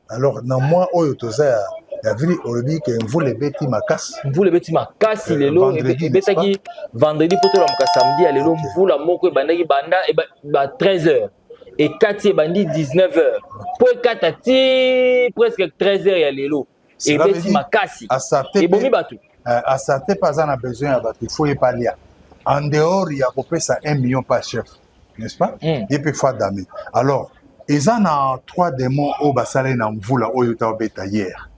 Alors, dans moi, oyo toza ya vili olobi que mvula ebeti makasi. Mvula ebeti makasi lelo ebetaki vendredi poto la muka samedi ya lelo mvula moko ebandaki banda ba 13h et kati ebandi 19h. Po ekata ti presque 13h ya lelo. Ebeti makasi. Ebomi bato. Asate pas en a besoin ya bato, il faut épargner. En dehors, il y a kopesa 1 million par chef, n'est-ce pas? Et puis fois d'ami. Alors, ils en ont 3 démons au basale na mvula oyo tabeta hier.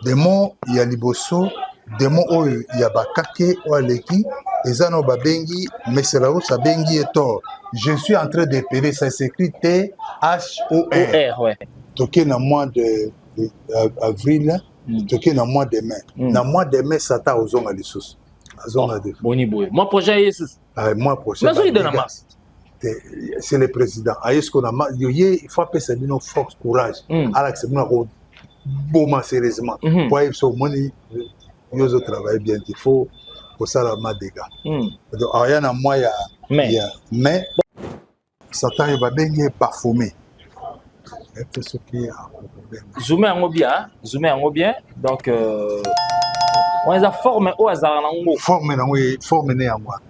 Démon il y a liboso, démon oyo il y a bakake o aleki, ils en ont babengi, mais c'est là où ça bengi est tort. Je suis en train d'épérer, ça s'écrit T-H-O-R. Ouais. Toké na mois de avril, toké na mois de mai. Na mois de mai, Satan ozonga lisusu. Azonga de. Boni boy. Mois prochain Jesus. Mois prochain. Mais il donne la masse. C'est le président. Il faut appeler ça une force, courage. Alors c'est bon sérieusement. Pour que ce money, ils travaillent bien. Il faut pour ça la main dégâts. Donc il y a un mois mais Satan il va bien parfumé. Zoomer en bien. Donc on les a formés au hasard en forme né en moi.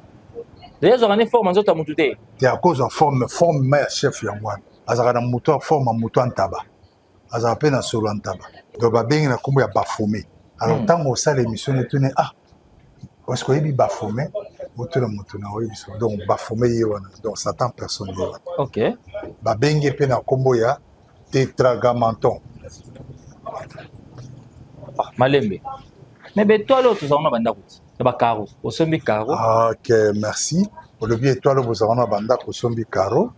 Les organiser forme en autres moutouté. C'est à cause de forme mais chef en moi. Azara na moto forme moto en tabac. Azara pe na solo en tabac. Donc ba bengi na kombo ya bafomé. Alors tant au ça l'émission est tourné parce que il bafomé moto na moto na oui donc bafomé yona donc Satan personne yona. OK. Ba bengi pe na kombo ya tétragrammaton. Malembe. Mais toi l'autre ça on a banda kuti. Ba caro, au sombi caro. OK, merci. Au levier étoile vous avez banda au sombi caro.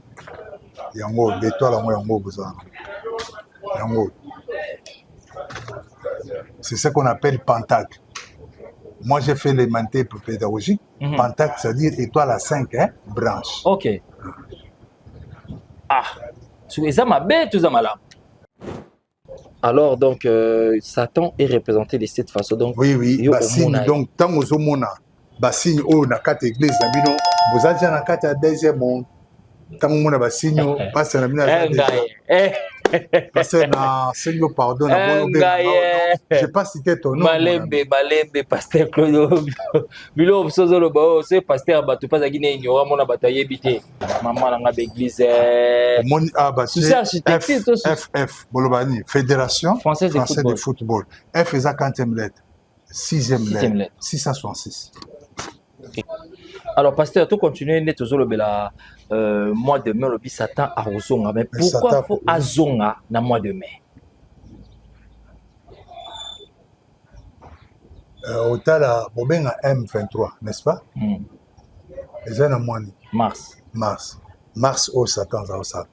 Yango l'étoile moi yango vous avez. Yango. C'est ce qu'on appelle pentacle. Moi j'ai fait les mantés pédagogiques. Pentacle c'est-à-dire étoile à 5 branches. OK. Sur ça ma bête tout ça malade. Alors, donc, Satan est représenté de cette façon. Donc, oui. Bassigne, donc, tant que vous avez bassigne, na carte église, vous avez na carte à deuxième monde. Tant que vous avez bassigne, passe na mina. Parce que na Seigneur pardon, je pas cité ton nom. Malembe, pasteur Claude. Bilo Sozolo Bao, c'est pasteur Batou pas à Guinée, il y aura mon bataille bité. Maman dans l'église. FF, Bolobani, Fédération Française de Football. F est à 40e lettre, 6e lettre, 666. Alors, pasteur, tu continues net aux Olobela mois de mai, le Satan à Rosonga. Mais pourquoi faut Azonga dans le mois de mai? Au Tala, Bobenga M23, n'est-ce pas? Et c'est un mois. Mars au Satan, ça.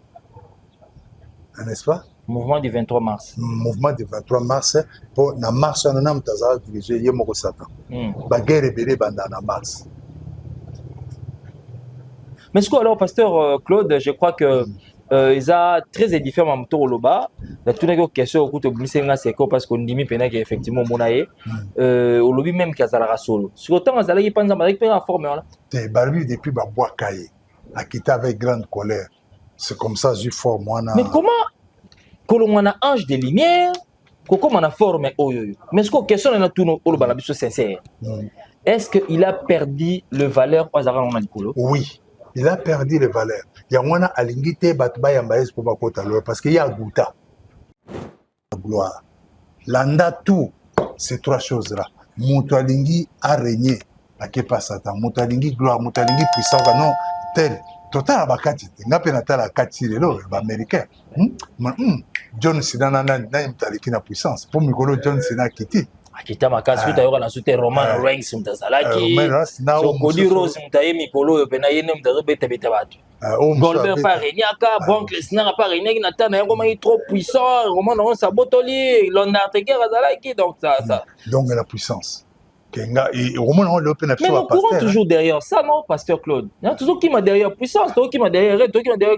N'est-ce pas? Mouvement du 23 mars. Mouvement du 23 mars. Pour na mars, on a dirigé Yemoko Satan. La guerre est belée dans mars. Mais ce que alors, pasteur Claude, je crois que ils ont très différents en tour loba. La toute une question au coup de Blissenga c'est quoi parce qu'on dit maintenant qu'effectivement monaye au lobby même qu'azala solo. Sur autant azala y pense avec pas la forme là. T'es barbu depuis ba bois caillé. A quitté avec grande colère. C'est comme ça je forme moi. Mais comment que l'on a ange de lumière, comment on a formé oyo. Mais ce que question on a tout au loba la biso sincère. Est-ce qu'il a perdu le valeur aux azala on a likolo? Oui. Il a perdu les valeurs. Il y a un alingité batba yambaes pour bakota parce qu'il y a gouta. Gloire. Landa tout ces 3 choses là. Mutualingi a régné. La kepa Satan. Mutualingi gloire, mutualingi puissance non tel. Total abakati. N'a pas natala kati lelo américain. John Cena na mutaliki na puissance. Pour Mikolo John Cena kiti. Akita makasi utayoka na sute Roman Reigns mtazalaki Sokodi Rose mtaye mikolo yo pena yene mtazo beta batu Goldberg pas renyaka Brock Lesnar pas renyaki na tana yango mai trop puissant Roman on sabotoli L'Undertaker azalaki donc ça donc la puissance Kenga et Roman on le pena mais nous courons toujours derrière ça non pasteur Claude il y a toujours qui m'a derrière puissance toi qui m'a derrière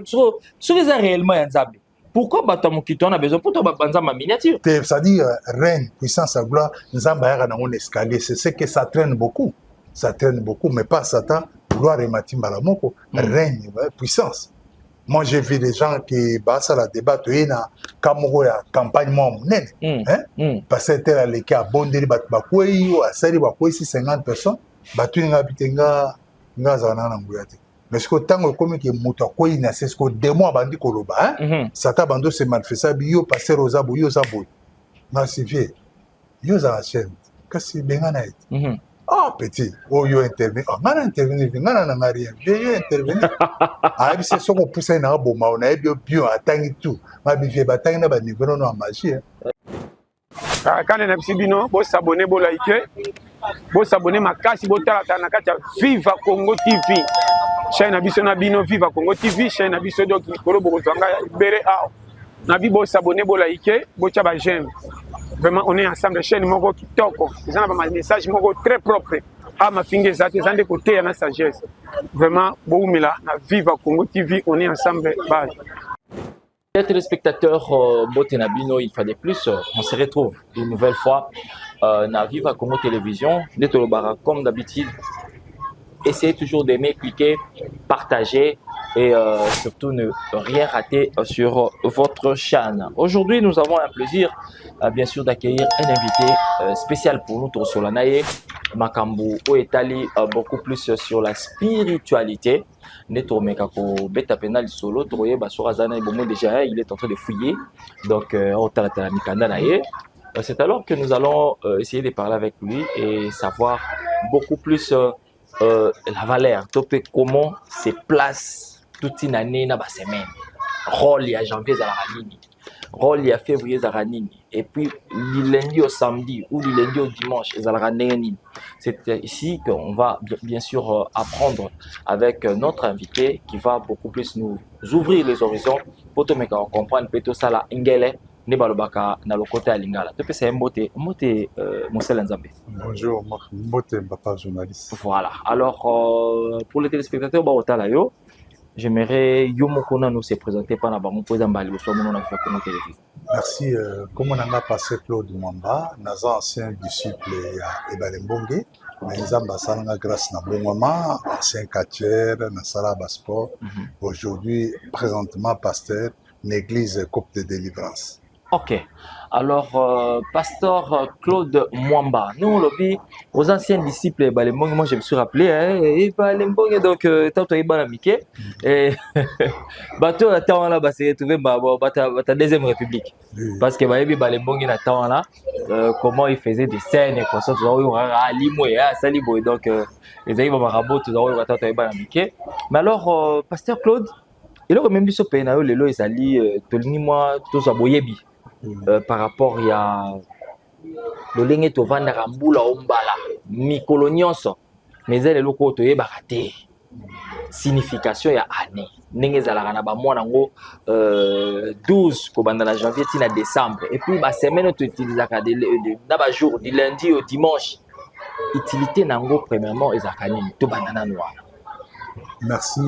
sur les réellement Nzambe. Pourquoi Batamokito a besoin pour toi ma miniature? C'est-à-dire, reine, puissance à gloire, nous avons un escalier. C'est ce que ça traîne beaucoup. Ça traîne beaucoup, mais pas Satan, gloire et Matimbalamoko, règne, puissance. Moi, j'ai vu des gens qui ça la débat et na kamoko ya campagne moi monene hein parce que tel les cas bondeli bat bakwei ou asali bakwei 50 personnes batu nga bitenga nga za na nguyate mais ce que tango comme que moto akwei na c'est ce que des mois bandi koloba hein sata bando se manifesta bio passer aux abo yo zabo massifié yo za chaîne kasi bengana et ah petit oh yo intervenir ah ngana intervenir ngana na rien yo intervenir ah c'est ce qu'on pousse na boma on a bio atangi tout ma bivie batangi na ba niveau no magie quand on a bino bo s'abonner bo liker bo s'abonner makasi bo tala na kati ya Viva Congo TV chaîne na biso na bino Viva Congo TV chaîne na biso donc kolo bo zwanga bere a na bi bo s'abonner bo liker bo tia ba j'aime. Vraiment, on est ensemble, chaîne Moko Kitoko. Ils ont un message Moko très propre. Ah, ma fille, ils ont des côtés, il y a sagesse. Vraiment, Boumila, Viva Congo TV, on est ensemble. Bye. Les téléspectateurs Botenabino, une fois de plus, on se retrouve une nouvelle fois dans Viva Congo Télévision. Comme d'habitude, essayez toujours d'aimer, cliquer, partager et surtout ne rien rater sur votre chaîne. Aujourd'hui, nous avons un plaisir, bien sûr, d'accueillir un invité spécial pour nous, sur la Naye, Makambu, Oetali, beaucoup plus sur la spiritualité. Solo, déjà, il est en train de fouiller. Donc, c'est alors que nous allons essayer de parler avec lui et savoir beaucoup plus la valeur, comment se place toute une année dans la semaine. Rôle il y a janvier à la ranini, rôle il y a février à la ranini, et puis du lundi au samedi ou du lundi au dimanche à la ranini. C'est ici qu'on va bien sûr apprendre avec notre invité qui va beaucoup plus nous ouvrir les horizons pour tout comprendre plutôt ça la ingele. Nebalobaka na lokote ya lingala. Topesa mbote Monsel Nzambe. Bonjour, mbote papa journaliste. Voilà. Alors pour les téléspectateurs ba yo, j'aimerais yo mokona nous se présenter par na bango pour Zambali au soir mon affaire comme télévision. Merci comme on a passé Claude Mwamba, naza ancien disciple ya Ebalembonge, mais Nzamba salanga grâce na bon maman, ancien catcheur na sala sport. Aujourd'hui présentement pasteur l'église Coupe de Délivrance. Ok. Alors, pasteur Claude Mwamba, nous, lobby, aux anciens disciples, moi je me suis rappelé, donc, tant que tu Mickey, et bateau attend là, c'est retrouvé la deuxième république. Parce que Balembongi attend là, comment il faisait des scènes et comme ça, tu vois, donc, les amis vont tu vois, Mickey. Mais alors, pasteur Claude, il a même dit ce pays, les lois, ils allaient, moi, tous à Boyebi. Par rapport à le linge to vanda rambula ombala mikolo nyonso mais les loko to yebaka te signification ya année ndenge ezalaka na ba mwana ngo 12 ko banda na janvier tina décembre et puis ba semaine to utilisaka na ba jour du lundi au dimanche utilité nango premièrement ezalaka nini to banda na noir. Merci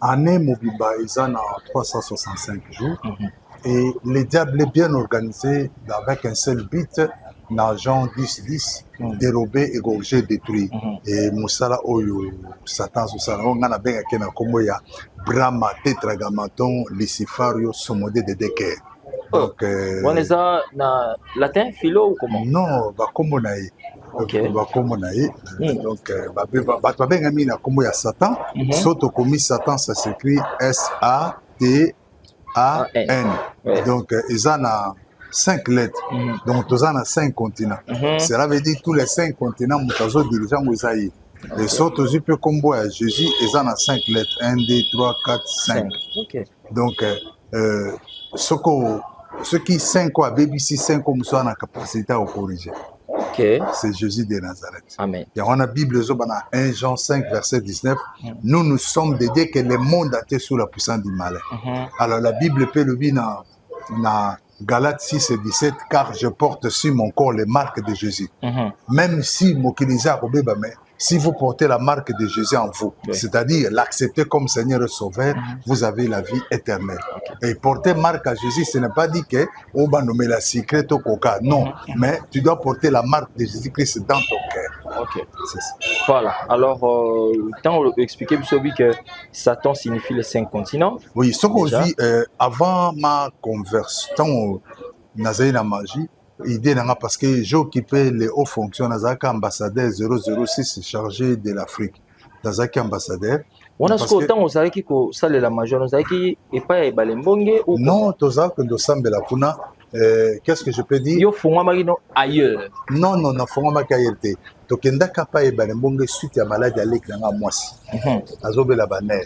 année mobimba ezana 365 jours. Et le diable est bien organisé avec un seul but, dans Jean 10, dérober, égorger, détruire. Et Moussala Oyo, Satan, on a bien qu'il y a Brahma, Tétragamaton, Lucifario, Somodé de Decker. Donc, on est dans latin, philo ou comment? Non, Bakomonaï. Bakomonaï. Donc, Babengami, comme il y a Satan, Soto commis Satan, ça s'écrit S-A-T. A-N. Donc, ils en ont 5 lettres. Donc, ils en ont 5 continents. Cela veut dire que tous les 5 continents, ils ont dirigeants aux Aïe. Les sortes de peu combo à Jésus, ils en ont 5 lettres. 1, 2, 3, 4, 5. Donc, ceux qui 5 quoi, BBC 5 comme ça, ont la capacité à corriger. C'est Jésus de Nazareth. Amen. Et on a la Bible, 1 Jean 5, verset 19. Nous sommes dédiés que le monde a été sous la puissance du malin. Alors la Bible peut le dire dans Galates 6 et 17, car je porte sur mon corps les marques de Jésus. Même si si vous portez la marque de Jésus en vous, c'est-à-dire l'accepter comme Seigneur et Sauveur, vous avez la vie éternelle. Et porter marque à Jésus, ce n'est pas dit que on va nommer la secrète au coca. Non, mais tu dois porter la marque de Jésus-Christ dans ton cœur. Ok. C'est ça. Voilà. Alors, quand on expliquait que Satan signifie les 5 continents. Oui, ce qu'on dit, avant ma conversion, nazali na magie, idée nanga parce que j'ai occupé les hauts fonctions nazaka ambassadeur 006 chargé de l'Afrique. Nazaka ambassadeur. On a ce qu'autant on savait qu'il ça la majeure, on savait qu'il est pas balembonge ou non, toza que de sambela kuna. Qu'est-ce que je peux dire? Yo fonga marino ailleurs. Non, non, non, fonga makayete. Tokenda kapa e balembonge suite à maladie avec nanga mwasi. Azobela baner.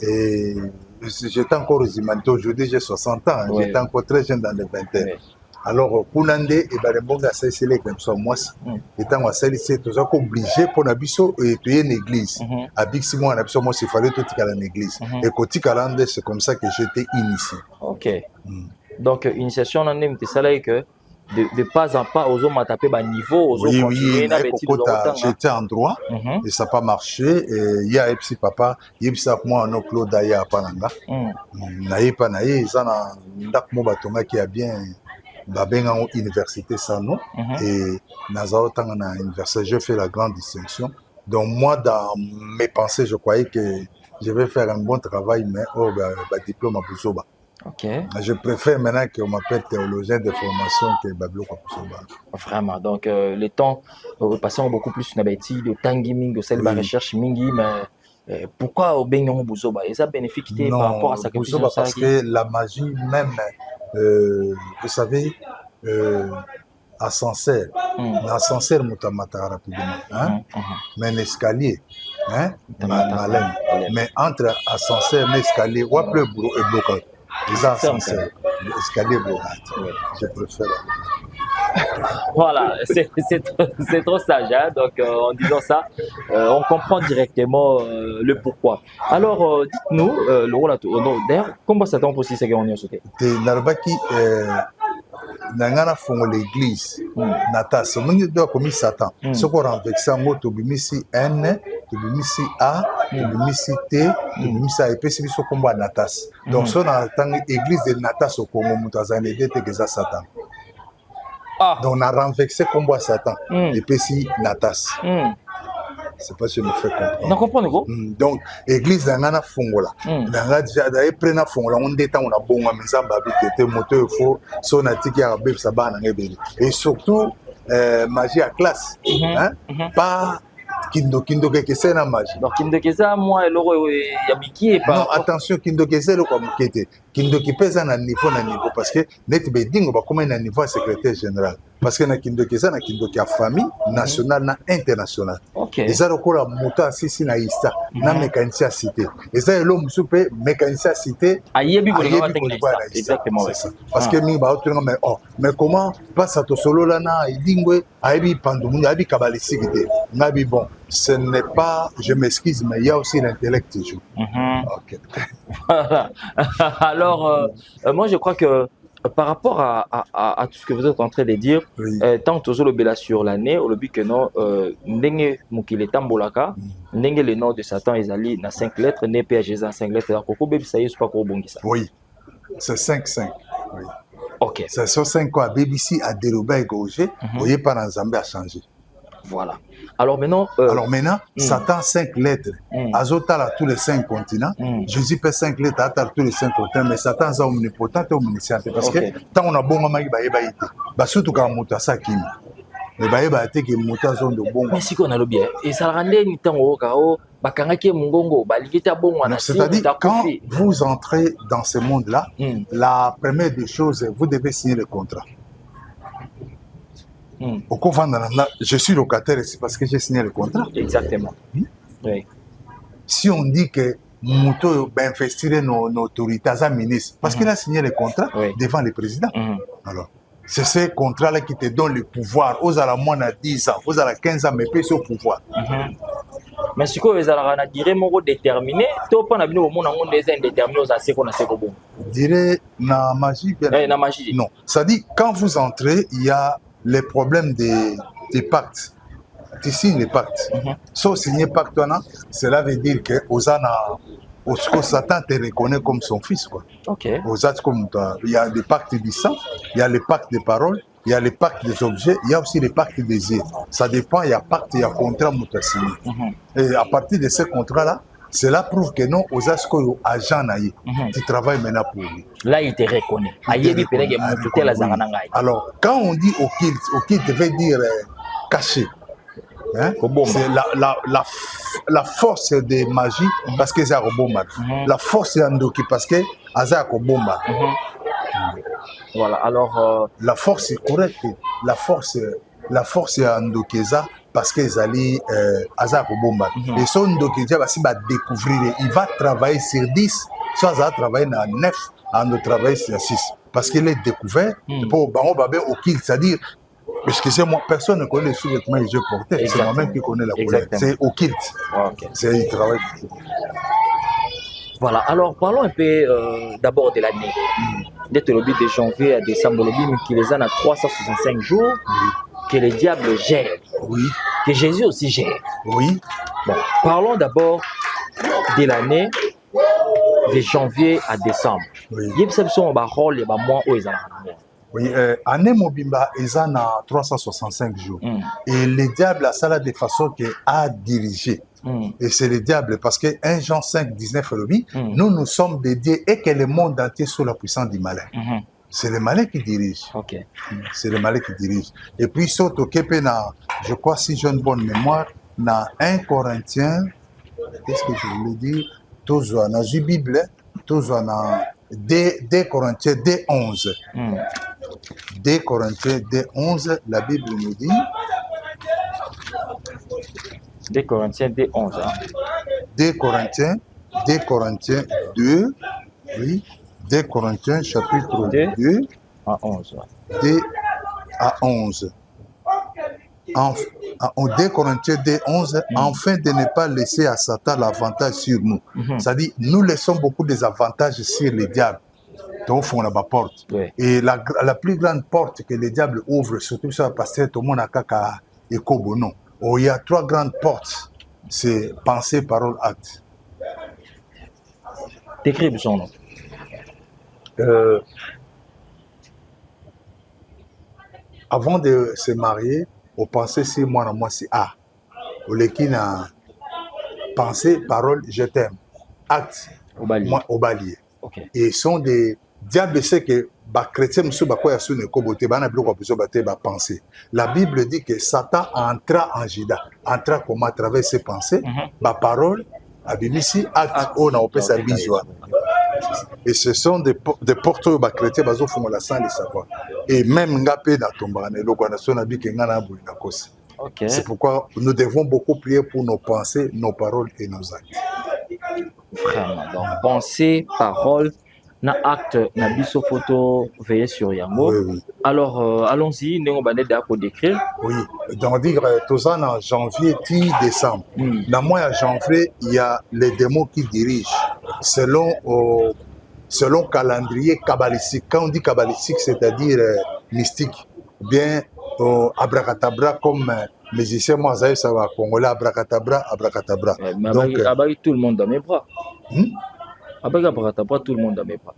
Et j'étais encore aux Imanito, aujourd'hui j'ai 60 ans, oui. J'étais encore très jeune dans les vingtaines. Oui. Alors, Kunande et Balembonga a cessé comme ça, moi, étant à celle ci, tout ça obligé pour Nabiso et tu es une église. À Biximo, on a besoin, moi, il fallait tout à l'église. Et côté Kalande, c'est comme ça que j'étais initié. Ok. Donc, initiation, on a même ça que de pas en pas, aux hommes à taper bas niveau, aux hommes oui, j'étais en droit et ça n'a pas marché. Et il y a un petit papa, il y a un petit moi, un autre d'ailleurs à Pananga. Naïe, pas naïe, ça n'a pas qui a bien. Babenga université ça non et Nazao Tangana université je fais la grande distinction donc moi dans mes pensées je croyais que je vais faire un bon travail mais diplôme à Busoba. Ok. Je préfère maintenant qu'on m'appelle théologien de formation que Bablo Busoba. Vraiment donc les temps passant beaucoup plus na beti de tangi mingi de celle de recherche mingi mais pourquoi au Benyon Busoba et ça bénéfique par rapport à sa Busoba parce que la magie même vous savez, ascenseur, l'ascenseur moutamata rapidement, hein? Mais un escalier, hein? Malin. Mais entre ascenseur et escalier, ou après bloqué. Les ascenseurs, l'escalier bloqué. Je préfère. Voilà, c'est trop sage, hein? Donc en disant ça, on comprend directement le pourquoi. Alors, dites-nous, le rôle d'ailleurs, comment ça tombe aussi, c'est qu'on y a sauté? Narbaki, Nangana font l'église, Nata, ce monde doit commis Satan. Ce qu'on renverse en mot, tu bimisi N, tu bimisi A, tu bimisi T, tu bimisi A, et puis c'est ce combat Natas. Donc, ce qu'on attend l'église de Natas au Congo, Moutazan, et que ça Satan. Donc on a renversé combat Satan et puis si Natas. C'est pas si je me fais comprendre. On comprend vous. Donc église nana fongola. Nanga déjà d'ailleurs prena fongola on détend on a bon à misa babi était moteur faux son atiki à bébé ça ba nangé et surtout magie à classe hein pas Kindo que c'est la magie. Donc Kindo Keza moi l'euro yabiki et pas. Non attention Kindo Keza le comme kete. Kindo qui pèse à niveau parce que net bedingo ba comme un niveau secrétaire général parce que na Kindo Keza na Kindo qui a famille nationale na internationale. OK. Et ça le la moto sisi na ista na mécanicien cité. Et ça l'homme soupe mécanicien cité. Ayebi ko exactement c'est ça. Parce que mi ba autre mais comment passe à to solo là na idingwe ayebi pandomu ayebi kabalisiki nabi bon. Ce n'est pas, je m'excuse, mais il y a aussi l'intellect qui joue. Okay. Alors, moi je crois que par rapport à tout ce que vous êtes en train de dire, tant que le bela sur l'année, au but que non, ndenge mukile tambolaka, ndenge le nom de Satan ezali na 5 lettres, né PHG en 5 lettres, koko bebi ça yé pas ko bongisa. Oui, c'est 5-5. Oui. Ok. C'est sur 5 quoi, BBC a dérobé et gauche, voyez pas dans Zambie a changé. Voilà. Alors maintenant, Satan 5 lettres. Azota à tous les 5 continents. Jésus fait 5 lettres à tous les 5 continents. Mais Satan est omnipotent et omniscient. Parce que tant on a bon moment, il va surtout quand on a ça qui mais il va être que monter zone de bon. Mais si qu'on a le bien. Et ça rend ni temps au cao. Bakangaki mungongo. Balikita bon. C'est-à-dire quand vous entrez dans ce monde-là, la première des choses, vous devez signer le contrat. Au je suis locataire ici parce que j'ai signé le contrat. Exactement. Oui. Si on dit que Mouto va investir nos autorités à ministre, parce qu'il a signé le contrat devant le président. Alors, c'est ce contrat-là qui te donne le pouvoir. Aux à la moins à 10 ans, aux à la 15 ans, mais plus au pouvoir. Mais si vous avez dire déterminé, tu peux pas au monde indéterminé aux assez qu'on a c'est bon. Dirais na magie. Na magie. Non, ça dit quand vous entrez, il y a les problèmes des pactes. Tu signes les pactes. Sauf signer pacte, cela veut dire que Satan te reconnaît comme son fils. Quoi. Ok. Il y a des pactes du sang, il y a les pactes de parole, il y a les pactes des objets, il y a aussi les pactes des îles. Ça dépend, il y a pacte, il y a contrat signé. Et à partir de ces contrats-là, cela prouve que non, aux asco agent naïe, tu travailles maintenant pour lui. Là, il te reconnaît. Alors, quand on dit occulte veut dire caché. Hein? C'est la force de magie parce que c'est un bomba. La force d'Andoki parce que c'est un bomba. Voilà, alors. La force est correcte. La force est Andokeza parce que Zali Azar Bomba. Et son Ndokeza va découvrir. Il va travailler sur 10, soit il va travailler sur 9, on travailler sur 6. Parce qu'il est découvert, pour Baron Babé au kill, c'est-à-dire. Excusez-moi, personne ne connaît les sous-vêtements que je portais. C'est moi-même qui connais la couleur. C'est au kilt. C'est il travaille. Voilà, alors parlons un peu d'abord de l'année. Dès le but de janvier à décembre, le but qui les a à 365 jours, que le diable gère. Oui. Que Jésus aussi gère. Oui. Bon, parlons d'abord de l'année de janvier à décembre. Oui. Oui, année Mobimba, ils ont 365 jours. Et le diable a ça de façon qu'il a dirigé. Et c'est le diable parce que 1 Jean 5, 19, nous sommes dédiés et que le monde entier sous la puissance du malin. C'est le malin qui dirige. C'est le malin qui dirige. Et puis, surtout, je crois, si j'ai une bonne mémoire, dans 1 Corinthiens, qu'est-ce que je voulais dire? Toujours dans la Bible, toujours dans 2 Corinthiens, 2:11. 2 Corinthiens 2:11, la Bible nous dit. 2 Corinthiens 2:11. 2 Corinthiens 2, oui. 2 Corinthiens chapitre 2 à 11. 2 à 11. En 2 Corinthiens 2:11, afin de ne pas laisser à Satan l'avantage sur nous. C'est-à-dire, nous laissons beaucoup des avantages sur les diables. Au fond, la porte. Et la plus grande porte que le diable ouvre, surtout sur la pasteur, tout le monde a kaka et kobono. Il y a 3 grandes portes. C'est pensée, parole, acte. Décris son nom. Avant de se marier, on pensait si moi, c'est A. Au l'équine pensée, parole, je t'aime. Acte, moi, au balier. Et ils sont des diables, c'est que les chrétiens penser. La Bible dit que Satan entra en Juda, entra comme à travers ses pensées, ma parole, abimisi, acte, on a opé sa bisoire. Et ce sont des porteurs de chrétiens qui font la sang de savoir. Et même Ngapé dans Tombane, c'est pourquoi nous devons beaucoup prier pour nos pensées, nos paroles et nos actes. Vraiment. Donc, pensée, parole, na acte, na biso photo, veiller sur Yango. Oui. Alors, allons-y, nous allons décrire. Oui, donc dire, tous en janvier, décembre. Dans le mois de janvier, il y a les démons qui dirigent selon calendrier kabbalistique. Quand on dit kabbalistique, c'est-à-dire mystique, bien abracadabra comme musicien, moi, ça va congolais, abracadabra. Donc, tout le monde dans mes bras. Abracadabra, tout le monde dans mes bras.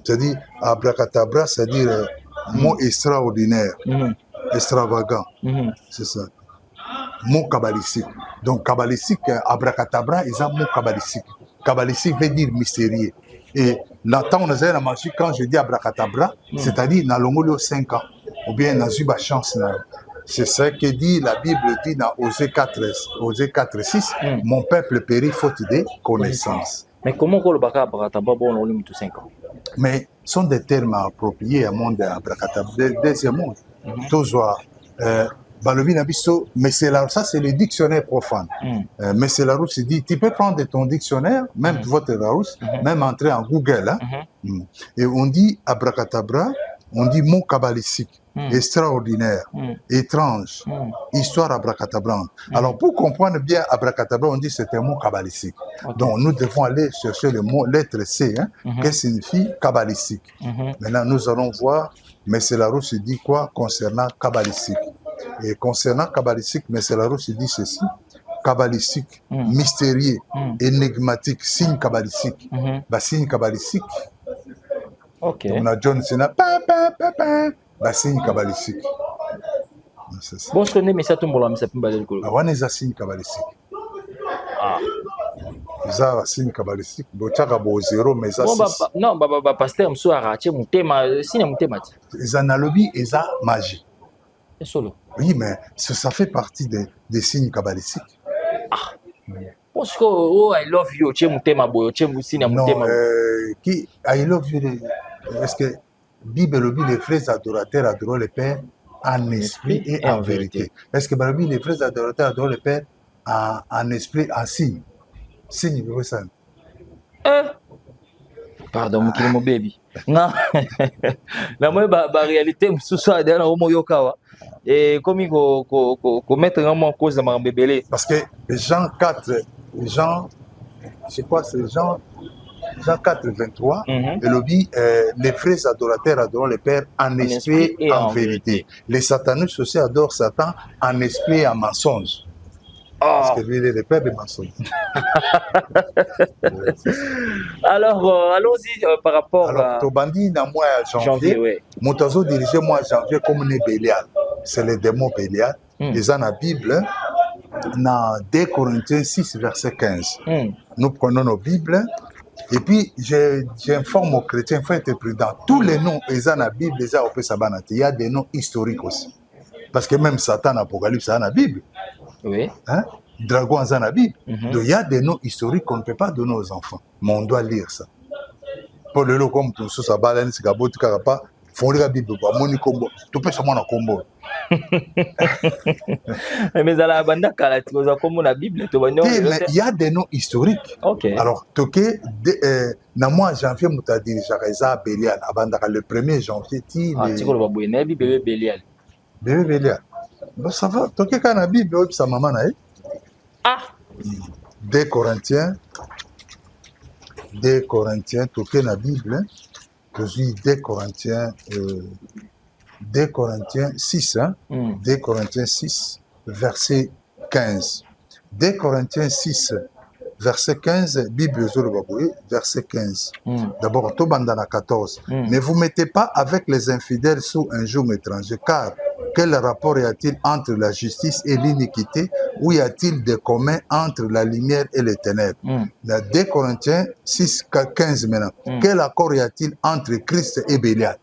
C'est-à-dire, abracadabra, c'est-à-dire mot extraordinaire, extravagant. C'est ça. Mot kabbalistique. Donc, kabbalistique, abracadabra, ils ont mot kabbalistique. Kabbalistique veut dire mystérieux. Et là, on a la magie, quand je dis abracadabra, c'est-à-dire dans le 5 ans, ou bien dans une chance. C'est ce que dit la Bible dit dans Osée 4:6, mon peuple périt faute de connaissance. Mais comment on le abracadabra pour nous tous 5 ans? Mais ce sont des termes appropriés à monde abracadabra. Deuxièmement, toujours mais ça c'est le dictionnaire profane. Mais c'est la Larousse dit, tu peux prendre ton dictionnaire, même votre Larousse, même entrer en Google. Et on dit abracadabra, on dit mot kabbalistique, extraordinaire, étrange, histoire abracadabrante. Alors pour comprendre bien abracadabra, on dit c'est un mot kabbalistique. Donc nous devons aller chercher le mot lettre C, qu'est-ce que signifie kabbalistique. Maintenant nous allons voir, mais c'est la Larousse dit quoi concernant kabbalistique. Et concernant kabbalistique, mais c'est la Larousse dit ceci, kabbalistique, mystérieux, énigmatique, signe kabbalistique. Signe kabbalistique. On a John Cena, signe kabbalistique. Bon, je connais, mais ça tombe là, mais ça peut me Ah, on est signe kabbalistique. Ah. Ça va signe kabbalistique. Bochaka bo zéro, mais ça. Non, pasteur, monsieur Arache, mon thème, signe mon thème. Les analogies et ça magie. C'est solo. Oui, mais ça fait partie des signes kabbalistiques. Ah. Parce que oh, I love you, tu es mon thème, tu es mon signe, mon thème. Qui I love you, est-ce que Bible, les frères adorateurs adorent le Père en esprit et en vérité. Est-ce que les frères adorateurs adorent le Père en esprit, en signe? Signe, vous savez. Pardon, mon baby. Non, la réalité, c'est ça, dans le yokawa. Et comme il faut mettre en cause de ma bébé. Parce que Jean 4, je crois que c'est Jean 4, 23, et les frères adorateurs adorent le Père en esprit et en vérité. Les satanistes aussi adorent Satan en esprit et en mensonge. Parce que lui, il est le père des mensonges. Alors, allons-y par rapport à... Tobandi, dans moi, janvier, Moutazo dirigeait moi janvier comme une Bélial. C'est le démon Bélial. Ils ont la Bible, dans 2 Corinthiens 6, verset 15. Nous prenons nos Bibles. Et puis, j'informe aux chrétiens, il faut être prudent. Tous les noms, ils ont la Bible, il y a des noms historiques aussi. Parce que même Satan, Apocalypse, ça a la Bible. Oui. Hein? Dragon dans la Bible. Donc il y a des noms historiques qu'on ne peut pas donner aux enfants. Mais on doit lire ça. Pour le lot comme tout ça, balance, c'est pas, faut lire la Bible, mon combo. Tout peut se faire combo. Mais à la bande, comme la Bible, il y a des noms historiques. Okay. Alors, dans mois janvier, je t'ai dit, Jareza Bélial. Le 1er janvier, bébé Bélial. Bébé Bélial. Bon, ça va, tu as quand la Bible, sa maman, ah! 2 Corinthiens, tu as la Bible, je suis 2 Corinthiens 6, 2 Corinthiens 6, verset 15. 2 Corinthiens 6, verset 15, Bible, verset 15. D'abord, Tobandana 14. Ne vous mettez pas avec les infidèles sous un joug étranger, car quel rapport y a-t-il entre la justice et l'iniquité, ou y a-t-il de commun entre la lumière et les ténèbres? 2 Corinthiens 6, 15 maintenant. Quel accord y a-t-il entre Christ et Bélial?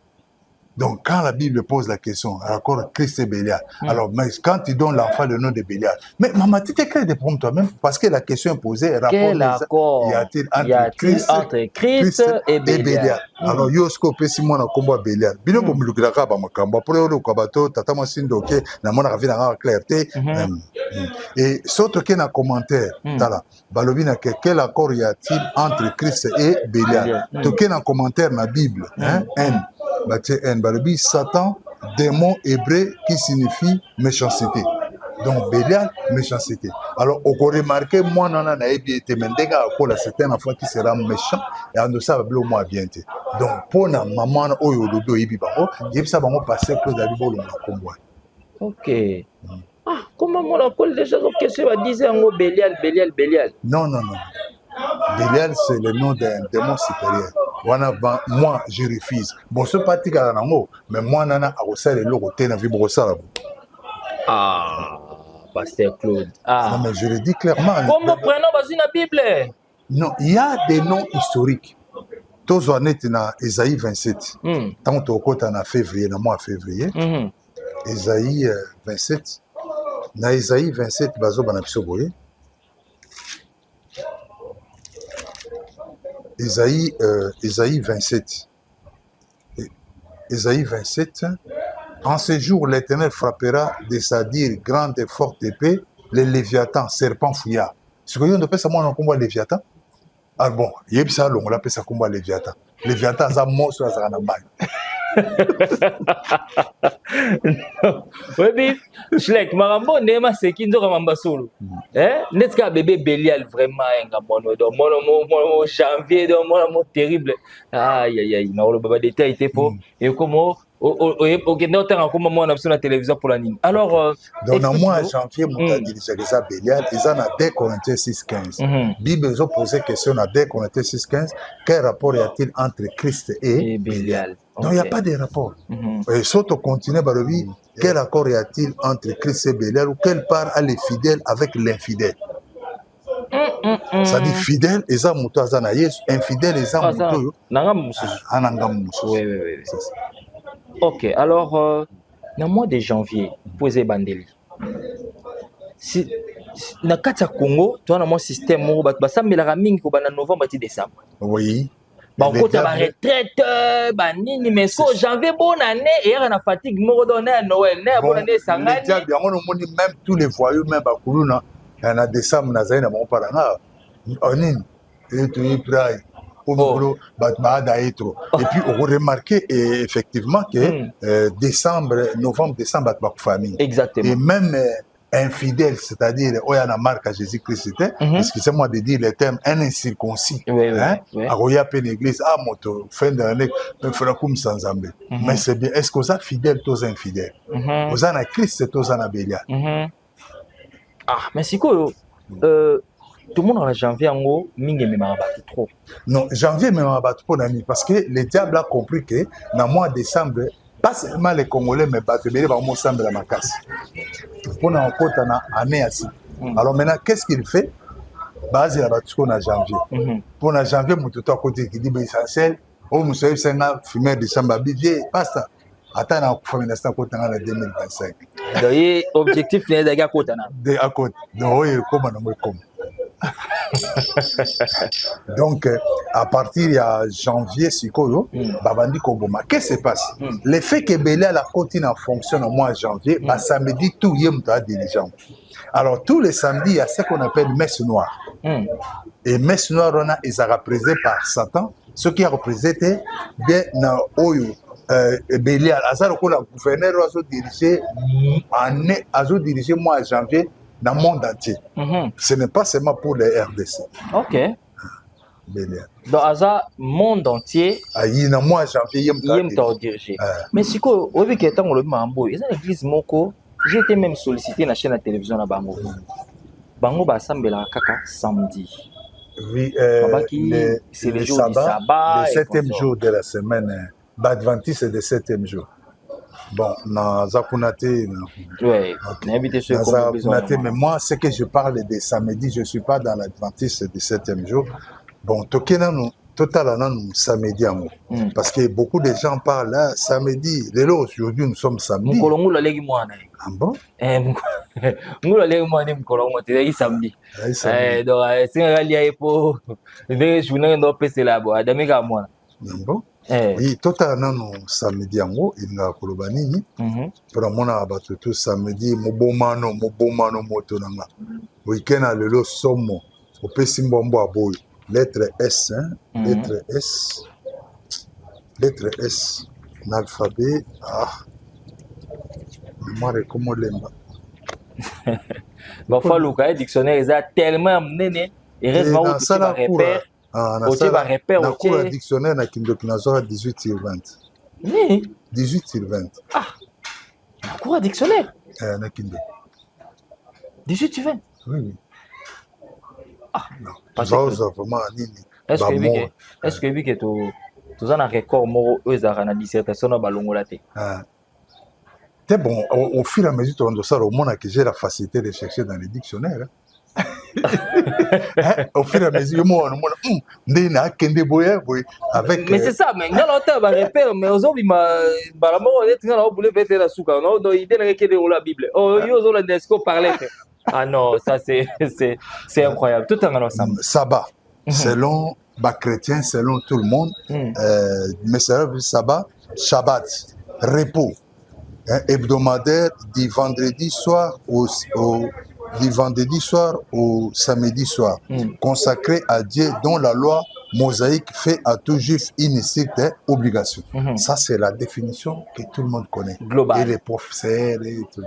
Donc, quand la Bible pose la question, l'accord Christ et Bélial, alors, mais quand tu donnes l'enfant le nom de Bélial, mais maman, tu t'écris des problèmes toi-même, parce que la question est posée, quel accord y a-t-il entre Christ et Bélial? Alors, Yosko, Pessimon, a combat Bélial. Bilo, comme le Graka, Bamakamba, pour le Kabato, Tatama Sindoke, Namona Ravina la clarté. Et surtout qu'il y a un commentaire, Balobina, quel accord y a-t-il entre Christ et Bélial? Tout qu'il y a un commentaire dans la Bible, Satan, démon hébreu qui signifie méchanceté. Donc, Bélial, méchanceté. Alors, on peut remarquer, moi, non, été mendega à la certaine fois qui sera méchant, et en ça, va moins bien. Donc, pour la maman, oyo dodo ibi bango, il ça va passer que la Bible le combat. Ok. Ah, comment on appelle déjà cette question à 10 ans, Bélial? Non. Bélial, c'est le nom d'un démon supérieur. Moi, je refuse. Bon, ce parti là, mais moi, nana, à Rossel et l'autre côté, n'a vu Brossard. Ah, Pasteur Claude. Ah. Non, mais je le dis clairement. Comment prenons dans la Bible? Non, il y a des noms historiques. Tous on est dans Ésaïe 27. Tant au côté en février, dans le mois de février. Ésaïe 27. Dans Ésaïe 27, bazo banapiso boye. Ésaïe 27. Ésaïe 27. En ce jour, l'Éternel frappera de sa dire grande et forte épée, les Léviathans, serpents fouillards. Ce que nous appelons ça, moi, on combat Léviathan. Ah bon, il y a ça, on appelle ça combat Léviathan. Léviathan, ça monstre, ça n'a pas. Oui, mais Shlek, Marambo, Nema, c'est qui nous ramène solo. N'est-ce qu'un bébé Bélial vraiment un mon janvier, mon terrible. Aïe, non, le bébé détail était pour. Et comment au comment moi on a sur la télévision pour la ligne. Alors, dans le mois de janvier, mon a dirigé ça Bélial, ils en ont 2 Corinthiens 6,15. Bible, ils ont posé question à 2 Corinthiens 6,15. Quel rapport y a-t-il entre Christ et Bélial? Donc, il n'y a pas de rapport. Et surtout, continuer par le vie, quel accord y a-t-il entre Christ et Bélial ou quelle part a les fidèles avec l'infidèle? C'est-à-dire, fidèle, et ça, mouto, azana yesu, infidèle, et ça, mouto, oui. Ok, alors, dans le mois de janvier, posez Bandeli. Si, na kati ya Congo, tu as un système où ça me la mingi ko bana novembre et décembre. Oui. Bon, quand tu as retraite, banini mais so janvier bonne année et on a fatigue moko donné à Noël, né bonne année sangani. Même tous les voyous même à Kuluna, en a décembre na zaina mon paranga. Onin et tu pray. Et puis on remarqué effectivement que novembre, décembre, famille. Exactement. Et même infidèle, c'est-à-dire, il y a une marque à Jésus-Christ, excusez-moi de dire le terme, un incirconcis. Il y a une église, fin d'année, il faut comme sans ambe. Mais c'est bien, est-ce que vous êtes fidèles, tous infidèles? Vous êtes Christ, tous en Bélial. Ah, mais c'est quoi? Tout le monde en janvier, en gros, mingi me marabattu trop. Non, janvier me marabattu trop, parce que le diable a compris que dans le mois de décembre, pas seulement les Congolais, mais les Congolais semblent la macasse. Pour nous, on a année assis. Alors maintenant, qu'est-ce qu'il fait? Base la battu en janvier. Pour en janvier, mon tout à côté qui dit essentiel, oh, nous sommes 5 fumeur décembre, bidé, basta. Attends, on va faire un côté en 2025. Donc, objectif, c'est de gagner côté. À côté. Donc, oui, comment on comme. Donc, à partir de janvier, Babandi Koboma, qu'est-ce qui se passe? Le fait que Bélial la continue en fonction au mois de janvier, samedi, tout y est dirigeant. Alors, tous les samedis, il y a ce qu'on appelle messe noire. Et messe noire, ils sont représentés par Satan, ce qui a représenté bien Oyo. Bélial, le gouverneur a dirigé le mois de janvier dans le monde entier. Ce n'est pas seulement pour les RDC. Ok. Bélial. Donc, dans le monde entier, il y a mois de janvier, il y a dirigé. Mais si vous avez vu que le Mambo, il y a une église Moko, j'ai été même sollicité dans la chaîne de télévision à Bango. Bango va assembler la caca samedi. Oui, c'est le jour du sabbat. Le 7e jour de la semaine. Badventiste, c'est le 7e jour. Bon, dans Zakunate. Oui, invité sur Zakunate, mais moi, ce que je parle de samedi, je ne suis pas dans l'Adventiste du 7e jour. Bon, totalement, nous samedi à moi. Parce que beaucoup de gens parlent là, samedi. Aujourd'hui, nous sommes samedi. Ah bon? Nous allons samedi. Donc, c'est un rallye pour les journées de là. Bon? Oui, totalement, nous samedi à moi. Il y a Kolobanini. Pour moi, on tout samedi. Mobomano, motonanga. Week-end à l'eau, somme. Au Pessimbombo à Boy. Lettre S, lettre S. Lettre S. L'alphabet. Moi, comment l'emba. Bon, le dictionnaire est tellement mené. Il reste vraiment que tu vas repérer. Dans le dictionnaire, il y a 18 sur 20. Oui. 18 sur 20. Ah, dans le dictionnaire 18 sur 20. Oui. Ah, non. Vraiment, est-ce que tu as un record dans la dissertation de Balongolate? C'est bon, au fur et à mesure que j'ai la facilité de chercher dans les dictionnaires. Au fur et à mesure, avec. Mais c'est ça, mais quand on a repère, mais aujourd'hui, la Bible. Ah non, ça c'est incroyable. Tout en ensemble. Sabbat, selon les chrétiens, selon tout le monde, mais c'est sabbat, Shabbat, repos, hebdomadaire du vendredi soir du vendredi soir au samedi soir, consacré à Dieu, dont la loi mosaïque fait à tout juif une stricte obligation. Ça, c'est la définition que tout le monde connaît. Global. Et les professeurs et tout.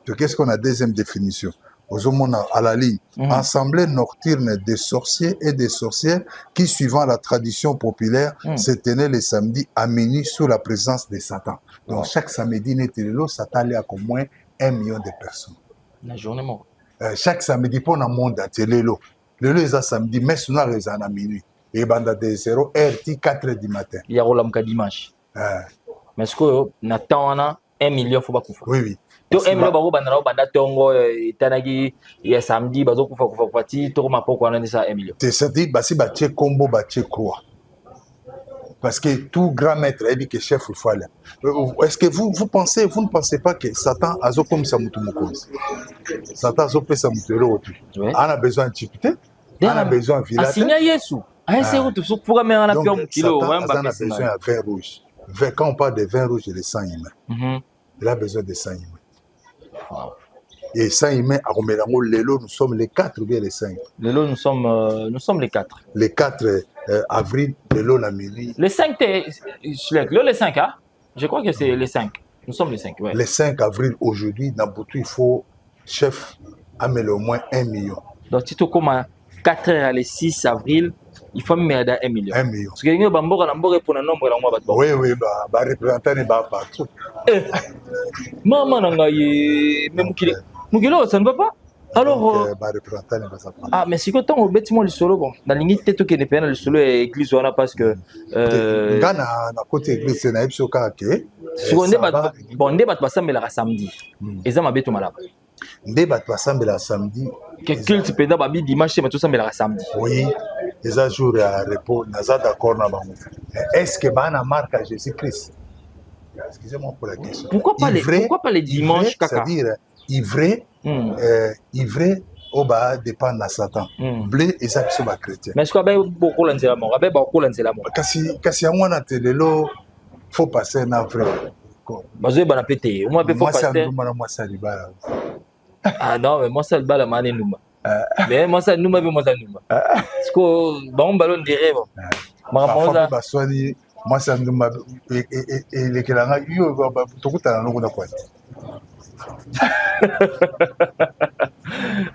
Donc, qu'est-ce qu'on a deuxième définition? À la ligne, assemblée nocturne des sorciers et des sorcières qui, suivant la tradition populaire, se tenaient le samedi à minuit sous la présence de Satan. Donc, chaque samedi, Satan est à au moins 1 million de personnes. La journée mort. Chaque samedi, pour le monde entier, le est samedi, mais sinon, il est à minuit. Et banda de 0 heure, 4 heures du matin. Il y a Rolamka dimanche. Mais ce que Nathan 1 million faut pas kufa. Oui, oui. To 1 million bako banda banda tongo tanagi ya samedi bazo kufa ti to ma poko na ça 1 million. C'est dit basi ba tche combo ba tche croix. Parce que tout grand maître a dit que chef il faut aller. Est-ce que vous ne pensez pas que Satan a zo comme ça mutumukos. Satan zo pe ça mutelo otu. On a besoin de chiquité. On a besoin de village. Asigna Yesu. C'est où tout pour mettre en pion kilo on a besoin de vin rouge. Quand on parle de vin rouge, il est sang humain. Il a besoin de sang humain. Et sang humain, à Romélango, Lélo, nous sommes les 4 ou bien les 5? Lélo, nous sommes les 4. Les 4 avril, Lélo, la mairie. Les 5, les 5, hein? Je crois que c'est les 5. Nous sommes les 5, ouais. Les 5 avril, aujourd'hui, dans Boutou, il faut, chef, amener au moins 1 million. Donc, si tu commences 4 heures les 6 avril, il faut me mettre 1 million. 1 million. Parce que nous avons pour un nombre de oui, oui, bah, représentant est partout. Maman, Mugilo, ça ne va pas. Alors, ah, mais si quand on bêtement le solo, bon, dans l'unité tout qui est le solo et l'église, on a parce que. Ghana, à côté l'église, c'est naïf sur Kake. Si on débat, bon, on débat pas ça, mais la samedi. Et ça m'a bête malade. Débat pas ça, mais la samedi. Que culte pédant, babi dimanche, mais tout ça, mais la samedi. Oui, les a jours à repos, naza d'accord, est-ce que Bana marque à Jésus-Christ? Excusez-moi pour la question. Pourquoi pas les dimanches, caca? C'est-à-dire, ivré, au bas dépend de Satan. Blé et ça, c'est chrétien. Mais est-ce qu'il y a beaucoup d'enseignements? Il y a beaucoup d'enseignements. Kasi on a télélo, faut passer un vrai. Parce que je pété. Moi, il faut passer. Ah non, mais moi, ça le bal, mané nous. Mais moi, ça nous, mais moi, ça nous. Parce que bon ballon dirait bon. Moi, ça nous m'a et les kelanga yo tout coup t'as non quoi.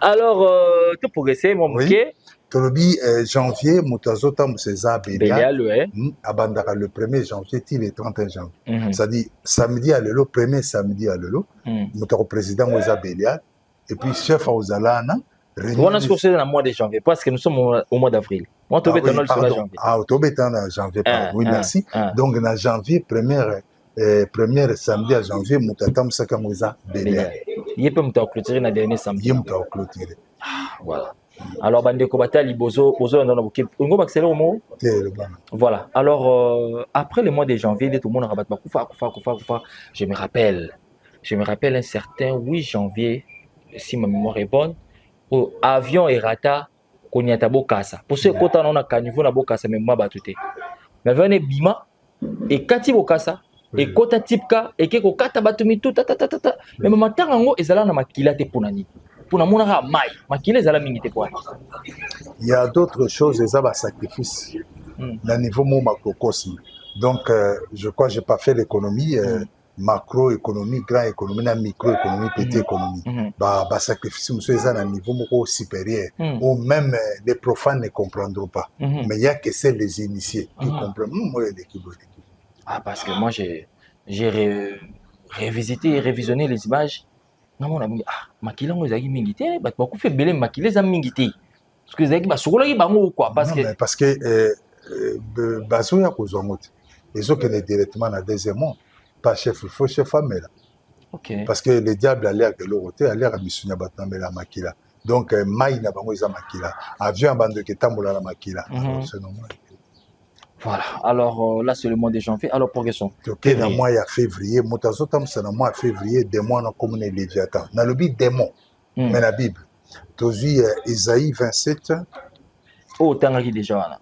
Alors, tout progresser, mon bouquet. Tolobi janvier, Moutazota Mousseza Bélial, ouais. Abandaka le 1er janvier, le 31 janvier. C'est-à-dire, samedi à l'élo, premier samedi à l'élo, notre président Moussa Bélial, et puis chef à Ozalana. On a ce que c'est dans le mois de janvier, parce que nous sommes au mois d'avril. On te met dans le janvier. Ah, on te met dans janvier, oui, merci. Donc, dans janvier, premier samedi à janvier, Moutata Moussaka Moussa Bélial. Il peut me clôturer le dernier samedi. Il peut me clôturer. Voilà. Alors, Bandeko Batali, Bozo, voilà. Alors, après le mois de janvier, tout le monde rabat Koufa. Je me rappelle un certain 8 janvier, si ma mémoire est bonne, où avion et rata, qu'on y a tabo kasa. Pour ceux qui ont un caniveau na bokasa, mais moi batute. Mais venez bima, et kati bokasa, et kota tipka, et keko kata batumi tout, mais matin en haut, et zala na makila te punani. Il y a d'autres choses, ils ont un sacrifice. Au niveau de macrocosme. Donc, je crois que je n'ai pas fait l'économie, macroéconomie, grande économie, microéconomie, petite économie. Bah, sacrifice, ils ont un niveau supérieur. Ou même les profanes ne comprendront pas. Mais il n'y a que celles des initiés qui comprennent. Ah, parce que moi, j'ai revisité et révisionné les images. Non, on a dit, makila ngo ezaki mingi te, bat ba ku fait belé makila za mingi te. Parce que ezaki ba sokola ki bango quoi parce que bazo ya kozwa mote. Ils ont qu'elle directement dans deuxième monde, pas chef, il faut chef famela. OK. Parce que le diable allait à l'autre côté, allait à misunya batambela makila. Donc mai na bango za makila. Avion bande ke tambola la makila. C'est normal. Voilà, alors là c'est le mois de janvier, alors progression. Ok, dans le mois de février, c'est le mois de février, démon a comme les Léviathans. Dans le Bible, démon, mais la Bible, tu as vu Isaïe 27. Oh, tu as déjà.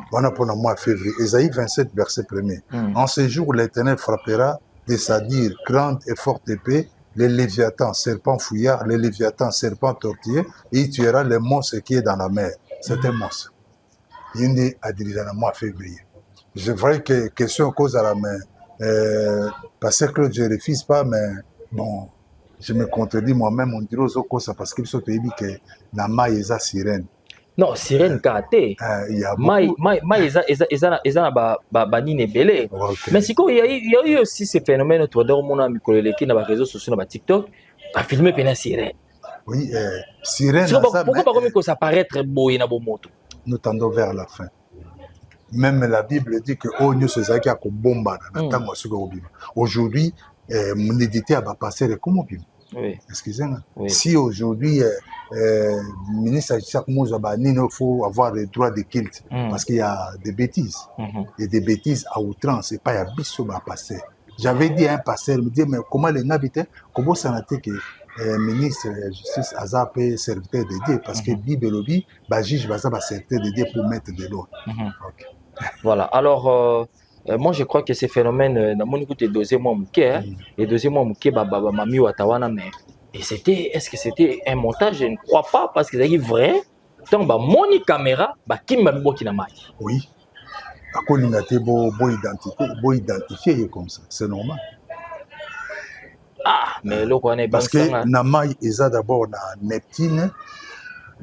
Voilà pour le mois de février, Isaïe 27, verset 1er. En ce jour, l'Éternel frappera de sa dire grande et forte épée, les Léviathans, serpents fouillards, les Léviathans, serpents tortillés, et il tuera les monstres qui est dans la mer. C'est un monstre. Il est à diriger dans le mois de février. Je vois que question cause à la main. Parce que je ne refuse pas, mais bon, je me contredis moi-même, on dirait aux autres parce qu'ils sont dit que la maille est sirène. Non, sirène kate. Il y a maille banine belé. Mais si il y a eu aussi ces phénomènes autour de mon ami collègue qui n'a pas réseaux sociaux sur TikTok, a filmé pendant sirène. Oui, sirène. Pourquoi pas comme ça paraît très beau et na beau moto? Nous tendons vers la fin. Même la Bible dit que oh nous c'est ça qui a bomba. Aujourd'hui, mon édité a passé le comment bien. Oui. Excusez-moi. Oui. Si aujourd'hui, le ministre Isaac Mouzaba, il faut avoir le droit de culte parce qu'il y a des bêtises. Et des bêtises à outrance, c'est pas un bisou à passer. J'avais dit à un pasteur, il me dit, mais comment les habitants, comment ça n'a été que le ministre de la Justice a zappé serviteur de Dieu parce que Bible lobby, juge va serviteur de Dieu pour mettre de l'ordre. Okay. Voilà. Alors, moi, je crois que ces phénomènes, dans mon écoute, les deuxième mois, les deuxième mois, mami watawana, mais est-ce que c'était un montage? Je ne crois pas parce que c'est vrai. Tant bah moni caméra, bah qui m'a mis qui n'a pas. Oui. À quoi il a été beau identifié comme ça, c'est normal. Ah, mais là, on est parce que Namaï est d'abord na Neptune.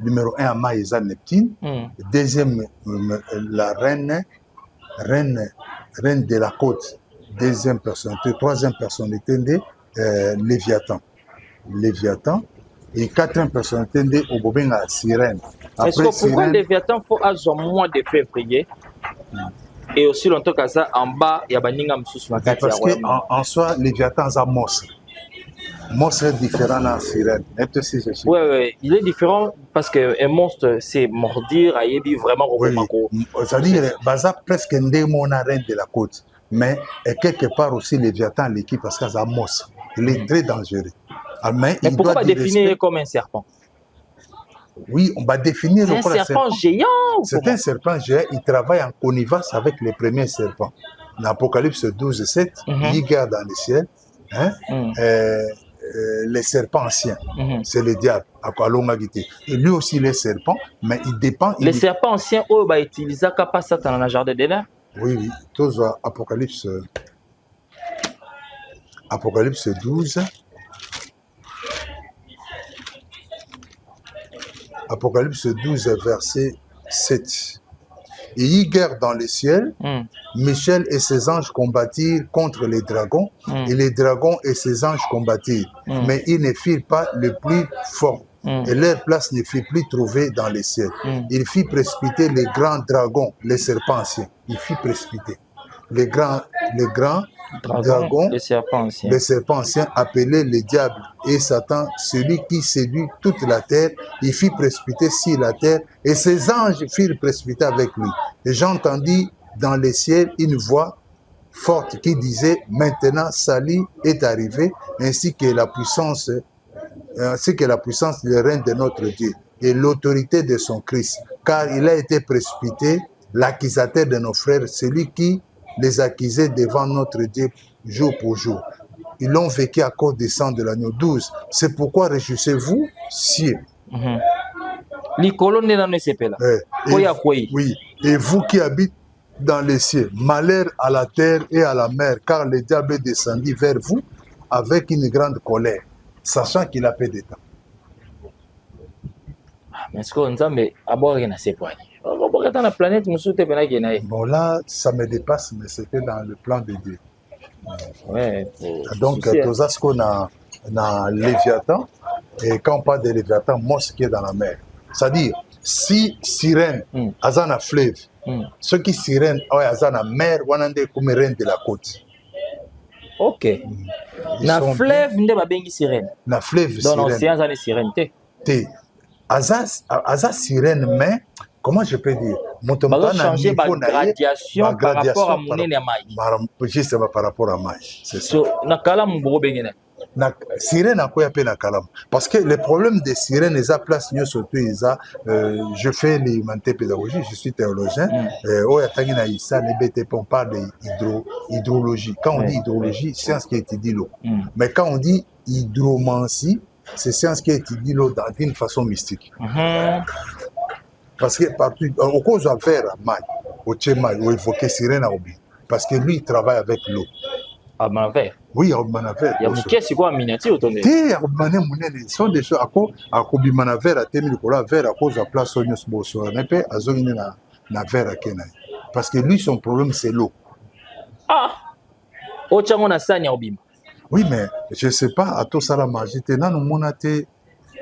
Numéro 1 à Maï est Neptune. Deuxième, la reine de la côte. Deuxième personnalité. Troisième personnalité de Léviathan. Et quatrième personnalité de Obobenga Sirène. Est-ce que pourquoi Léviathan faut à son mois de février? Et aussi longtemps que ça, en bas, il y a Baninga Moussous. Parce qu'en soi, Léviathan a Moss. Moss est différent de la sirène. Oui, il est différent parce qu'un monstre, c'est mordir, il vraiment oui. C'est-à-dire, Baza presque un démon reine de la côte. Mais quelque part aussi, Léviathan, l'équipe, parce qu'il a Moss. Il est très dangereux. Mais pourquoi pas définir comme un serpent? Oui, on va définir c'est un serpent géant. C'est un serpent géant. Il travaille en connivence avec les premiers serpents. L'Apocalypse 12:7, il garde dans le ciel les serpents anciens. C'est le diable. Et lui aussi, les serpents, mais il dépend. Les serpents anciens, eux, bah, utilisent pas ça dans le jardin d'Éden. Oui. Tous Apocalypse 12. Apocalypse 12, verset 7. Et il guerre dans le ciel, Michel et ses anges combattirent contre les dragons, et les dragons et ses anges combattirent. Mais ils ne firent pas le plus fort, et leur place ne fut plus trouvée dans le ciel. Il fit précipiter les grands dragons, les serpents anciens. Il fit précipiter les grands dragons, les serpents anciens appelés le diable et Satan, celui qui séduit toute la terre. Il fit précipiter sur la terre et ses anges firent précipiter avec lui. Et j'entendis dans les ciels une voix forte qui disait: maintenant salut est arrivé, ainsi que la puissance du règne de notre Dieu et l'autorité de son Christ, car il a été précipité l'accusateur de nos frères, celui qui les accusait devant notre Dieu jour pour jour. Ils l'ont vécu à cause du sang de l'agneau. 12. C'est pourquoi réjouissez-vous, cieux. Oui. Et vous qui habitez dans les cieux, malheur à la terre et à la mer, car le diable est descendu vers vous avec une grande colère, sachant qu'il a peu de temps. Mais ce qu'on mais d'abord, il y a ces points. Dans la planète, bon, là, ça me dépasse, mais c'était dans le plan de Dieu. Ouais, donc, tout ce qu'on a Léviathan, et quand on parle de Léviathan, moi, ce qui est dans la mer. C'est-à-dire, si sirène, azana fleuve, ceux qui sirène, azana mer, wanande comme reine de la côte. Ok. Na fleuve, nde babengi sirène. Na fleuve, sirène. Donc, l'océan, c'est sirène. Aza sirène, mais comment je peux dire? Changer la gradation par rapport à mon justement par rapport à Maï. C'est ça. Sirène a quoi appelle la calam? Parce que le problème des sirènes, ils ont place mieux surtout, je fais l'élémentaire pédagogie, je suis théologien. On parle d'hydrologie. Quand on dit hydrologie, science qui étudie l'eau. Mais quand on dit hydromancie, c'est science qui étudie l'eau d'une façon mystique. Parce que partout, au cause à faire à Maï, au Tchémaï, où il faut que sirène a oublié. Parce que lui, il travaille avec l'eau. À Manaver. Oui, à Manaver. Il y a une caisse, c'est quoi, en miniature, ton nez? Ce sont des choses, à Kobi Manaver, à Témi Nicolas, vers à cause de la place où nous sommes, à Zogine, na vers à Kenai. Parce que lui, son problème, c'est l'eau. Ah! Au Tchamon, a Sanya Obim. Oui, mais je ne sais pas, à tout ça, la magie, non, nous,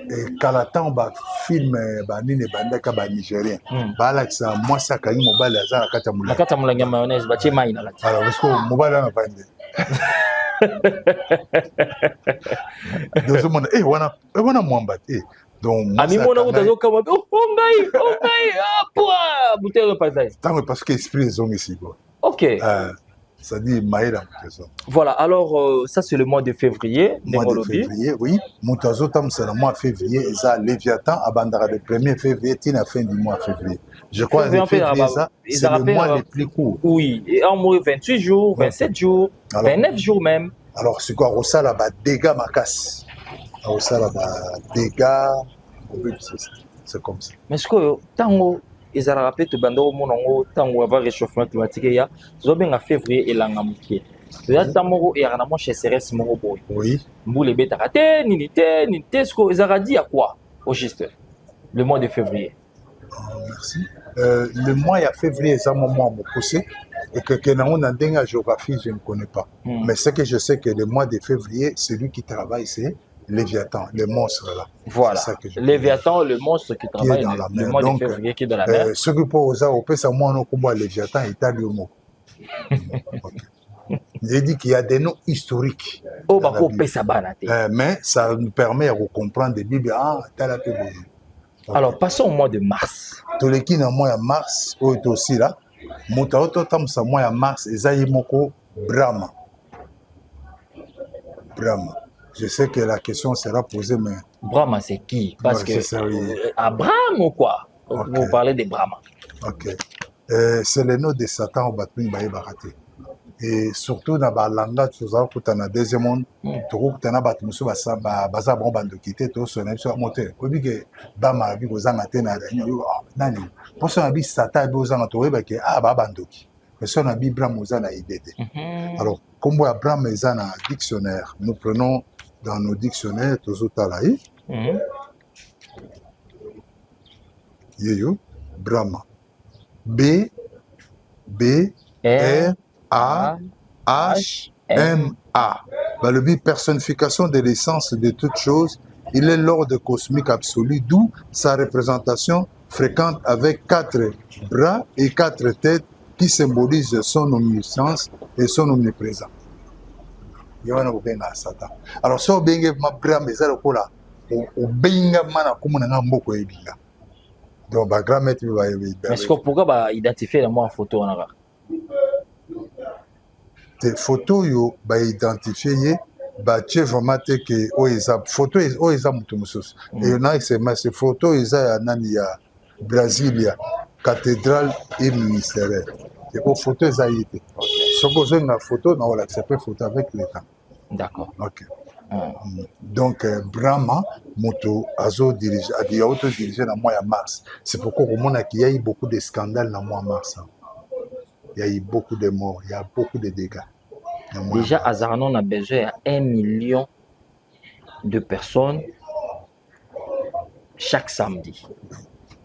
et kala ba film ba nini bandaka ba nigérien bala kisa mwasi akangi mobali aza na kati ya mulangi ya mayonnaise batie mai na kati alors parce que mobali ana vande donc mona wana mwamba donc amimona utazokama ngai apa butero paisage tango parce que esprit ezongisi quoi. OK. Ça dit Maïla. Voilà, alors ça c'est le mois de février. Mois de février, oui. Moutazotam c'est le mois de février. Et ça, Léviathan, abandara le 1er février, à la fin du mois de février. Je crois que février, c'est le mois le plus court. Oui, et en mois 28 jours, 27 jours, alors, 29 jours même. Alors, c'est quoi? Rossa là-bas, dégâts ma casse. Rossa là-bas, dégâts. C'est comme ça. Mais ce que, tango. Ils ont rappelé que Bandoro Monongo, tango avant réchauffement climatique, il y a en février et l'angamuki. Il y a tamoro et arnamo chez CRS Moroboy. Oui. Mboule betarate, ninité, ce qu'ils ont dit à quoi au juste le mois de février. Merci. Le mois de février, c'est un moment où poussé et que dans la géographie, je ne connais pas. Mais ce que je sais que le mois de février, celui qui travaille, c'est Léviathan, le monstre là. Voilà. Léviathan, le monstre qui travaille dans la mer. Le mois de février qui est dans la mer. Ce que pour ça, on peut savoir comment Léviathan est à l'homme. J'ai dit qu'il y a des noms historiques. Oh, bah, mais ça nous permet de comprendre des Bibles. Ah, tel a fait. Alors, passons au mois de mars. Tous les qui dans le mois de mars, où est aussi là, Moutaoto tam sa mois de mars, Esaïe Moko, Brahma. Brahma. Je sais que la question sera posée, mais... Brahma, c'est qui? Parce que... Ça, oui. Abraham ou quoi? Okay. Vous parlez de Brahma. Ok. C'est le nom de Satan au Batmin Baye Baraté. Et surtout dans le langage, tu as vu dans le deuxième monde, tu as vu que tu as bon bande quitter, tu as vu que monter. Tu as vu que Bama vu que vous avez na nani. Pour ça, on Satan vous avez trouvé que ah ba bandoki. Mais ça, on a vu Brahma vous a idée. Alors, comme Abraham est dans un dictionnaire, nous prenons dans nos dictionnaires, toujours talaï. Yo, Brahma. B, R, A, H, M, A. Bah, le but, personnification de l'essence de toute chose, il est l'ordre cosmique absolu, d'où sa représentation fréquente avec 4 bras et 4 têtes qui symbolisent son omniscience et son omniprésence. Alors, si on a ma grand-mère, donc, ma grand-mère, mais est-ce que pourquoi identifier la photo en des photos, identifier, tu vraiment que photo et on a ces photos, il y a Brasilia, cathédrale et ministériel. Et aux photos, ça y était. Ce que j'ai une photo, on va accepter photo avec l'État. D'accord. Ok. Donc, Brahma, Moto, Azo dirige, a dit auto-dirigé dans le mois de mars. C'est pourquoi il y a eu beaucoup de scandales dans le mois de mars. Il y a eu beaucoup de morts, il y a beaucoup de dégâts. Déjà, à Zaranon, on a besoin de 1 million de personnes chaque samedi.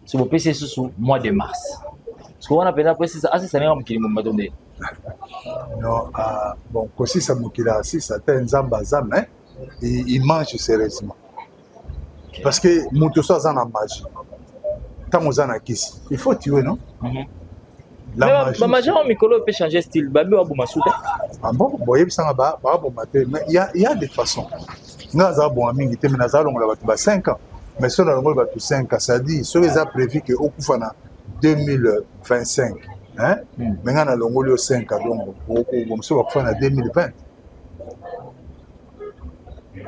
Si vous pensez sur le mois de mars. Ce qu'on appelle après, c'est ça. Ah, c'est ça, c'est m'a donné. Non, bon, si ça m'a si ça t'est un zambazam, hein, il mange sérieusement. Okay. Parce que Moutoussa a la magie. Tant qu'on a kiss, il faut tuer, non? La magie, on peut changer de style. Babi ou Boumasuta. Ah bon, boyeb ça va, mais il y a des façons. Nous avons bon ami qui nous avons 5 ans. Mais si on a 5 ans, ça dit, si on a prévu que au Koufana 2025, hein? Maintenant, on a 5 ans, donc on va faire 2020.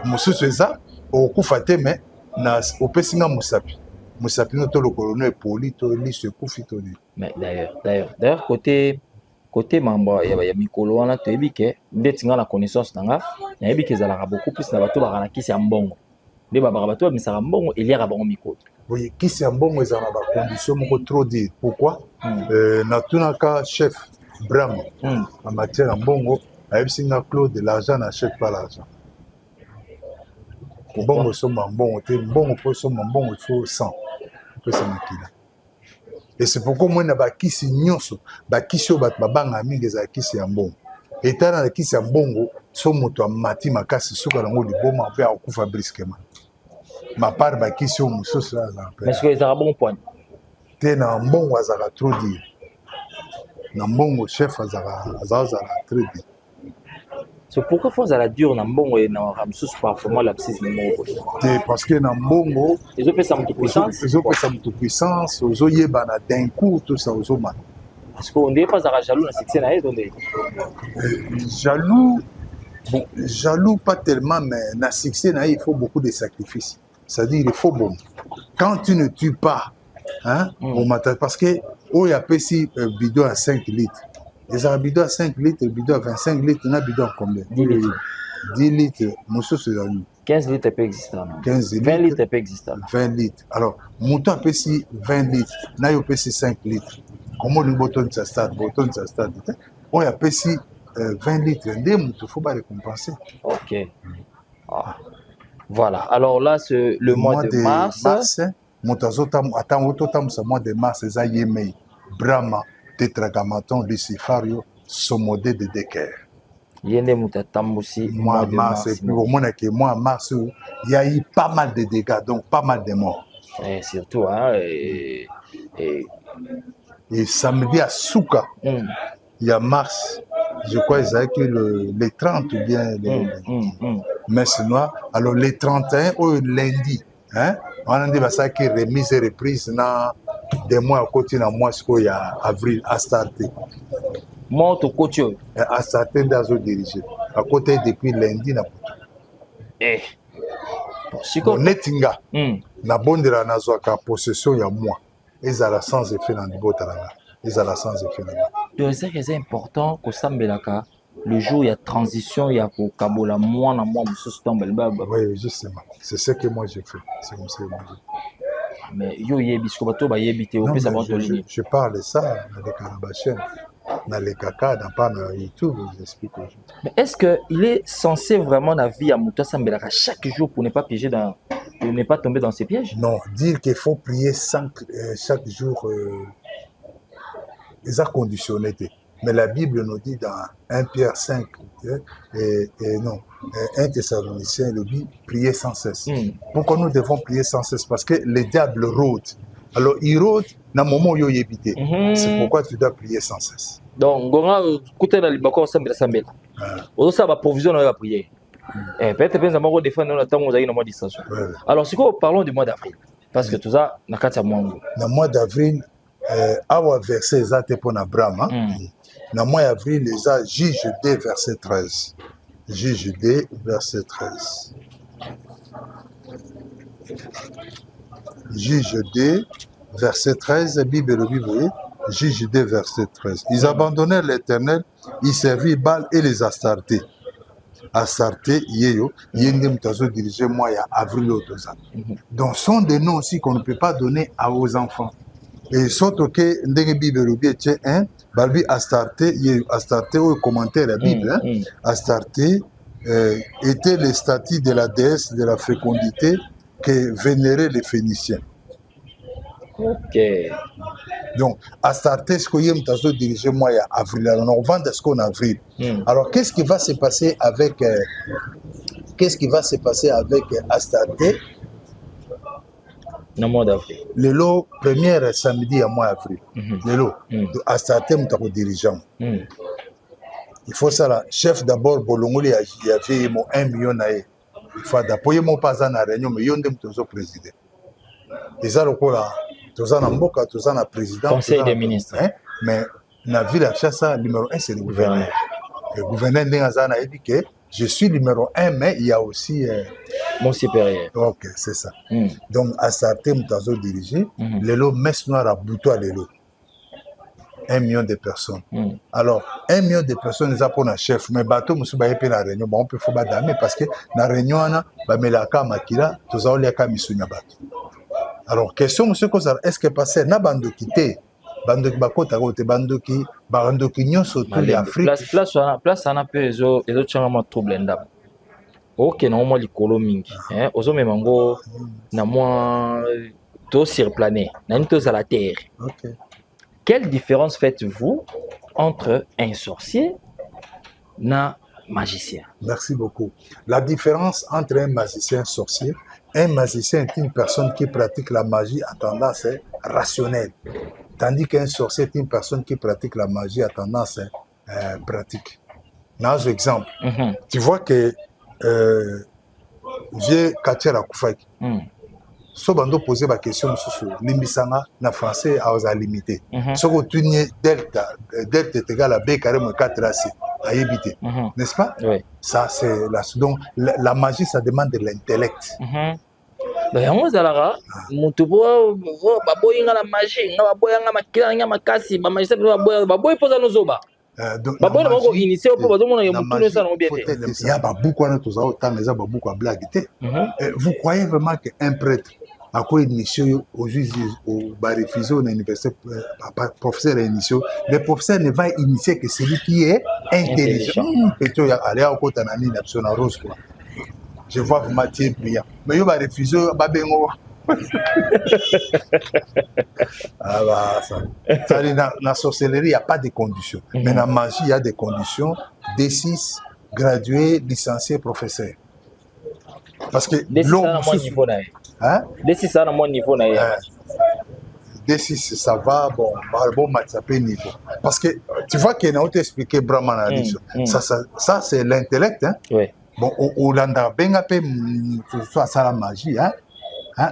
Monsieur César, au Koufate, mais au Pessinga Moussapi. Moussapi, notre colonel poli, il se Koufi. Mais d'ailleurs, côté membre, il y a Mikolo, on a dit que dès que la connaissance, il y a beaucoup plus de bateaux qui sont bons. Les bateaux, mais ça va bon, il y a un micro. Oui, qui sont bons, ils ont des conditions trop dites. Pourquoi? Natunaka, chef Bram, en matière de bongo, a Claude, de l'argent n'achète pas l'argent. Bon, il faut 100. Et c'est pourquoi moi, je suis nyonso, je suis babanga mingi za kisi ya mbongo. Et tana na kisi ya mbongo, so moto amati makasi suka nango liboma pe akufa briskement. ma part bakisi o mosusu aza mais ce que ezalaka bon point te na mbongo azalaka trop dire na mbongo chef azala très bien. c'est pourquoi faut azala dur na mbongo e na mosusu parfois lapsisme moko te parce que na mbongo ezopesa moto puissance ozoyebana d'un coup tout ça ozomana parce que ondeye mpe azalaka jaloux na succès na ye tonde jaloux pas tellement mais na succès na ye il faut beaucoup de sacrifices, c'est-à-dire il faut bon quand tu ne tues pas hein, parce que oyo apesi bidon à 5 litres ezalaka bidon à 5 litres bidon à 25 litres na bidon à combien 10 litres mosusu ezali 15 litres peut exister 20 litres peut exister 20 litres alors moto apesi 20 litres na yo opesi 5 litres comment olingi botonisa stade te oyo apesi 20 litres nde moto faut récompenser. Ok. Voilà alors là c'est le mois de mars moto atango totambusa mois de mars eza yemei Brahma Tetragrammaton Lucifario Sommodé de Decker ye nde moto atambusi mois de mars et puis omonaki mois mars il y a eu pas mal de dégâts donc pas mal de morts et surtout hein, et samedi à Souka il y a mars je crois ezalaki les 30 ou bien messe noire alors les 31 oyo lundi hein wana nde basalaki remise et reprise na des mois akoti na mois sikoyo ya avril astarte mois tokoti oyo astarte nde azodirige akoti depuis lundi na poto neti nga nabondela nazwaka possession ya mois ezala sans effet na libota nanga ezala sans effet na nga donc c'est important kosambelaka le jour il y a transition il y a kokabola mois na mois mosusu tombela oui justement c'est ce que moi j'ai fait c'est comme ça que moi j'ai fait. Mais yo yebi siko bato ba yebi te opesa bato lini je parle ça avec la chaîne dans les caca dans pas na YouTube j'explique aujourd'hui. Mais est-ce que il est censé vraiment la vie à muto sambelaka chaque jour pour ne pas piéger dans pour ne pas tomber dans ces pièges? Non, dire qu'il faut prier chaque jour ils ont conditionné. Mais la Bible nous dit dans 1 Pierre 5 et non, 1 Thessaloniciens, il dit prier sans cesse. Pourquoi nous devons prier sans cesse? Parce que le diable rôde. Alors il rôde dans le moment où il évité. C'est pourquoi tu dois prier sans cesse. Donc, écoutez dans le bacon sambela. On ça va provision dans la prière. Peut-être que nous défendre dans le temps où nous avons une distanciation. Alors, si parlons du mois d'avril, parce que tout ça, dans le mois d'avril, awa verset exact pour Abraham. Dans le mois d'avril, les a Juge 2 verset 13. Juge 2 verset 13. Juge 2 verset 13, Bible, Juge 2 verset 13. Ils abandonnèrent l'Éternel, ils servirent Baal et les Astartés. Astarté, Yeyo, Yende Mutazo dirigé moi il y a avril au donc sont des noms aussi qu'on ne peut pas donner aux enfants. Et surtout que ndenge Bible tient un Balbi Astarté, Astarté au commentaire la Bible, Astarté était le statut de la déesse de la fécondité que vénéraient les Phéniciens. Ok. Donc, Astarté, ce que Yem Tazo dirigé moi il y a avril, alors on vend ce qu'on a avril. Alors, qu'est-ce qui va se passer avec Astarté? Le mois d'avril. Le lot, premier samedi à mois d'avril. Le lot, Astarté, mon dirigeant. Il faut ça là. Chef d'abord, Bolongoli, il y avait 1 million naïe. Il faut d'appuyer mon pas à la réunion, mais il y a un président. Et ça, le coup là. Tous en Mboka, tous en président. Conseil des ministres. Mais la ville à Chassa, numéro 1, c'est le gouverneur. Le gouverneur Ndengazana a dit que je suis numéro 1, mais il y a aussi. Mon supérieur. Ok, c'est ça. Donc, à Sarté, Moutazo dirigé, le lot messe noire à Boutoua, le lot. 1 million de personnes. Alors, 1 million de personnes, ils ont pour un chef. Mais bateau, monsieur, il y a une réunion. On peut faire des parce que dans la réunion, il y a un makila, tous les cas, il y a alors, question, monsieur Kozar, est-ce que passé na bando quitté, bando qui bakota côté bando qui nyon surtout l'Afrique. Place on a peu les autres changement trouble ndam. Ok, na moi likolo mingi, hein, ozo memango na moi to surplané, na ni to à la terre. OK. Quelle différence faites-vous entre un sorcier na magicien? Merci beaucoup. La différence entre un magicien et un sorcier, Un magicien est une personne qui pratique la magie à tendance rationnelle. Tandis qu'un sorcier est une personne qui pratique la magie à tendance pratique. Dans un exemple, tu vois que vieux Katiara Koufaki, so bando poser la question sur limbisanga na français à limité. So ko tunye delta est égal à b carré moins 4ac à éviter. N'est-ce pas? Oui. Ça c'est donc la magie ça demande de l'intellect. yango ezalaka moto baboyinga na magie nga baboyanga makila nga makasi bamagisa baboyi mpoza nozoba baboyi na bango initie mpo bazomona ya motu nosala ngo bien te. Ya babuku wana tozala otanga eza babuku ya blague te. Vous croyez vraiment qu'un prêtre à quoi initié au juge au refusé à l'université professeur initié le professeur ne va initier que celui qui est intelligent. Peut-être aller à côté de la nation rose quoi. Je vois vraiment Thierry brillant. Mais il va refuser, Babengo. Dans la sorcellerie, il n'y a pas de conditions. Mais dans la magie, il y a des conditions. D6, gradué, licencié, professeur. Parce que l'homme. D6, ça, à mon niveau. D6, ça va, bon niveau. Parce que tu vois qu'il y a un autre expliqué Brahman. Ça, c'est l'intellect. Hein? Oui. Bon, au Landa, ben après, soit ça la magie, hein,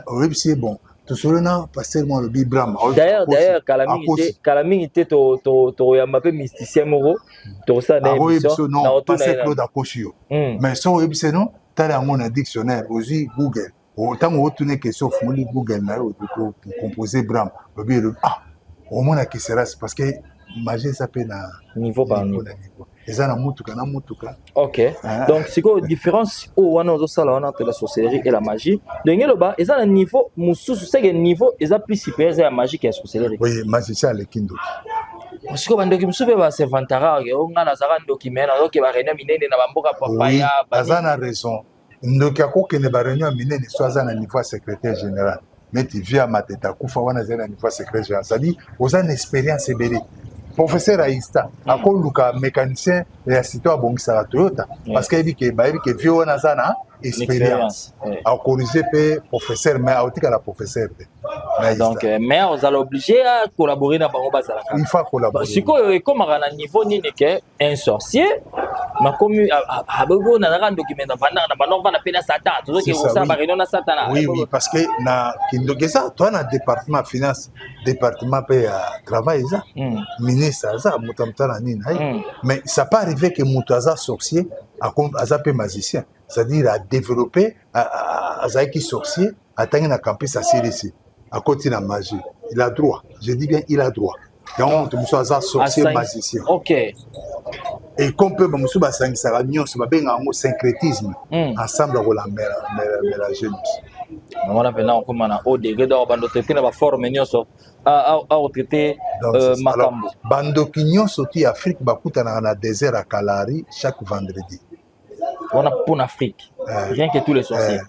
oui, c'est bon. Tout cela, parce que moi le Bibram. D'ailleurs, Kalaming était to yamape mysticien moro, to ça na émission. Non, pas c'est Claude Akoshio. Mais ça, oui, c'est non. T'as un dictionnaire, aussi Google. Autant où tu n'es que sur Google, pour composer Bram. Au moins qui sera, parce que magie ça peut na niveau par niveau. Ok. Donc, c'est quoi la différence entre la sorcellerie et la magie? Donc, il y a un niveau, c'est un niveau, il y a plus supérieur à la magie que la sorcellerie. Oui, magie, c'est le kindo. Parce que les gens se vantara, on a un document, donc il va rien miner na bamboka papaya. Azana raison. Donc, il y a réunion miner soit à niveau secrétaire général. Mais tu viens à ma tête, kufa wana zena niveau secrétaire général. Ça dit, aux une expérience belé. Professeur Aïsta, à quoi le mécanicien et assistant à Bongisa Toyota, parce qu'il dit que vieux Nazana expérience. À corriger le professeur, mais à la professeur. Donc, mais on est obligé à collaborer dans le bas. Il faut collaborer. Si comme à un niveau ni un sorcier, ma commune a besoin d'un document dans va appeler Satan. Tout ce qui est ça, réunion à Satan. Oui, parce que na Kindogesa, toi na département finance, département paye travail ça. Ministre ça, mutamtana nina. Mais ça pas arrivé que Moutaza sorcier a peu magicien. C'est-à-dire à développer à qui sorcier à tenir na campus à ici. À côté de la magie. Il a droit. Je dis bien, il a droit. Donc, on peut sorcier magicien. Ok. Et qu'on peut, ça un syncrétisme. Ensemble, on va mélanger. On a maintenant comme un haut degré de traiter la forme à traiter Makambo. Bando Kinyon sorti Afrique, bakutana na désert à Kalari chaque vendredi. On a pour l'Afrique. Rien que tous les sorciers.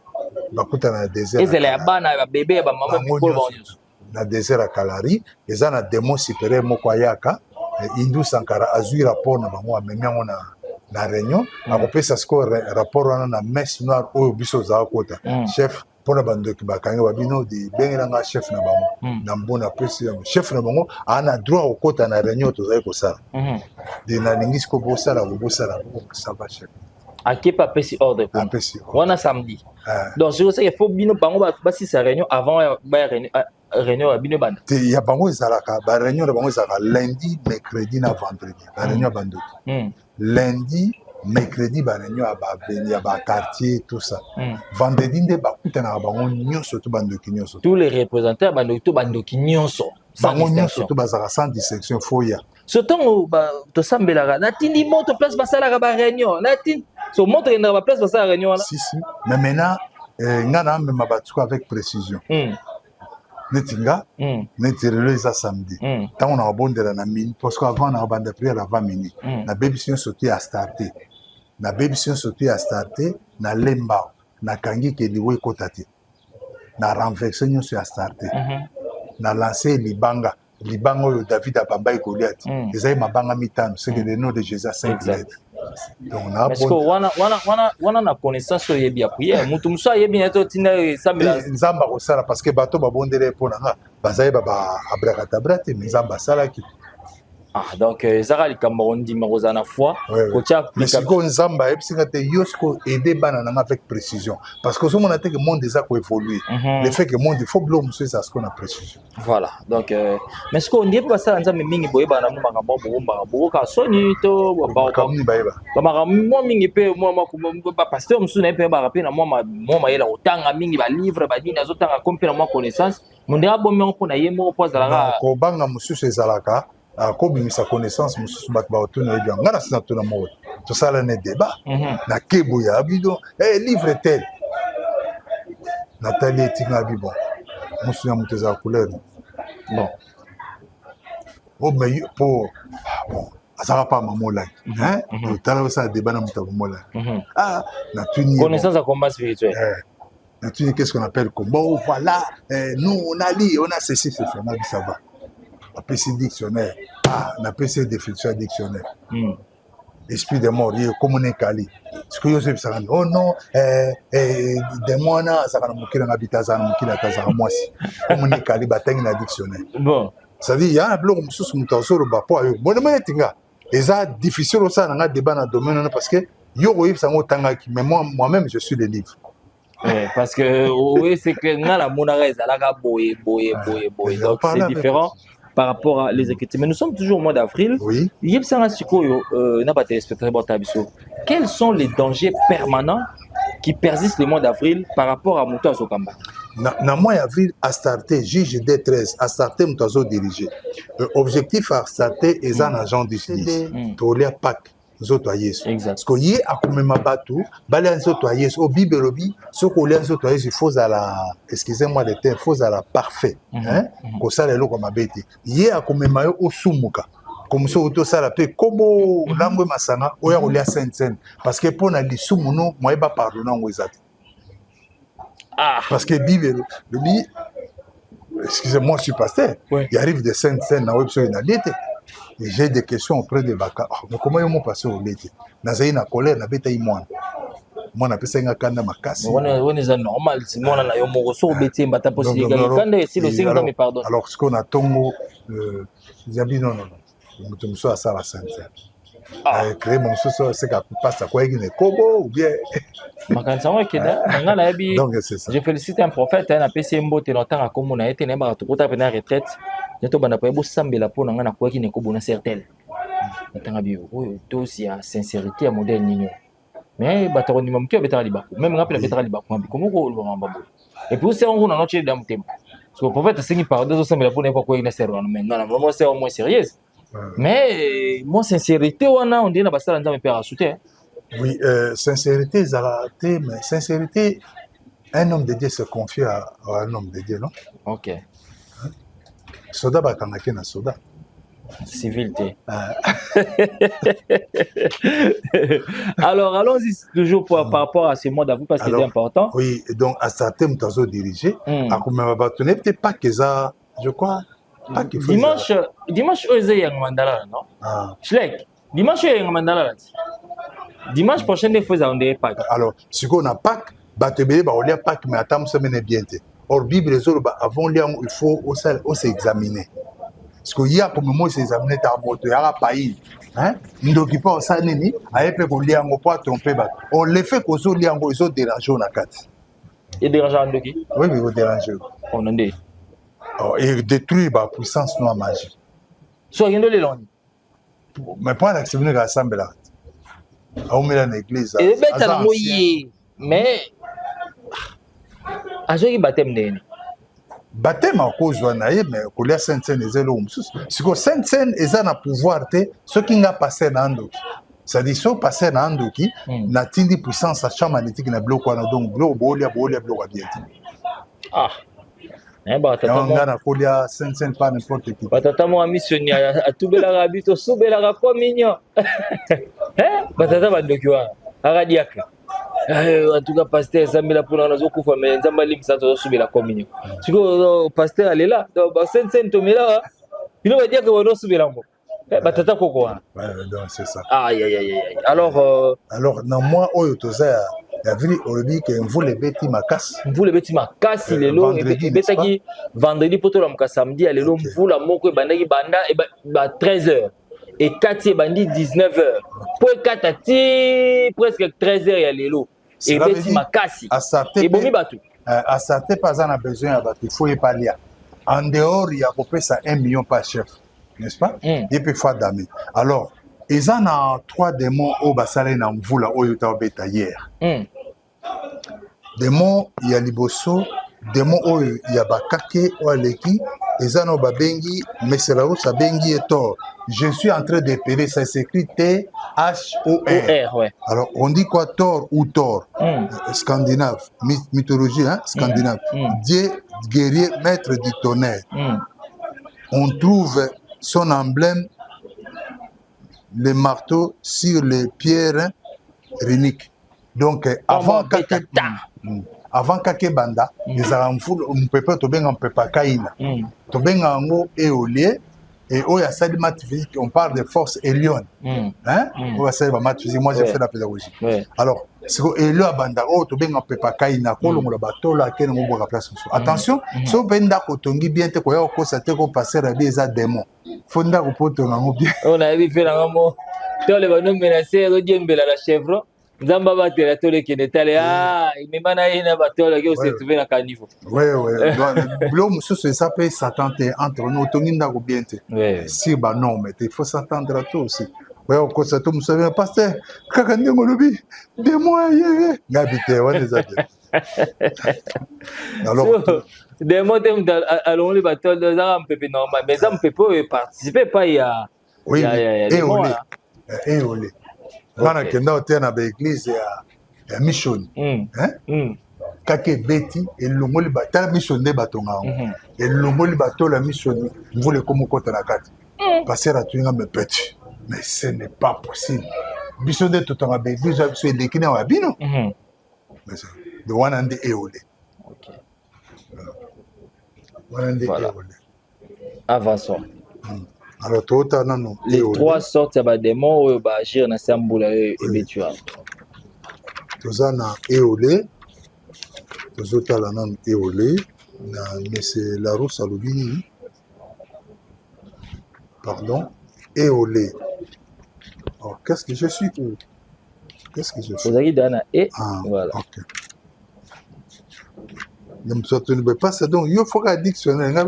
Bakutana désert. Et c'est les bana bébé ba maman mikolo ba nyonso. Na désert à Kalari, les ana démon supérieur mokoyaka, Hindu Sankara azui rapport na bango amemia na réunion, akopesa score rapport wana na messe noire oyo biso za kota. Chef pour bando ki bakanga babino di bengelanga chef na bango. Na mbona pesi chef na bango ana droit au kota na réunion tozai ko sala. De na lingisi ko bosala ça va chef. À qui pas pesi ordre pour on a samedi. Donc je sais qu'il faut bino bango ba si sa réunion avant ba réunion à bino band. Il y a bango ezalaka ba réunion bango ezalaka lundi, mercredi na vendredi. Ba réunion bando. Lundi, mercredi ba réunion à ba quartier tout ça. Vendredi nde ba kutana bango nyonso to bando nyonso. Tous les représentants bando to bando nyonso. Bango nyonso to bazaka sans distinction foya. Surtout to sambelaka natindi moto place basala ba réunion. Natindi so montre na ba place basala réunion là. Si. Mais maintenant ngana même mabatuko avec précision. Netinga, netirelo ça samedi. Tant on a bondela na mini parce qu'avant on a bande prière avant mini. Na bébition sauté à starter. Na bébition sauté à starter na lemba na kangi ke liwe kotati. Na renverser nyonso à starter. Na lancer libanga oyo David Abamba et Goliath. Ezai mabanga mitano, c'est le nom de Jésus 5 lettres. Donc parce que wana na connaissance yebi ya prière mutu muso yebi ya to tinda sambela nzamba ko sala parce que bato babondele pona nga bazaye ba abracadabra te nzamba sala ki. Ah, donc ezaka likambo ondima kozana foi kotia mais siko nzamba ebisinga te yosko aider bana nanga avec précision parce que somo na te que monde eza ko évoluer le fait que monde il faut blom sur ça ce qu'on a précision. Voilà, donc mais ce qu'on dit pas ça nzambe mingi boye bana mu makambo bo ka soni to ba kamni bayeba ba makambo mingi pe moi ba pasteur musu na pe ba rappeler na moi mayela otanga mingi ba livre ba dina zotanga kompe na moi connaissance mondera bomé ko na yemo po zalaka ko banga musu ezalaka akobimisa connaissance mosusu bato baotuna yebi yango nga na sina tuna moko tosala ne débat na kebo ya bido livre tel natali etinga abi bon mosusu ya moto ezala couleur bon mais po bon azalaka pa mamolaki otala osala débat na moto ya mamolaki natuni connaissance à combat spirituel natuni qu'est-ce qu'on appelle combat voilà nous on a lu on a ceci ça na ça va apesi dictionnaire na pesi définition dictionnaire esprit de mort ye komone kali siko yo sebisaka oh non démon na azaka na mokili na bitaza na mokili ataza mwasi komone kali batangi na dictionnaire bon ça dit ya bloko mususu muto azoloba po ayo bonema etinga eza difficile osala nga débat na domaine parce que yo koyebisa ngo otangaki mais moi-même je suis le livre. Parce que oui c'est que nga la monara ezalaka boye donc c'est différent par rapport à les écritures. Mais nous sommes toujours au mois d'avril. Oui. Quels sont les dangers permanents qui persistent le mois d'avril par rapport à Mouto Azokamba? Dans le mois d'avril, Astarté, juge D13, Astarté Mouto Azo dirigé. Objectif Astarté est un agent d'utilité. Tolia Pâques. Parce que yé a comme ma bateau, balé nzoto yesu au bible lobi, ce qu'on l'a nzoto yesu il faut à la, excusez-moi le terme, il faut à la parfait, hein, que ça les lots comme abété. Yé a comme ma au sumuka, comme ça auto ça la paix, comme langue masanga, oya on l'a sainte parce que pour na li sumuno, moi pas pardonner en wizati. Parce que bible lobi, excusez-moi je suis pasteur, il arrive des saintes scènes na web sur une alite. J'ai des questions auprès de Baka. Mais comment ils m'ont passé au lait? Nazaï na colère, na bêta imouane. Moi, na pesa nga kanda makasi. On est normal. Si moi, na yo moroso bêté, mbata possible. Kanda ici le Seigneur me pardonne. Alors, ce qu'on a tongo, Zabi non. Mutu muso a ça la sainte. Créer mon sous c'est qu'à passe à quoi il est kobo ou bien. Donc c'est ça. Je félicite un prophète, un APC Mbote longtemps à comme on a été néba tout à peine retraite. Bientôt bana pa sambela po na quoi qui ne kobo na certain. Natanga bio. To aussi à sincérité à modèle nino. Mais batoro ni mamki betara libako. Même rappel betara libako. Comment ko lo ngamba bo. Et puis c'est on a notre dans tempo. Parce que le prophète c'est qui parle de sambela po na quoi il est sérieux mais ngana vraiment c'est au moins sérieux. Mais moi sincérité on dit na basala nzambe pe rasuter. Oui, sincérité zalaté mais sincérité un homme de Dieu se confie à un homme de Dieu non? OK. Soda bakangaki na soda. Civilité. Alors allons-y toujours par rapport à ce mois d'avril parce que c'est important. Oui, donc à certains mutazo dirigé, à combien va tenir peut-être pas que ça, je crois. Dimanche osé yang mandala non? Schlek. Dimanche yang mandala. Dimanche prochain il faut on des Pâques. Alors, si on a Pâques, batebele ba olia Pâques mais attends semaine bien té. Or Bible les autres avant lire il faut aussi examiner. Parce que hier comme moi c'est examiner ta moto ya pays hein ndoki pas ça nini ayepe ko lire ngo pas tromper ba. On le fait ko so lire ngo iso déranger na kati. Et déranger ndoki? Oui mais déranger. On ndé. Et détruire la puissance noire magie. So yendo le loni. Mais pas l'accepter la assemblée là. A omela na église. Et beta na moyi mais azoki baptême ndeni. Baptême à cause na ye mais ko lia sainte scène ezelo mususu. Siko sainte scène eza na pouvoir te ce qui nga passer na ndoki. Ça dit so passer na ndoki na tindi puissance à chamanitique na bloc wana donc bloc bolia bloc bien. Batata nga na kolia sainte scène pas n'importe qui. Batata mo missionnaire a tubela rabito subela ka communion. Batata bandoki wa aradiaka. En tout cas pasteur Zambela pour na zokufa mais Zambali msato subela communion. Siko pasteur elle est là, donc sainte scène to mela. Il va dire que on subela ngo. Batata Koko. Donc c'est ça. Aïe, aïe, aïe, aïe. Alors, dans moi, Oyo Toza, il y a vu, on dit que vous les bêtis ma casse. Vous les bêtis ma casse, il est là. Et bêtaki, vendredi, pour tout le monde, samedi, il est là. Vous la moko, bandaki, banda, et 13h. Et 4 bandi, 19h. Pour 4 presque 13h, il y a les lots. Et bêtis ma casse. Et bon, batou. À Sarté, pas en a besoin, il faut y parler. En dehors, il y a à peu près 1 million par chef, n'est-ce pas? Et puis, il faut d'amis. Alors, ils en ont 3 démons au Bassalé dans vous là, au Utah Beta hier. Démons, il y a Liboso, démons, il y a Bakake, ou Aleki, ils en ont Babengi, mais c'est là où ça Bengi est tort. Je suis en train d'épérer, ça s'écrit T-H-O-R. Ouais. Alors, on dit quoi, Thor ou Thor? Scandinave, mythologie, hein, scandinave. Dieu, guerrier, maître du tonnerre. On trouve son emblème, le marteau, sur les pierres runiques. Donc, avant Kake Banda, ils ont un peu pas Kaina. Tobenga Ango éolien. Et au Yassadi maths physique, on parle de force élion. Hein? Au Yassadi maths physique, moi j'ai fait la pédagogie. Alors, c'est que Elio Banda, oh, tu benga pepa kaina, kolo mo bateau là, ken mo boka place. Attention, so benda ko tongi bien te ko ya ko sa te ko passer à des démons. Fonda ko poto na mo bien. On a vu faire un mot. Toi le banon menacé, ro diembela la chèvre. Nzamba batela tole kene tale imemana ina batola ki se trouver na caniveau. Ouais. Blo muso ça peut s'attendre entre nous tongi ndako bien te. Si bah non mais il faut s'attendre à tout aussi. Ouais on cause tout muso bien pasteur kaka ndingo lobi des mois yé ngabite on les a alors des mois allons les batoles de ça un peu normal mais ça me peut participer pas il y a et olé Mana kenda hotel na l'église ya mission. Kake beti elongoli batala mission de batonga. Elongoli batola mission mvule komo kota na kati. Passer à tuinga me petit. Mais ce n'est pas possible. Biso de totanga l'église biso elekina wa bino. Mais de wanande eole. OK. Wanande eole. Avançons. Alors, les 3 sortes de démons qui agir dans Sambula et Betua. Tozana Eolé, Tozotala nan Eolé, mais c'est la rousse à l'obini. Pardon, Eolé. Alors, qu'est-ce que je suis où? Qu'est-ce que je suis? Vous avez Dana et voilà. Ok. Ne me pas ça donc, il faut qu'un dictionnaire.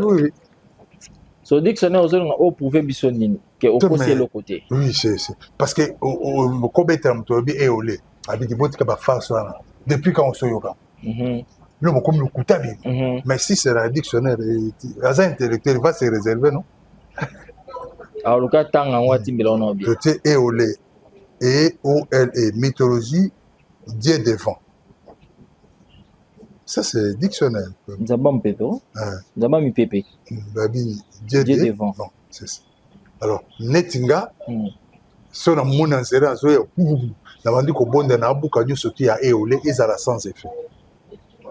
So dictionnaire aux prouver bisonine que au côté le côté. Oui, c'est parce que au Kobeta mtobi eolé habite botika ba farce là depuis quand on se yoga. Le comme le kutabi. Mais si c'est un dictionnaire les intellectuels va se réserver non. Alors le cas tant en wati milona bien. C'était eolé E-O-L-E mythologie Dieu devant. Ça, c'est dictionnaire. Nzamba Pepe. Nzamba mi Pepe. Dieu devant. C'est ça. Alors, Netinga, si on a mon ansera, on a dit que bon d'un abou quand nous sortis à Eolé, ils ont sans effet.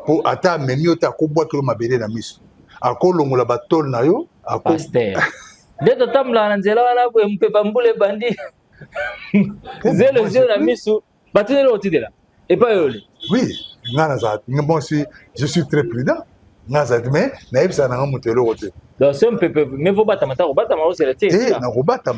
Pour attendre, même si on a boire que l'on m'a béni la mise. À quoi l'on l'a battu na yo? À quoi? Pasteur. Dès que tu as l'anzela, on a peut pas mbouler bandi. C'est le jeu la mise sous. Battu de l'autre là. Et pas Eolé. Oui. Je suis très prudent. Donc, c'est un peu, mais vous battez, c'est la tête. Eh, na robata,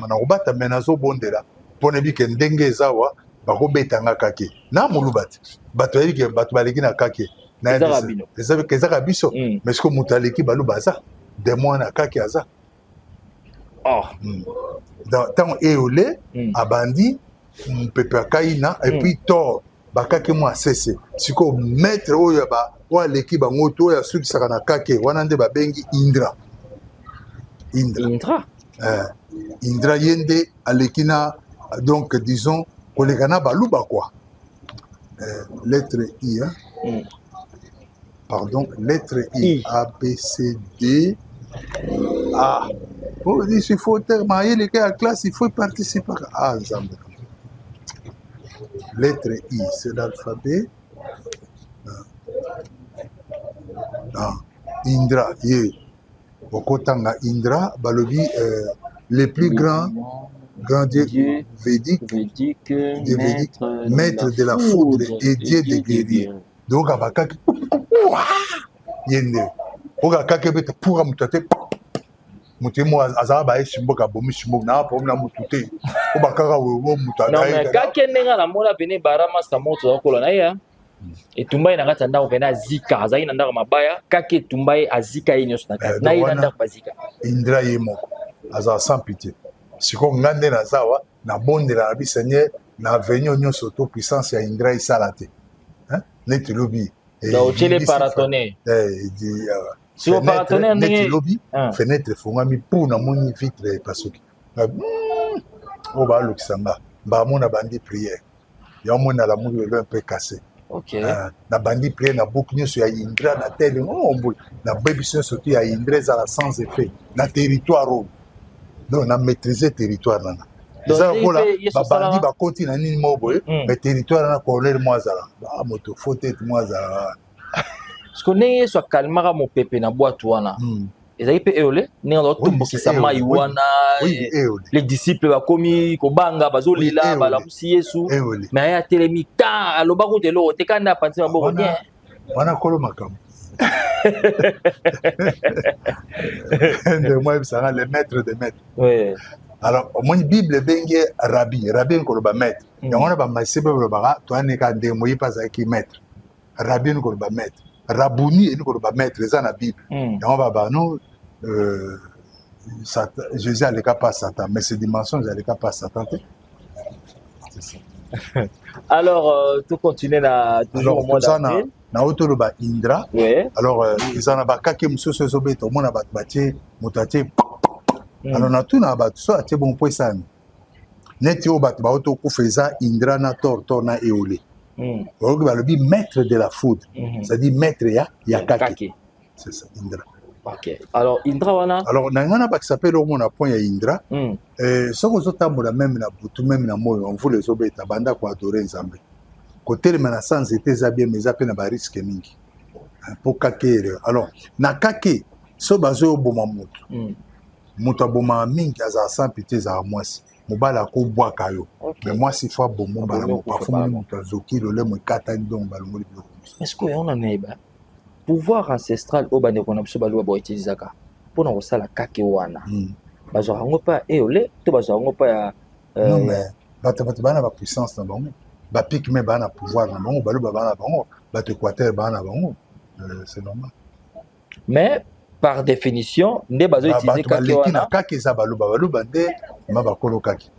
mais na zo bondela. Pone bi ke ndenge zawa, ba ko betanga kake. Na mulubati. Bato yi ke bato baleki na kake. Na Ezarabino. Ezabe kezaka biso. Mais ce que mutaleki balu baza. De moi na kake aza. Oh. Dans tant eolé, abandi, pepe kaina et puis tort. Bakake mo asese siko maître oyo ba wa leki bango to ya suki saka na kake wana nde babengi Indra Indra yende alekina donc disons kolekana baluba quoi lettre I hein? Pardon lettre I A B C D A oh il faut terminer les cas à classe il faut participer Zambé. Lettre I, c'est l'alphabet. Indra, ye. Okotanga Indra, balobi les plus grands dieux védiques, maître de la foudre et dieu des guerriers. Donc, abakaki, yende. Oga kake bete pour amutate. Mutemo azaba ba shimboka bomi shimboka na po na mutute. Obakaka wewo mutada. Non mais kake nenga na mona bene barama sa moto zakola na ya. Et tumbai na kata ndako pena zika azai na ndako mabaya kake tumbai azika yenyo na kata. Na ina ndako bazika. Indra yemoko azaba sans pitié. Siko ngande na zawa na bonde la bi Seigneur na venyo nyonso to puissance ya Indra isalate. Hein? Neti lobi. Donc tu les paratonner. Dit si vous paratonner neti lobi fenêtre fongami pour na moni vitre pasuki. O ba lokisanga ba mona bandi prière. Ya mona la moni un peu cassé. OK. Na bandi prière na boucle nyonso ya Indra na tele ombo na bébition surtout ya Indra za sans effet na territoire. Donc, on a maîtrisé le territoire. Donc, babandi bakoti na nini mobo mais territoire na colonel mwazala ba moto faut être mwazala ce qu'on est soit calmara mo pepe na boîte wana ezali pe eole ne on tombokisa mai wana les disciples bakomi kobanga bazolila bala kusi Yesu mais ya telemita aloba ko de lo tekanda panzi maboko bien wana kolo makam de moi ça les maîtres des maîtres. Oui. Alors, au moins, la Bible bengue rabbi, rabbi ko ba maître. Et on a ba masebe ba to aneka de moyi pas qui maître. Rabbi ko ba maître. Rabouni ko ba maître ça na Bible. Et on va ba non Jésus allait pas Satan, mais ces dimensions allait pas Satan. C'est ça. Alors, tout continue là toujours au mois d'avril. Na otolo ba Indra. Oui. Alors, ils en a ba kake musoso zobeto mona ba batie mutatie. Alors na tout na ba so atie bon poisson. Neti o ba ba oto ku feza Indra na tor na eole. Donc ba le bi maître de la foudre. C'est-à-dire maître ya kake. C'est ça Indra. OK. Alors Indra wana. Alors na ngana ba qui s'appelle au mona point ya Indra. Soko zotambola même na butu même na moyo on voulait zobeta banda ko adorer Nzambe. Côté le sans était bien mais ça na ba risque mingi. Pour kake. Alors na kake so bazo boma mutu. Mutu aboma mingi aza sans pitié za mwasi. Mobala ko bwa kayo. Mais moi si fois bomo bala mo parfois mutu azoki le mo kata ndong balongoli biloko. Est-ce que on en est ba pouvoir ancestral au bande ko na biso balwa bo utilizaka pona ko sala kake wana. Bazo rango pa eole to bazo rango pa ya non mais bata bana ba puissance na bango. Ba pique mais bana pouvoir na bango balo bana bango ba équateur bana bango. C'est normal. Mais par définition, ne bazo utiliser kake wana. Kake za balo bande ma ba kolo kake.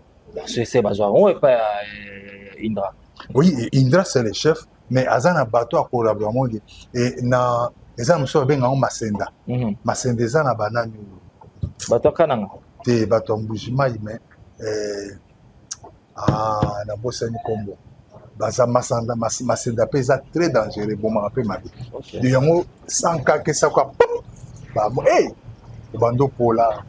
C'est bazo on pas Indra. Oui, Indra c'est le chef mais azana bato a collaboration et na ezana mso benga on masenda. Masenda ezana banani. Bato kananga. Te bato mbujima mais na bosani kombo. Baza masenda pesa très dangereux bon ma rappelle ma vie. De yango sans kake ça quoi. Bah hey bando pola.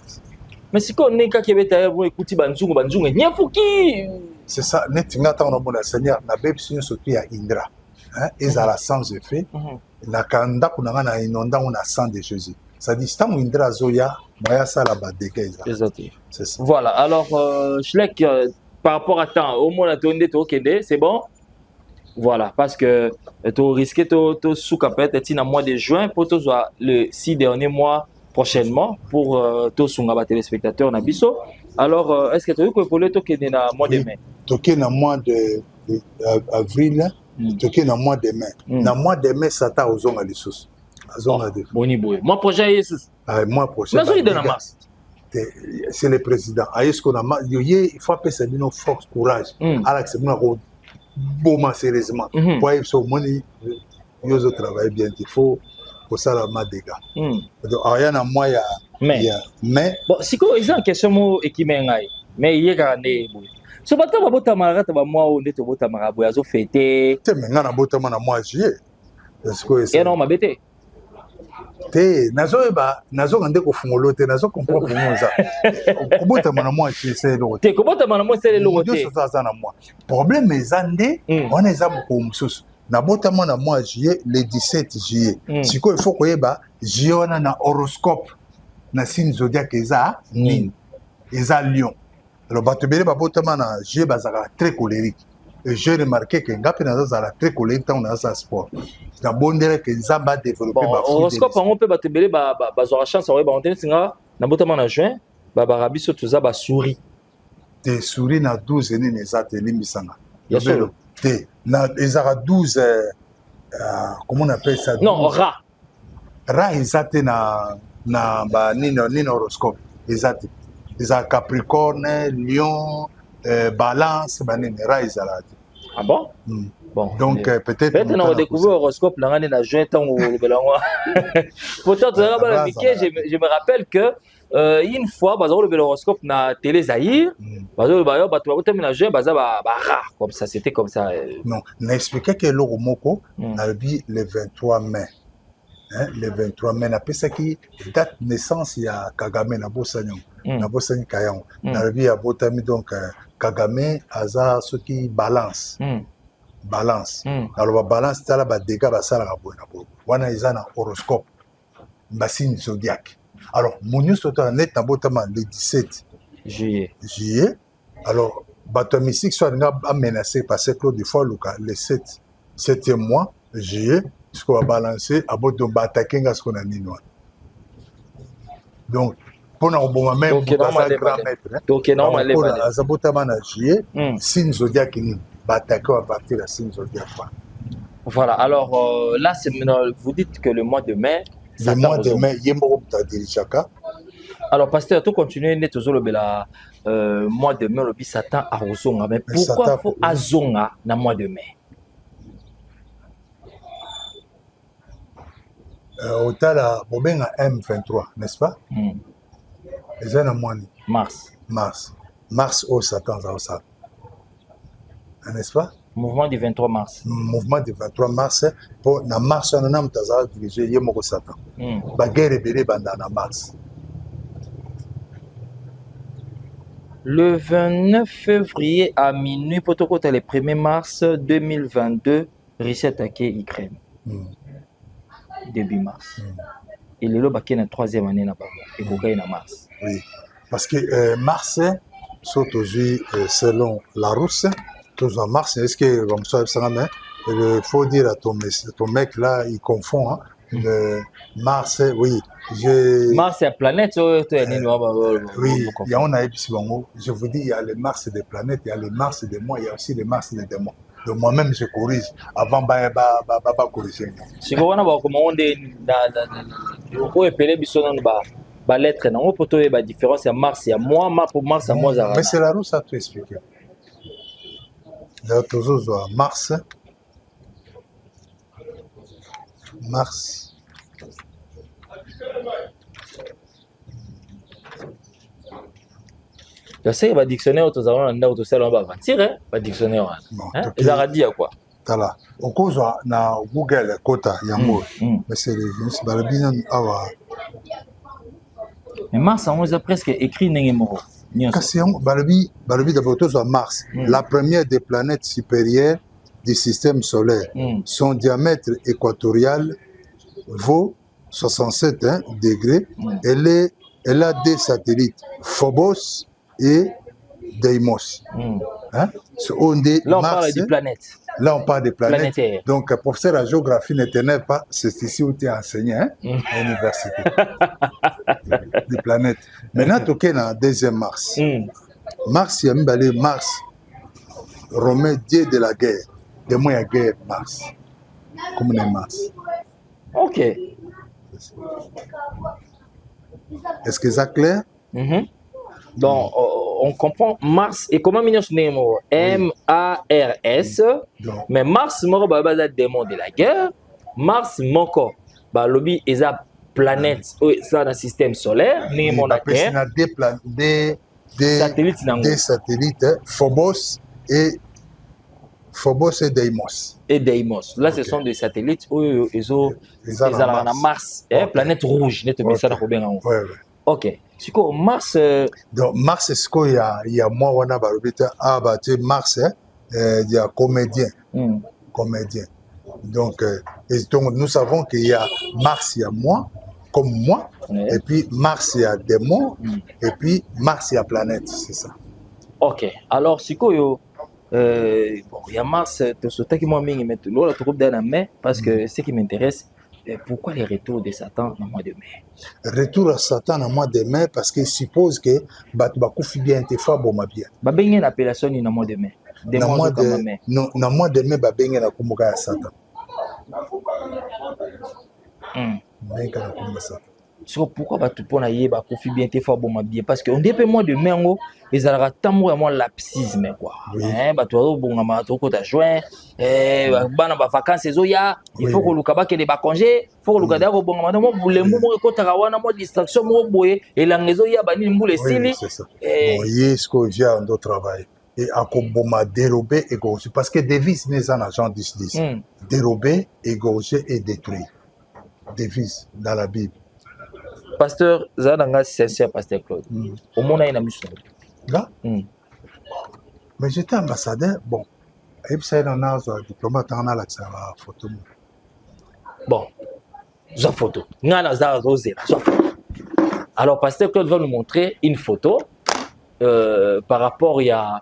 Mais si qu'on est kake beta bo écouter banzungu nyefuki. C'est ça net ngata on a bon Seigneur na bebe surtout ya Indra. Hein ezala sans effet. Na kanda kunanga na inonda on a sang de Jésus. Ça dit tant Indra zoya baya sala ba dégâts. C'est ça. Voilà, alors Schlek par rapport à temps au moins la tonde to kende, c'est bon. Voilà, parce que tu risques de sous-capet et mois de juin pour le 6 derniers mois prochainement pour tous les téléspectateurs Nabiso. Alors, est-ce que tu as vu que pour le token dans mois de mai? Token dans mois d'avril, token dans mois de mai. Dans mois de mai, ça t'a aux ongles les sous. Moi prochain Jesus. Moi prochain. C'est le président. Il faut appeler ça une force, courage. Alex, bon, sérieusement. Pour être au monde, ils ont travaillé bien. Il faut pour ça la dégâts. Donc, rien à moi, il y a. Mais. Bon, si ils ont une question qui m'engaille, mais il y a quand même. So bata babota marata ba moi on est bota marabu azo fêter. Tu mais ngana bota mana moi juillet. Est-ce que c'est. Et non mabete. Te nazo ngande ko fungolo te nazo comprendre pour moi ça. Kobota mana moi c'est le te kobota mana moi c'est le logo. Ça na moi. Problème mes andé on est am ko msusu. Na bota mana moi juillet le 17 juillet. Siko il faut ko yeba juillet na horoscope na signe zodiaque eza nini. ils ont Lyon. Alors, Batubele, Babotama, j'ai très colérique. Et j'ai remarqué que Ngapi Nazazala très colérique dans le sport. C'est un bon délai que Zamba a développé. Bon, horoscope, on peut Batubele, la chance, on va entendre, Nabotama en juin, Barabi, surtout ça, souris. Des souris na 12 années, les ateliers Misanga. Bien sûr. Ils ont 12, comment on appelle ça? Non, rat. Rat, ils ont horoscope. Ils ont Capricorne, Lion, Balance, rat, ils ont. Ah bon? Bon. Donc, peut-être. Peut-être qu'on a découvert l'horoscope dans la juin, pourtant, je me rappelle que une fois, l'horoscope dans la télé Zahir, comme ça, c'était comme ça. Non, on a expliqué que l'Oromoko a dit le 23 mai. Le 23 mai, on a ça qui date de naissance, il y a Kagame, Nabosanyong, Nabosanyong Kayang. On a dit à Botami, donc Kagame, Aza, ce qui balance. Balance. Alors, balance, c'est là, dégâts, ça, la bonne. On a un horoscope, bassine zodiaque. Alors, mon news est net le 17 juillet. Alors, Batomi Six soit menacé par cette Claude de fois le 7e mois, juillet, ce qu'on va balancer, à bout de attaquer ce qu'on a mis. Donc, pour nous, bon, même pour un grand maître. Donc, pour la Zabotamana juillet, signe zodiaque, va attaquer à partir de la signe zodiaque. Voilà, alors là, vous dites que le mois de mai. Le mois de mai, il y a un alors, pasteur, tout continue, net toujours le mois de mai, le Satan à Rosonga. Mais pourquoi faut Azonga dans le mois de mai? Au Tala, Bobenga M23, n'est-ce pas? Et c'est un mois. Mars au Satan, ça. N'est-ce pas? Mouvement du 23 mars. Mouvement du 23 mars. Pour na mars, on a dirigé Yemoko Satan. La guerre est belée dans mars. Le 29 février à minuit, pour le 1er mars 2022, Russie a attaqué l'Ukraine. Début mars. Et le lot est la 3e année et il en mars. Oui, parce que mars, surtout selon la Russe, en mars, est-ce que comme ça, il faut dire à ton mec là, il confond. Hein, le Mars, oui. Mars, c'est la planète. Oui, on a je vous dis, il y a le Mars des planètes, il y a le Mars des mois, il y a aussi le Mars des démons. Donc moi-même, je corrige avant de corriger. Si vous voulez, comment on dit, la lettre, on peut trouver la différence. Il y a Mars, il y a moi, pour Mars, il y a moi. Mais c'est la Russe à tout expliquer. Il y a toujours Mars. Je sais, le dictionnaire, on va tirer le dictionnaire. Ils ont dit quoi? Voilà. On cause na Google Kota Yango. Mais c'est le mais Mars, on a presque écrit Nengemoro. Mars, la première des planètes supérieures du système solaire. Son diamètre équatorial vaut 67 degrés. Elle a des satellites, Phobos et Deimos. Là, on parle de planètes. Là, on parle des planètes. Donc, professeur de géographie n'était pas, c'est ici où tu es enseigné, à l'université. Des planètes. Maintenant, tu es dans le 2e Mars. Mars, il y a Mars, Romain, dieu de la guerre. De moi, il y a guerre, Mars. Comme on est Mars. Ok. Est-ce que c'est clair? Donc, on comprend Mars et comment nous sommes M-A-R-S. Mais Mars, c'est le démon de la guerre. Mars, c'est lobby et la planète, c'est dans le système solaire. Nous avons des satellites, Phobos et Deimos. Là, ce sont des satellites où ils ont Mars, planète rouge. Ok. C'est quoi Mars? Donc, Mars, c'est quoi? Il y a moi, on a Mars, il y a comédien. Donc, nous savons qu'il y a Mars, il y a moi, comme moi, Et puis Mars, il y a démon. Et puis Mars, il y a planète, c'est ça. Ok. Alors, Sikoyo, bon, il y a Mars, qui moi, mais l'autre troupe d'un mai, parce que ce qui m'intéresse, pourquoi les retours de Satan dans le mois de mai? Retour à Satan dans le mois de mai, parce qu'il suppose que Batoubakou bien te fa bon ma bien. Il y a une appellation dans le mois de mai. Dans le mois de mai, il y a un Satan. Pourquoi tu peux pas bien te fa bon ma bien? Parce qu'on dit que le mois de mai, ils ont vraiment lapsisme. Il vacances, il faut que les congés, il faut que les distraction, et la maison, il y a des c'est ça. Il y a un autre travail. Et à dérober, égorger. Parce que Davis n'est pas un agent 10-10. Dérober, égorger et détruire. Davis dans la Bible. Pasteur, Zananga, sincère, Pasteur Claude. Au monde, il y a une mission. Là? Mais j'étais ambassadeur. Bon, et puis ça, on a un diplomate, on a la photo. Bon, j'ai photo. Alors, Pasteur Claude va nous montrer une photo par rapport à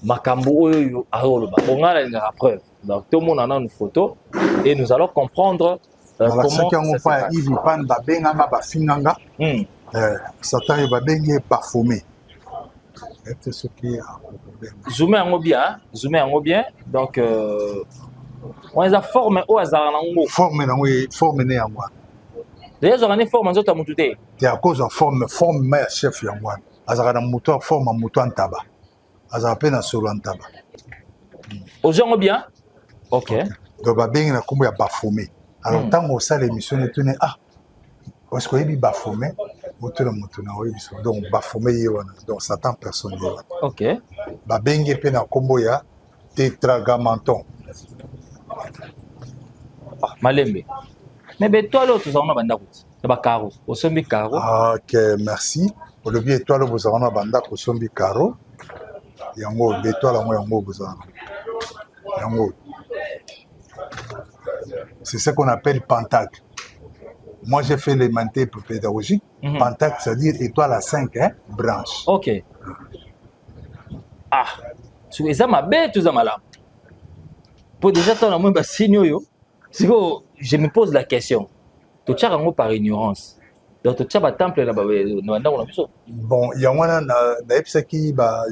Makambo Aoloba. On a la preuve. Donc, tout le monde en a une photo et nous allons comprendre comment ça se passe. Satan est parfumé. Zoomez en bien. Donc, on a forme au hasard. Forme en moi. Déjà, on a une forme en zota mutute. C'est à cause de forme mais chef en moi. Azara moto forme moto en tabac. Azara peine sur en tabac. Aux gens bien. Ok. Donc babeng na kombo ya bafomé. Alors tant au ça l'émission est tourné parce que il bafomé moto na donc bafomé donc Satan personne. Ok. Babeng pe na kombo ya tétragrammaton. Malembe. Mais toi l'autre ça on a banda route. Ba caro, au sombi caro. OK, merci. Au levier étoile vous avez banda au sombi caro. Yango étoile en yango vous avez. Yango. C'est ce qu'on appelle pentacle. Moi, j'ai fait l'élémentaire pédagogique. Pentacle, c'est-à-dire étoile à 5 branches. Ok. Ah, c'est ça ma bête, tout ça malade. Pour déjà, tu as un signe, je me pose la question. Tu as un par ignorance. Donc, tu as un temple là-bas. Bon, il y a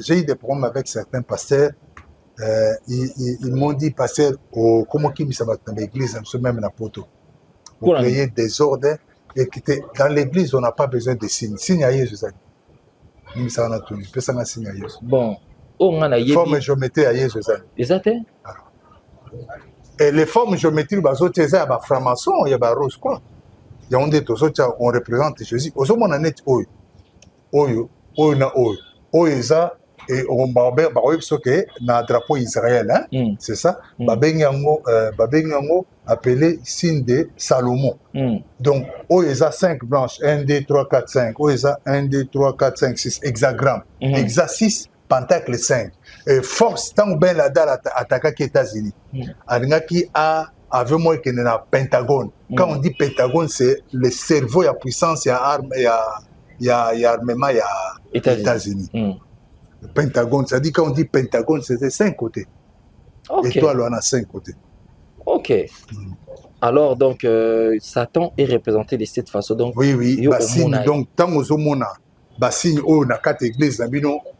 j'ai eu des problèmes avec certains pasteurs. Ils m'ont dit, pasteur, comment qui ça va dans l'église, même la poto, pour créer des ordres. Et dans l'église, on n'a pas besoin de signes. Signes à Jésus. Bon, forme géométrie à Jésus. Exact. Et les formes géométriques, il y a des francs-maçons, il y a des roses, quoi. Il y a des autres, on représente Jésus. Aux hommes, on a net oyo. Et on va na drapeau Israël, hein? C'est ça. Babengango appelé signe de Salomon. Donc, il y a 5 branches, 1, 2, 3, 4, 5. Il y a 1, 2, 3, 4, 5, 6 hexagrammes. Hexa 6, pentacle 5. Et force, tant que la dalle attaque les États-Unis. Qui a avec moi qui est un pentagone. Quand on dit pentagone, c'est le cerveau, il y a puissance, il y a arme, il y a armement, il y a États-Unis. Le pentagone, ça dit quand on dit pentagone, c'est 5 côtés. Okay. Étoile, on a 5 côtés. Ok. Alors, donc, Satan est représenté de cette façon. Donc, oui. Bassine, donc, tant que vous avez bassine, on a 4 églises,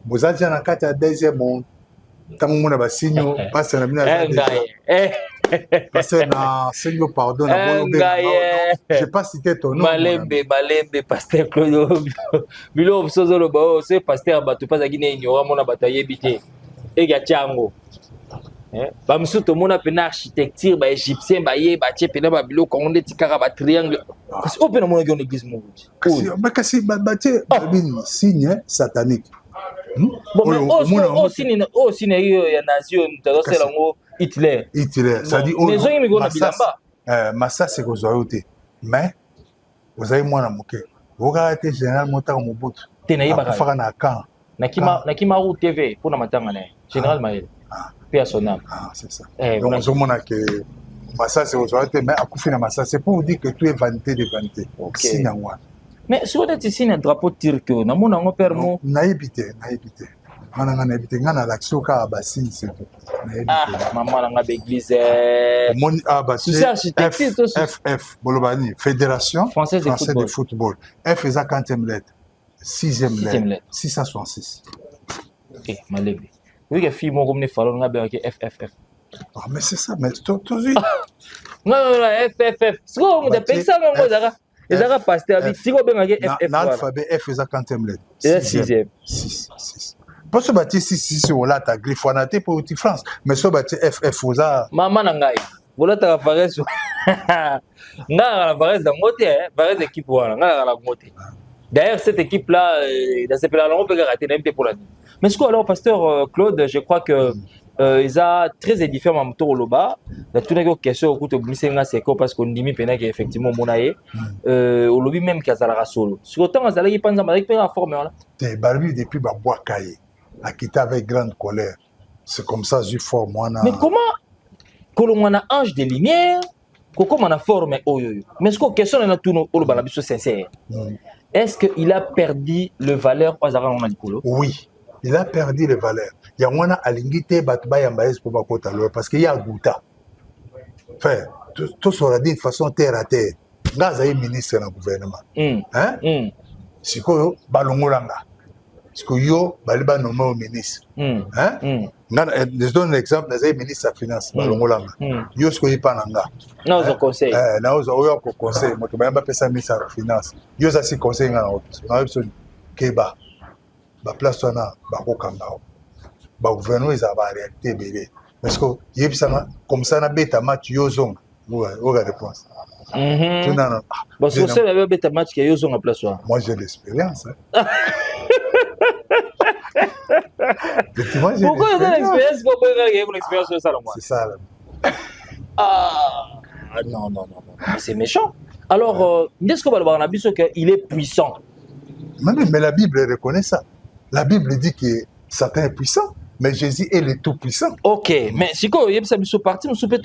vous avez déjà 4 deuxième monde. Tant que vous avez bassine, passe à la parce que Seigneur pardon, je n'ai pas cité ton nom. Malembe, pasteur Claude. Bilo Sozolo Bao, c'est pasteur Batou pas à Guinée, ignorant mon bataille bité. Et Gatiango. Bamsou, tout le monde a une architecture, égyptien, bâti, bilo, quand on est ticara, triangle. Parce qu'on peut nous montrer une église maudite. Mais qu'est-ce que c'est signe satanique? Bon, mais aussi, il y a une nation, Hitler. Ça dit, Massa, c'est que vous avez été. Mais, vous avez moins à moquer. Vous avez été général Montag Mobutu. Tu n'as pas fait un camp. Nakimaru TV, pour la matanga, général Maël. Puis à son âme. C'est ça. Donc, on se dit que Massa, c'est que vous avez été. Mais à Koufina Massa, c'est pour vous dire que tout est vanité de vanité. Mais si on est ici, un drapeau turc, on a mon père mot. Naïbité. L'action ka bassin c'est tout. Ah, maman n'a pas église. C'est architecture FF Bolobani Fédération Française de football. F est à 40e lettre. 6e lettre. 666. Ok, malheureux. Oui, les filles m'ont comme les fallons on a bien FFF. Ah mais c'est ça, mais tout Non, FFF. C'est quoi on appelle ça mon gars? Les arabes pasteur avec si on bien FFF. L'alphabet F est à 40e lettre. 6e. 6. Pas ce bâti 6 on l'a ta griffonaté pour outil France, mais ce bâti FF aux a maman nangai. Voilà ta Varese. La Varese dans moté, Varese équipe voilà, la moté. D'ailleurs cette équipe là dans ces pays-là on peut rater n'importe pour la nuit. Mais ce que alors pasteur Claude, je crois que ils a très édifiant en tour au bas. La toute une question au coup de Blissenga c'est quoi parce qu'on dit mi pena effectivement monaye au lobby même qu'azala solo. Sur autant azala il pense avec la forme là. T'es barbu depuis ba bois caillé. A quitté avec grande colère. C'est comme ça j'ai fort moi. Mais comment que l'on a ange de lumière, comment on a formé mais ce que question on a tout au bas la biso sincère. Est-ce qu'il a perdu le valeur aux arabes on a dit Oui, il a perdu les valeurs. Il y a un alingité batba yambaes pour bakota parce qu'il y a Gouta. Enfin, tout sera dit de façon terre à terre. Gaza est ministre dans le gouvernement. Hein? Si quoi balongolanga. Si quoi yo baliba nommé au ministre. Hein? Je donne un exemple. Nazaï ministre de la finance balongolanga. Yo ce qu'il pas nanga. Non au conseil. Non au conseil. Moi tu m'as pas pensé ministre de la finance. Yo ça c'est conseil ngana. Na option keba. Ba place wana ba kokamba. Ba gouvernement ils avaient réalité bébé. Parce que yebisanga comme ça na beta match yo zong. Oga réponse. Bon c'est ça la beta match qui yo zong en place là. Moi j'ai l'expérience. Pourquoi vous avez l'expérience? Pourquoi vous avez l'expérience de ça? C'est ça. Ah non. C'est méchant. Alors, est-ce qu'on va dire qu'il est puissant? Mais la Bible reconnaît ça. La Bible dit que Satan est puissant, mais Jésus est le tout-puissant. Ok, mais si vous avez une partie, vous avez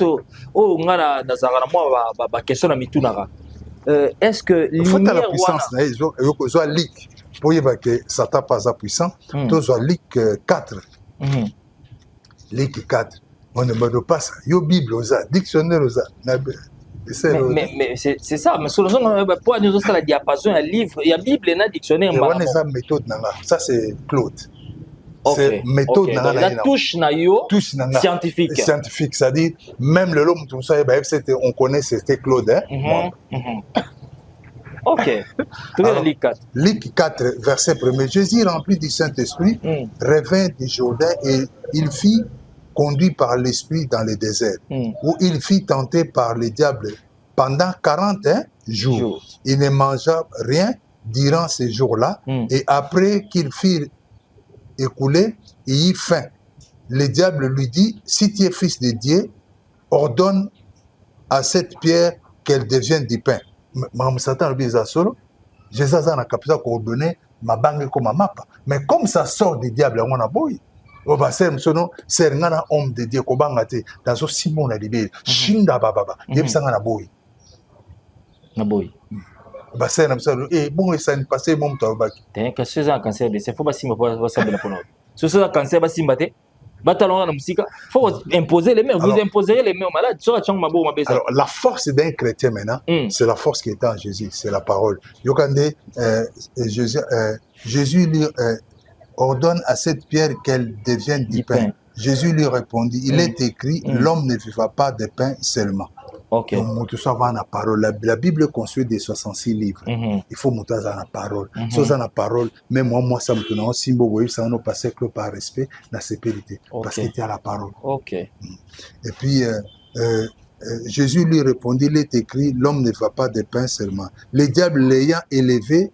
une question à Mitunara. Est-ce que l'univers la puissance, ils ont lick. Pour dire que Satan pas puissant, tous ont lick 4. Lick 4. On ne me pas ça. Yo Bible aux dictionnaire aux mais c'est ça, mais selon pour nous la diapason, il y a livre, il y a Bible et un dictionnaire. On a méthode ça c'est Claude. C'est méthode la touche scientifique. Scientifique, c'est-à-dire même le l'homme tout ça on connaît c'était Claude Ok. Alors, Luc 4, verset 1er. Jésus, rempli du Saint-Esprit, revint du Jourdain et il fit conduit par l'Esprit dans le désert, où il fit tenter par le diable pendant 40 jours. Il ne mangea rien durant ces jours-là, et après qu'il fut écoulé, il eut faim. Le diable lui dit, si tu es fils de Dieu, ordonne à cette pierre qu'elle devienne du pain. Mme Satan lui dit solo, Jésus a capable de donner ma banque comme ma map. Mais comme ça sort du diable, on a beau. On va faire c'est un homme de Dieu qui bangate dans ce Simon a libéré. Shinda baba, il y a un boy. Na boy. Bah c'est un seul. Et bon, ça ne passe pas mon temps. T'es que c'est un cancer de c'est faut pas si me ça de la pono. Ce c'est un cancer pas si mbaté. Batalon na musique. Faut imposer les mains. Vous imposerez les mains aux malades. Alors la force d'un chrétien maintenant, c'est la force qui est en Jésus, c'est la parole. Yokande Jésus lui ordonne à cette pierre qu'elle devienne du pain. Jésus lui répondit, il est écrit, l'homme ne vivra pas de pain seulement. Ok. Donc, tout ça va la parole. La Bible construit des 66 livres. Il faut monter dans la parole. Sans la parole, même moi, ça me tourne en symbole, ça ne passe que par respect, la sécurité. Parce qu'il y a la parole. Ok. Et puis, Jésus lui répondit, il est écrit, l'homme ne va pas de pain seulement. Le diable l'ayant élevé,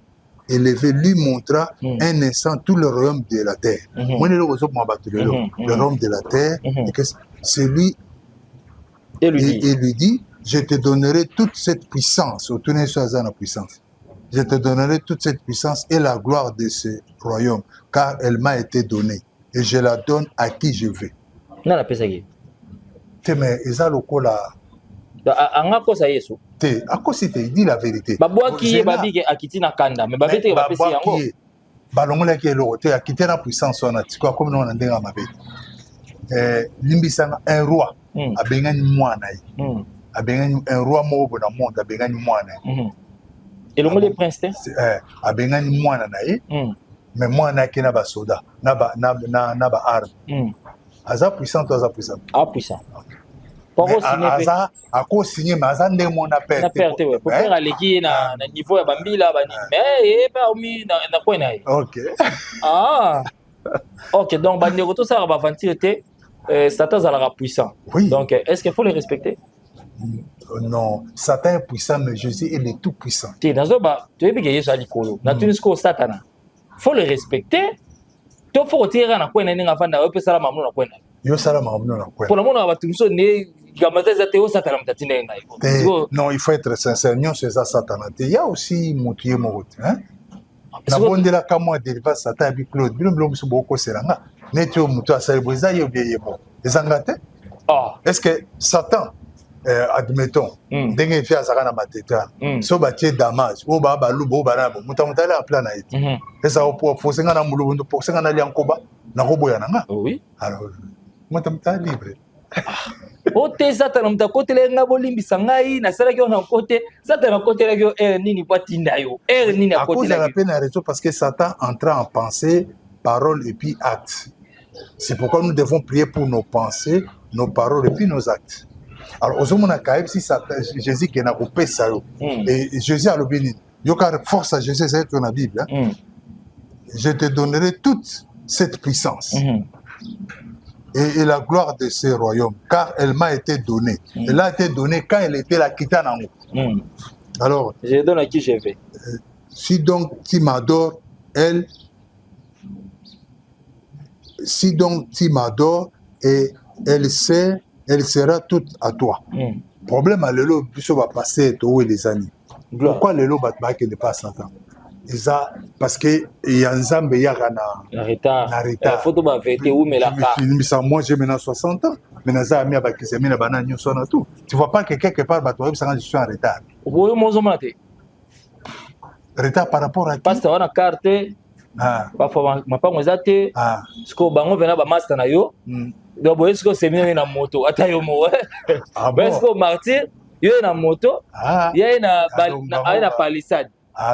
lui montra un instant tout le royaume de la terre. Le royaume de la terre, c'est lui. Et lui dit, je te donnerai toute cette puissance. Je te donnerai toute cette puissance et la gloire de ce royaume, car elle m'a été donnée. Et je la donne à qui je veux. Non, la pesa qui. Mais ils ont le anga kosa yesu te akosi te il dit la vérité babwaki babike akiti na kanda mais babete bapesi yango balongolaki eloko te akite na puissance wana tiko akomi nango na ndenge ya mabe limbisanga un roi abengani mwana ye abengani un roi moko na monde abengani mwana ye elongoli prince te abengani mwana na ye mais mwana yake na basoda na baarme aza puissant to aza puissant puissant aza akosigné mais aza ndenge mo na perte père aleki na niveau ya bambila bani mais parmi na coin na ye ok donc bandeko tosala baventure te Satan azalaka puissant donc est-ce qu'il faut le respecter? Non, Satan est puissant mais Jésus il est tout puissant te nazoba toyebi ke yesu ali kolo na tuni siko satana faut le respecter to faut tirer na coin na ndenge afanda yo pesala mamuno na coin na yo sala mamuno na coin pour le monde bato miso ne gamateza te osatana mtatine ngai non il faut être sincère non c'est ça satana te il y a aussi moutier moko hein na bondela ka moi dériva Satan bi Claude bilo muso boko seranga neti o muto asali boza yo bien yebo ezanga te est-ce que Satan admettons ndenge fi azaka na mateta so batie damage o ba balubo o bana muta mutala a plan na ete esa o po fosenga na mulubu ndo fosenga na liankoba na koboya nanga oui alors muta mutala libre ote Satana muta kotele nga bolimbisa ngai na sala ki ona kote Satana kotele ki nini patinda yo nini a cause de la akotele peine à raison parce que Satan entre en pensée parole et puis acte. C'est pourquoi nous devons prier pour nos pensées, nos paroles et puis nos actes. Alors, au moment où si Jésus qui n'a coupé ça, et Jésus a l'obéi, il y a force à Jésus, c'est dans la Bible. Je te donnerai toute cette puissance et la gloire de ce royaume, car elle m'a été donnée. Elle a été donnée quand elle était la Kitanango. Alors, je donne à qui je vais. Si donc tu m'adores, si donc tu m'adores et elle sera toute à toi. Problème à l'élo, puis va passer tout les années. Pourquoi l'élo va ne pas Satan? Parce que il y a un Zambé, il y a un retard. Faut que vérité ou mais là. Moi j'ai maintenant 60 ans. Mais tu vois pas que quelque part je suis en retard. Oui, moi retard par rapport à qui? Parce que on a carte. Parfois ma pas ngozate. Parce que bango vena ba master na yo. Donc boye ce que c'est mieux na moto. Ata yo mo. Parce que martyr yo na moto. Ya na palissade.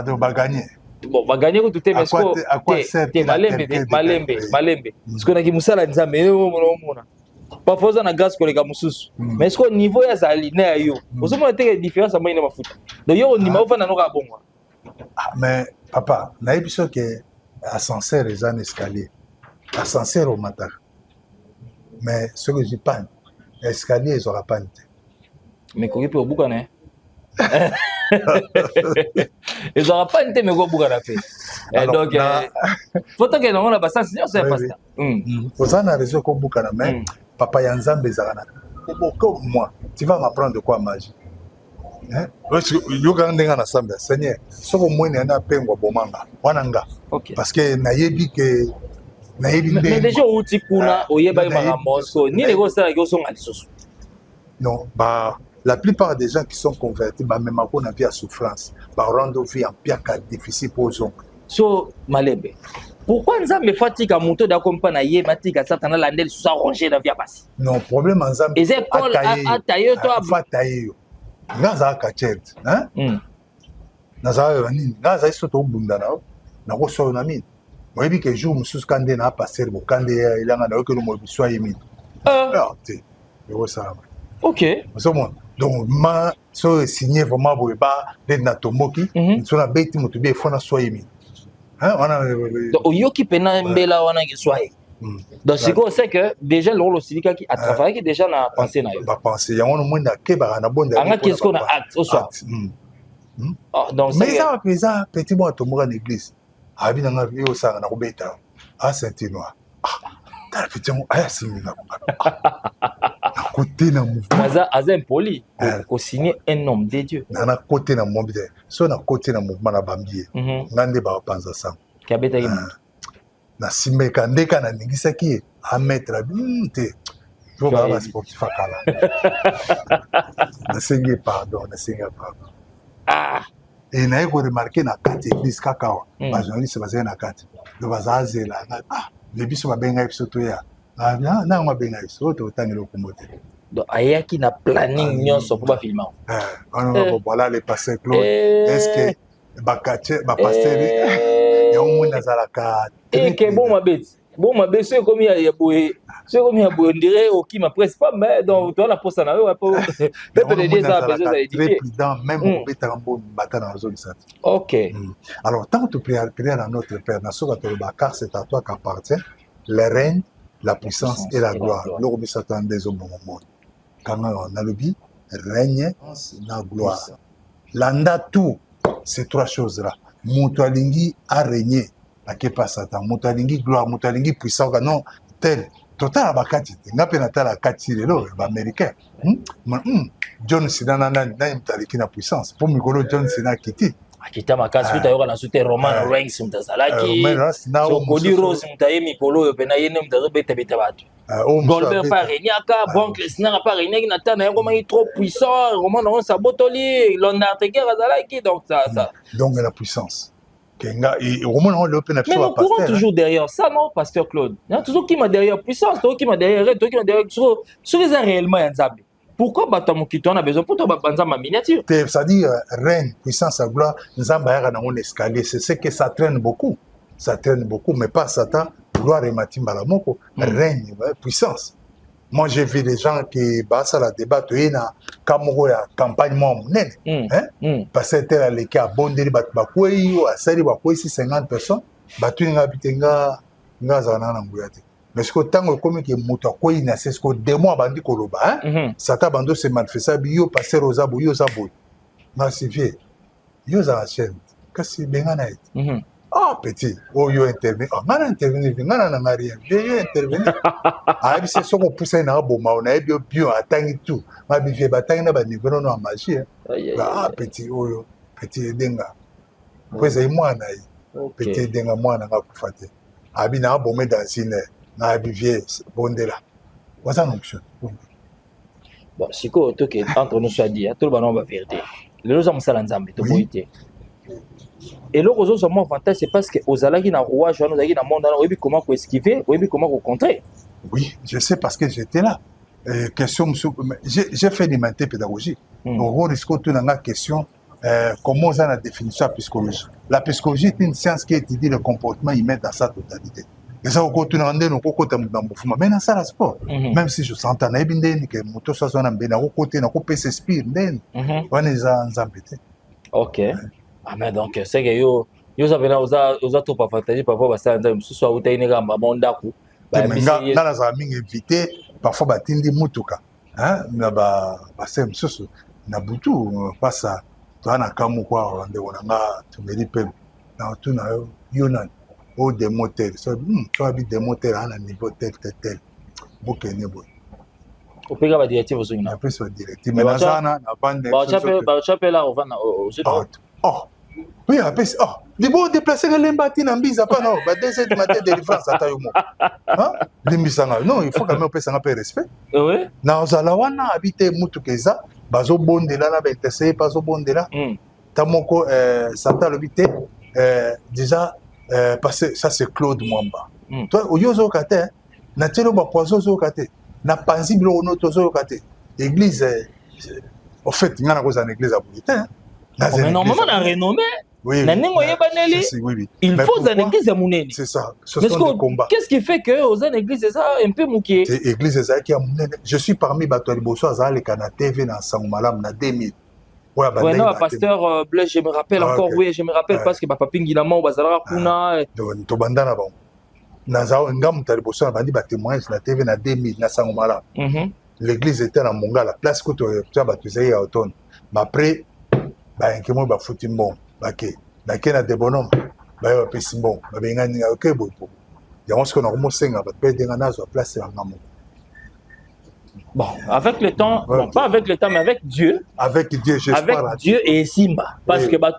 Donc va gagner. Bon, va gagner tout est mais à quoi sert malembe. Parce que na ki musala nzambe yo mona. Parfois on a grâce ko les gars mususu. Mais est-ce que niveau ya zali na yo. Ozo mona te différence à maina mafuta. Donc yo ndima ofana no ka bongo. Mais papa, naïe biso que ascenseur est un escalier. Ascenseur au matin. Mais ce que je panne, escalier ils aura panne. Mais quoi peut boucan hein? Ils aura panne mais quoi boucan a fait. Donc faut que on a pas ça c'est pas ça. Vous en avez raison qu'on boucan mais papa Yanzambe Zarana. Comme moi, tu vas m'apprendre de quoi magie. Seigneur, parce que mais déjà outi kuna oyeba makambo ni les ça qui sont non bah la plupart des gens qui sont convertis bah même qu'on a vie à souffrance bah rendre vie en pire cas difficile pour eux so malebe pourquoi nzambe fatika moto d'accompagner ye matika satana landel sous arranger la vie passe non problème nzambe et c'est Paul ataye toi fataye ngaza kachet hein naza nini ngaza isoto bunda na ko so na mine moyebi ke jour mususu kande na passer bo kande ilanga na ko mo biswa yimi te yo ça OK so mon donc ma so signé vraiment bo ba de na tomoki so na beti mutu be fona so yimi hein on donc oyoki pena mbela wana ki soye. Donc c'est quoi c'est que déjà le Silika qui a travaillé déjà na pensé na yo. Ba pensé ya on moins na ke ba na bonda. Anga qu'est-ce qu'on a acte au soir. Donc mais ça pesa petit moi to mo en église. Abi na ngavi o sanga na kobeta. A Saint-Noir. Ta petit mo aya singa. Côté na mouvement. Azem poli ko signer un homme de Dieu. Na côté na mo bide. So na côté na mouvement na bambie. Ngande ba panza sang. Kabeta na simeka ndeka na ningisaki a mettre te faut pas sportif à Kala. Nasengi pardon. Ah. Et n'a pas remarqué na kati église kakawa. Les journalistes basaient na kati. Le bazaze là. Ah, les biso babenga episoto ya. Ah, na ma benga episoto autant le commote. Donc ayaki na planning nyonso pour ba filmer. Voilà les pasteurs Claude. Est-ce que bakache ba pasteur ya omu nazalaka. Que bon ma bête. Bon ma bête c'est comme il y a boé. C'est comme il y a boé on dirait qui m'a presque pas mais donc toi la poste na yo pas. Peut-être dire ça besoin d'édifier. Même au bétambo bata dans la zone ça. OK. Alors tant que tu pries à notre Père na soka to bakar c'est à toi qu'appartient le règne, la puissance et la gloire. L'orbi satan des au bon monde. Quand on a le bi règne la gloire. Landa tout ces trois choses là. Mutualingi a régné. Ake pas Satan, motalingi gloire, motalingi puissance, non, tel. Total à bakati, n'a pas natala kati lelo, américain. John Cena n'a motaliki na puissance. Pour Mikolo John Cena kiti. Akita makasi uta yoka na sute Roman Reigns mutazalaki. So Cody Rose mutaye Mikolo yo pena yene mutazo bete batu. Goldberg pas renyaka, Brock Lesnar pas renyaki na tana yoko mai trop puissant, Roman on sa botoli, l'Undertaker azalaki donc ça. Donc la puissance. Mais nous courons toujours derrière ça, non, Pasteur Claude? Il y a toujours qui m'a derrière puissance, toujours qui m'a derrière, toujours qui m'a derrière. Sur les réellement un zabi. Pourquoi Batamu Kito on a besoin pour toi ma miniature? C'est-à-dire, règne, puissance, gloire, Nzamba dans un escalier. C'est ce que ça traîne beaucoup. Ça traîne beaucoup, mais pas Satan, gloire et Matimbalamoko, règne, puissance. Moi, j'ai vu des gens qui bassent la débat, tu na Kamoro ya campagne moi parce que tel les cas bondeli bakoi ou asali bakoi 50 personnes, batu nga bitenga ngazana na nguyate. Mais ce que tango comme que muto koi na c'est ce que des mois bandi koloba Sata bando se manifesta bio passer aux abo yo zabo. Massifié. Yo za chaîne. Kasi bengana et. Ah, petit, oh, yo intervenir. Ah, ngana intervenir, ngana na rien. Yo intervenir. Ah, c'est ce qu'on pousse na boma, on a bio atangi tout. Ma bi vie batangi na ba niveau no magie. Ah, petit, oh yo, petit denga. Pues ay mwana yi. Petit denga mwana nga kufate. Abi na bomé dans une na bi vie bondela. Wasa non option. Bon, siko to que entre nous soit dit, tout le monde va vérité. Les gens sont ça nzambe to boité. Et le réseau c'est mon avantage c'est parce que aux alaki na roi Joan aux alaki na monde on comment esquiver on comment contrer. Oui, je sais parce que j'étais là. Question j'ai fait des maths pédagogiques. On risque tout dans la question comment on a la définition de la psychologie. La psychologie est une science qui étudie le comportement humain dans sa totalité. Et ça, on continue à dire, mais dans ça, le sport, même si je s'entends, que moto soit on a bien à côté, on peut s'inspirer, on est en zambété. Ok. Ah mais donc c'est que yo avez aux trop partager parfois ça nzambe ce soit uta inega mamonda ku. Ba na za mingi invité parfois batindi mutuka. Hein na ba sem susu na butu pasa to ana kamu kwa ande onanga tumeli pe. Na tu na yo na au des moteurs. So tu as des moteurs à un niveau tel. Bokene boy. Opéra ba directive aussi na. Après sur directive mais na sana na bande. Ba chapelle là on va oh. Oui, après, du bon déplacer les mbati na mbiza pas non, ba 2h du matin de France ata yo mo. Hein? Limbisanga. Non, il faut quand même passer un peu respect. Oui. Na ozala wana habiter mutu keza, bazo bondela na ba interceder bazo bondela. Tamoko Santa lobité déjà parce que ça c'est Claude Mwamba. Toi oyozo kate na telo ba poison zo kate. Na panziblo ono tozo kate. Église en fait, ngana ko za église à Boulitin. Mais normalement, on a renommé. Oui. Il faut une église à Mouneni. C'est ça. Ce sont des combats. Qu'est-ce qui fait que aux églises, c'est ça un peu mouqué? Église qui a Mouneni. Je suis parmi Batoali Bosso, Azal et Kana TV dans Sangomalam, dans 2000. Ouais, non, pasteur Blaise, je me rappelle encore, oui, je me rappelle parce que papa Pingilamo, Bazara, Puna. Tobandana, bon. Nazao, Ngam, Talibosso, a vendu des témoignages sur la TV dans 2000, dans Sangomalam. L'église était dans Monga, la place que tu as baptisé à automne. Mais après, qui m'a ba foutu bon baké na de bonhomme ba pesi bon ba bengani ok bo ya on se qu'on a remonté nga ba pe denga na zo place ya ngamo Bon, avec le temps, Ouais. bon, pas avec le temps, mais avec Dieu. Avec Dieu, j'espère. Avec Dieu et Simba. Parce Oui. que la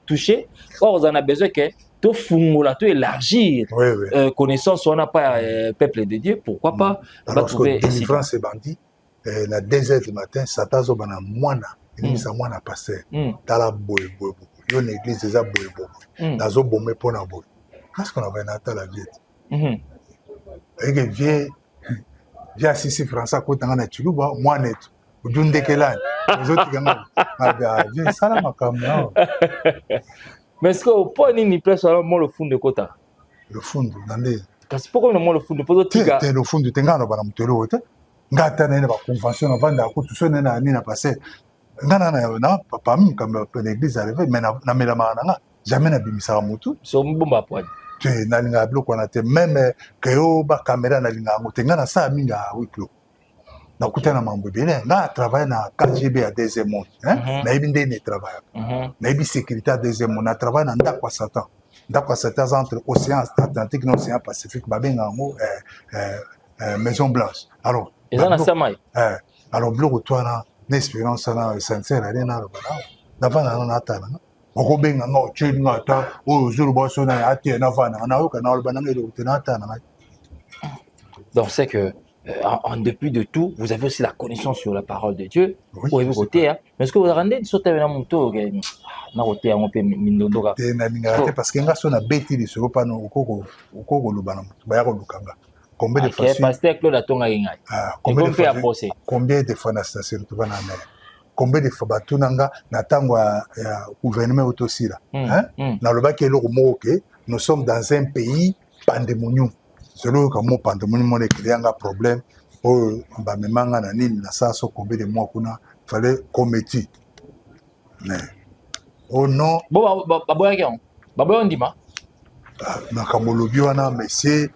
touché. Or, on a besoin que tout fungola, tout élargir. Oui, oui. Connaissance, on n'a pas peuple de Dieu. Pourquoi pas? Alors, parce que délivrance et bandit, à 2h du matin, Satan zo bana mwana. Il dit mwana pasteur. Tala boy boy. Yo l'église déjà boy boy. Nazo bomé pour na boy. Qu'est-ce qu'on avait dans la vie? Et que via sisi français ko tanga na chuluba mwana etu. Ujunde kelani. Les autres ganga. Aga, viens sala makamna. Mais est-ce que au point ni place alors moi le fond de kota? Le fond ndande. Parce que pourquoi moi le fond de poto tika? Te le fond de tengana bana mutelo te. Ngata na ba convention na vanda ko tout sone na ni na passé. Ngana na papa mi comme l'église arrivé mais na mela mana jamais na bimisa mutu. So mbomba poani. Tu na linga bloko na te même que yo ba caméra na linga ngotenga na sa minga wiklo. Na kutana mambo bene na travaille na KGB à deuxième monde hein na ibinde ne travaille. Na ibi sécurité à deuxième monde na travaille na ndakwa Satan. Ndakwa Satan entre océan Atlantique et océan Pacifique ba benga ngo Maison Blanche. Alors et ça na samai. Alors bloko toi na expérience na sincère aller na bana. D'avant na atana. Oko benga ngo chinga ta o zuru boso na ati na vana na oka na bana ngelo tena atana. Donc c'est que en dépit de tout, vous avez aussi la connaissance sur la parole de Dieu. Oui, pour vous côté hein. Mais est-ce que vous rendez une sorte de moto na côté on peut mindoka. Te na linga parce que ngaso na beti li soro pa no okoko lubana ba ya ko lukanga. Combien de fois pasteur Claude Atonga ingai. Combien de fois na station tu vas na mer. Combien de fois batunanga na tango ya gouvernement autosira hein na lobaki eloko moko ke nous sommes dans un pays pandémonium. Selon comme pandémonium mon écrianga problème oh ba memanga na nini na saso combien de mois kuna fallait commettre mais oh non bon baboyaki on baboy ndima na kamolobi wana mais c'est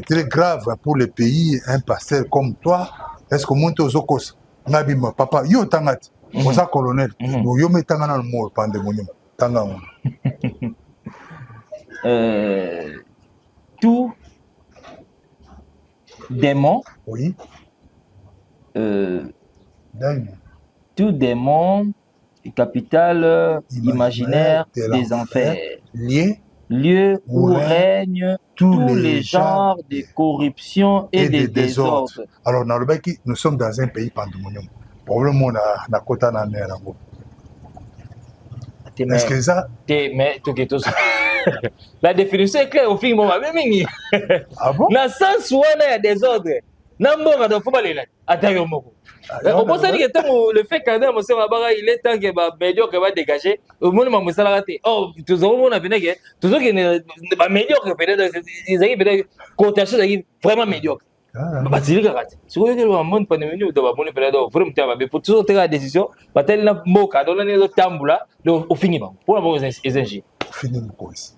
très grave pour le pays un pasteur comme toi est-ce que monte ozokos ngabima papa yo tangati oza colonel yo metanga na mo pandémonium tanga tout démon oui tout démon capitale imaginaire des enfers lieu où règnent tous les genres de corruption et de désordre. Alors nous sommes dans un pays pandémonium. Problème on a kota na nera ngo. Est-ce que ça mais la définition est claire au film bon mingi. Ah bon? Na sens wana ya désordre. Na mbonga do fuba lela atayo moko. On pense que le fait que monsieur Mabara il est temps que ba médiocre va dégager au monde mamusala raté. Oh tous on a venu que tous que ba médiocre peut-être ils arrivent peut-être côté chose vraiment médiocre. Batilika kati. Siko yeke lo monde pandémie ou ba moni peut-être vraiment ta ba pour toujours la décision ba tel na moka do na ne tambula au fini ba. Pour la bonne énergie. Fini moko ici.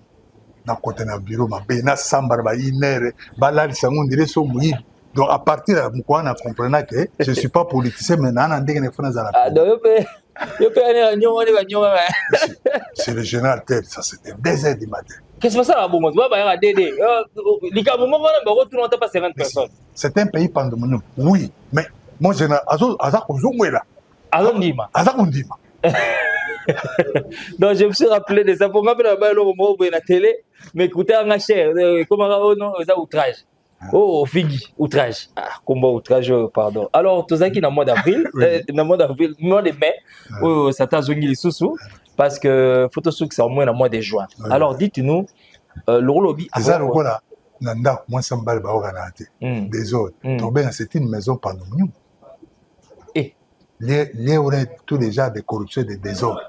Na côté na bureau ma be na sambar ba inere ba la sango ndire so muyi. Donc à partir de quoi on a compris que je suis pas politicien mais nan ndenge ne fona za la. Ah donc yo pe ana nyonga ba nyonga. C'est le général Ted, ça c'était 2h du matin. Qu'est-ce que ça va bon moi ba ya dédé. Likabo mo na ba retourner on pas 50 personnes. C'est un pays pandémonium. Oui, mais moi général aza kozongwela. Azondima. Aza kondima. Donc je me suis rappelé de ça pour moi ba lo mo na télé mais écoutez en cher comment non ça outrage. Oh, figi, outrage. Ah, combat outrage, pardon. Alors, tout ça qui est dans le mois d'avril, mois de mai, oh, ça t'a zongi les sous-sous, parce que Photosouk, c'est au moins dans le mois de juin. Alors, dites-nous, le lobby. C'est ça, le voilà. Nanda, moi, ça me bat le des autres. Donc, c'est une maison pandémonium. Et il y a tous les genres de corruption et de désordre.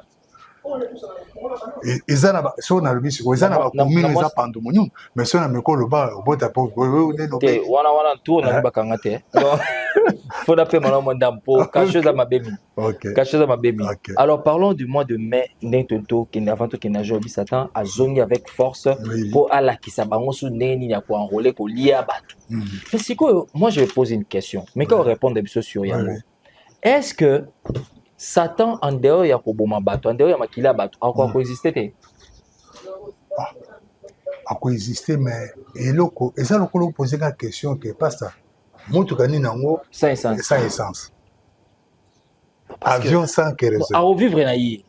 Et ça, si on a le bis, ils ont commune les pandémonium, mais si on a mis le bas, au bout de la porte, wana tout on a bakangate. Donc, faut d'appeler mon dame pour quelque chose à ma baby. Quelque chose à ma baby. Alors parlons du mois de mai, n'importe qui avant tout qui n'a jamais Satan a zongi avec force pour à la qui s'abango sous neni ya pour enrôler pour lier à battre. Mais c'est quoi? Moi je vais poser une question, mais quand on répond des choses sur Yango, est-ce que Satan en dehors ya koboma bato en dehors ya makila bato encore coexister a coexister mais et ça le poser la question que pas ça motuka nini yango sans essence. Sans essence. Avion sans kérosène. À revivre na ye.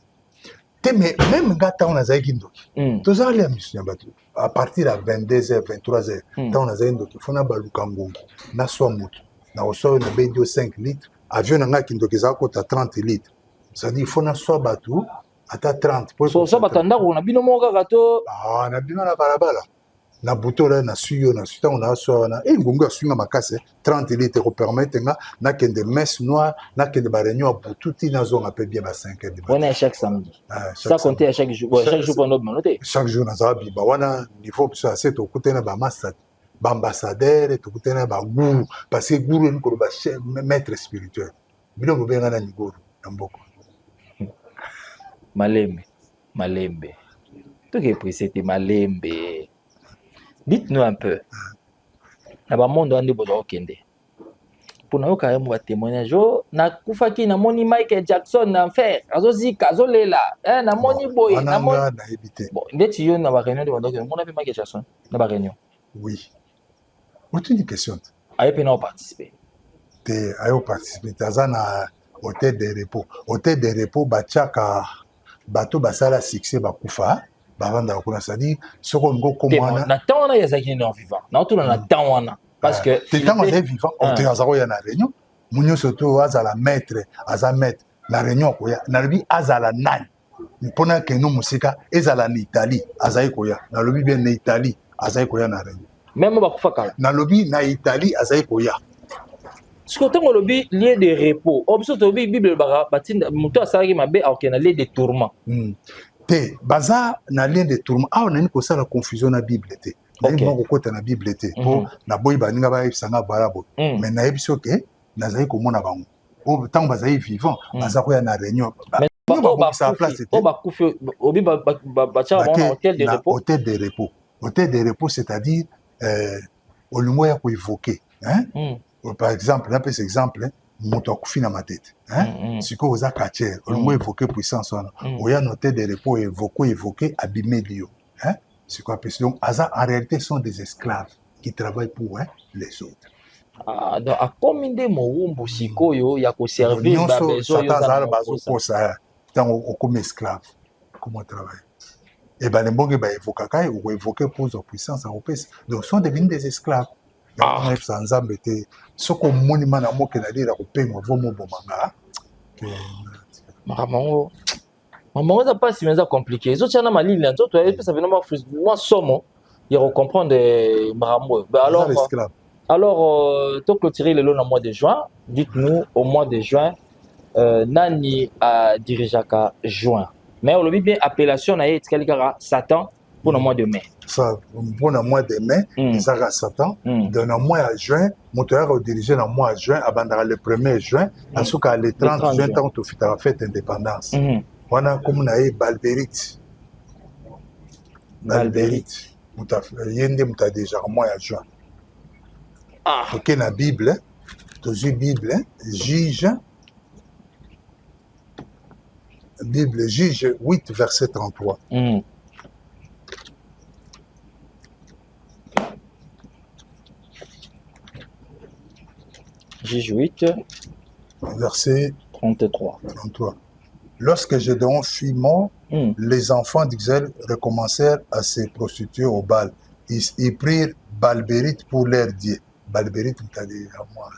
Mais même quand on a zaïki ndoki. Tous allez à mission bateau. À partir de 22h, 23h, quand on a zaïki ndoki, faut na baluka ngongo. Na soa moto. Na osoyo na bedio 5 litres. Avion nga ki ndoki za kota 30 litres. Ça dit faut na soa bateau à 30. So batanda ko na bino mo kaka to. Ah, na bino na balabala. Na buto là na suyo na suta on a soa na ngongo asunga makase 30 litres ko permettre nga na kende messe noire na kende ba réunion butu ti na zonga pe bien ba 5h du matin. On est chaque samedi. Ça compter à chaque jour. Bon, chaque jour qu'on a noté. Chaque jour na zabi ba wana niveau ça c'est to kutena ba master ba ambassadeur to kutena ba guru parce que guru ni ko ba maître spirituel. Bino ko benga na ngoro na mboko. Malembe. Tout qui est pris c'était Malembe. Dites-nous un peu. Na monde ande bodo kende. Pour na yoka yemo témoignage na kufaki na moni Michael Jackson na enfer. Azozika azolela. Na moni boy na moni na éviter. Bon, ndeti yo na ba réunion de bodo kende. Mon appelle Michael Jackson na ba réunion. Oui. Aucune question. Aye pe na participer. Te ayo participer tazana hôtel de repos. Hôtel de repos bachaka bato basala succès bakufa. Bavanda kuna sadi soko ngo komana na temps na yazaki no vivant na tout na temps wana parce que te temps est vivant on te azako ya na réunion munyo surtout azala maître na réunion ko ya na lobi azala nani mpona ke no musika ezala na Italie azai ko ya na lobi bien na Italie azai ko ya na réunion même ba kufa kala na lobi na Italie azai ko ya ce que tango lobi lieu de repos obso to bible ba batinda muto asaki mabe akena lieu de tourment. Te baza na lien de tourment a on a une cosa la confusion na bible te na moko kota na bible te po na boy baninga ba ebisanga barabo mais na ebiso ke na zai ko mona bango o tant bazai vivant baza ko ya na réunion ba sa place te ba kufi obi ba cha ba hôtel de repos hôtel de repos c'est-à-dire au lumo ya ko évoquer par exemple un peu cet exemple moto akufi na matete siko oza katiere olongo évoquer puissance wana oya noter des repos évoquer abimelio siko apesi donc aza en réalité sont des esclaves qui travaillent pour les autres. Donc akomi nde mowumbu sikoyo ya koservir ba besoin yo za bazokosa ntango okomi esclave comment travailler et ben mbonge ba évoquer ou évoquer pour sa puissance akopesa donc sont devenus des esclaves. Ça nzambe te soko monima na moke na lira kopengwa vomo bomanga maman ça pas si mais ça compliqué zo tiana malili na nzoto et ça venait moi somo il recomprendre marambo alors to clôturer le long mois de juin dites-nous au mois de juin nani a dirigeaka juin mais on le bien appellation na etikali Satan pour le mois de mai. Ça pour le mois de mai ça va Satan dans le mois de juin moteur a dirigé dans le mois de juin abandara le 1er juin asuka le 30 juin tant to fita fête indépendance wana comme na Balberit muta yende muta déjà mois de juin OK na Bible toujours Bible Juge Bible Juge 8 verset 33 Juge 8, verset 33. Lorsque Gédéon fut mort, les enfants d'Israël recommencèrent à se prostituer au Baal. Ils prirent Balbérite pour leur dieu. Balbérite, c'est-à-dire à moi.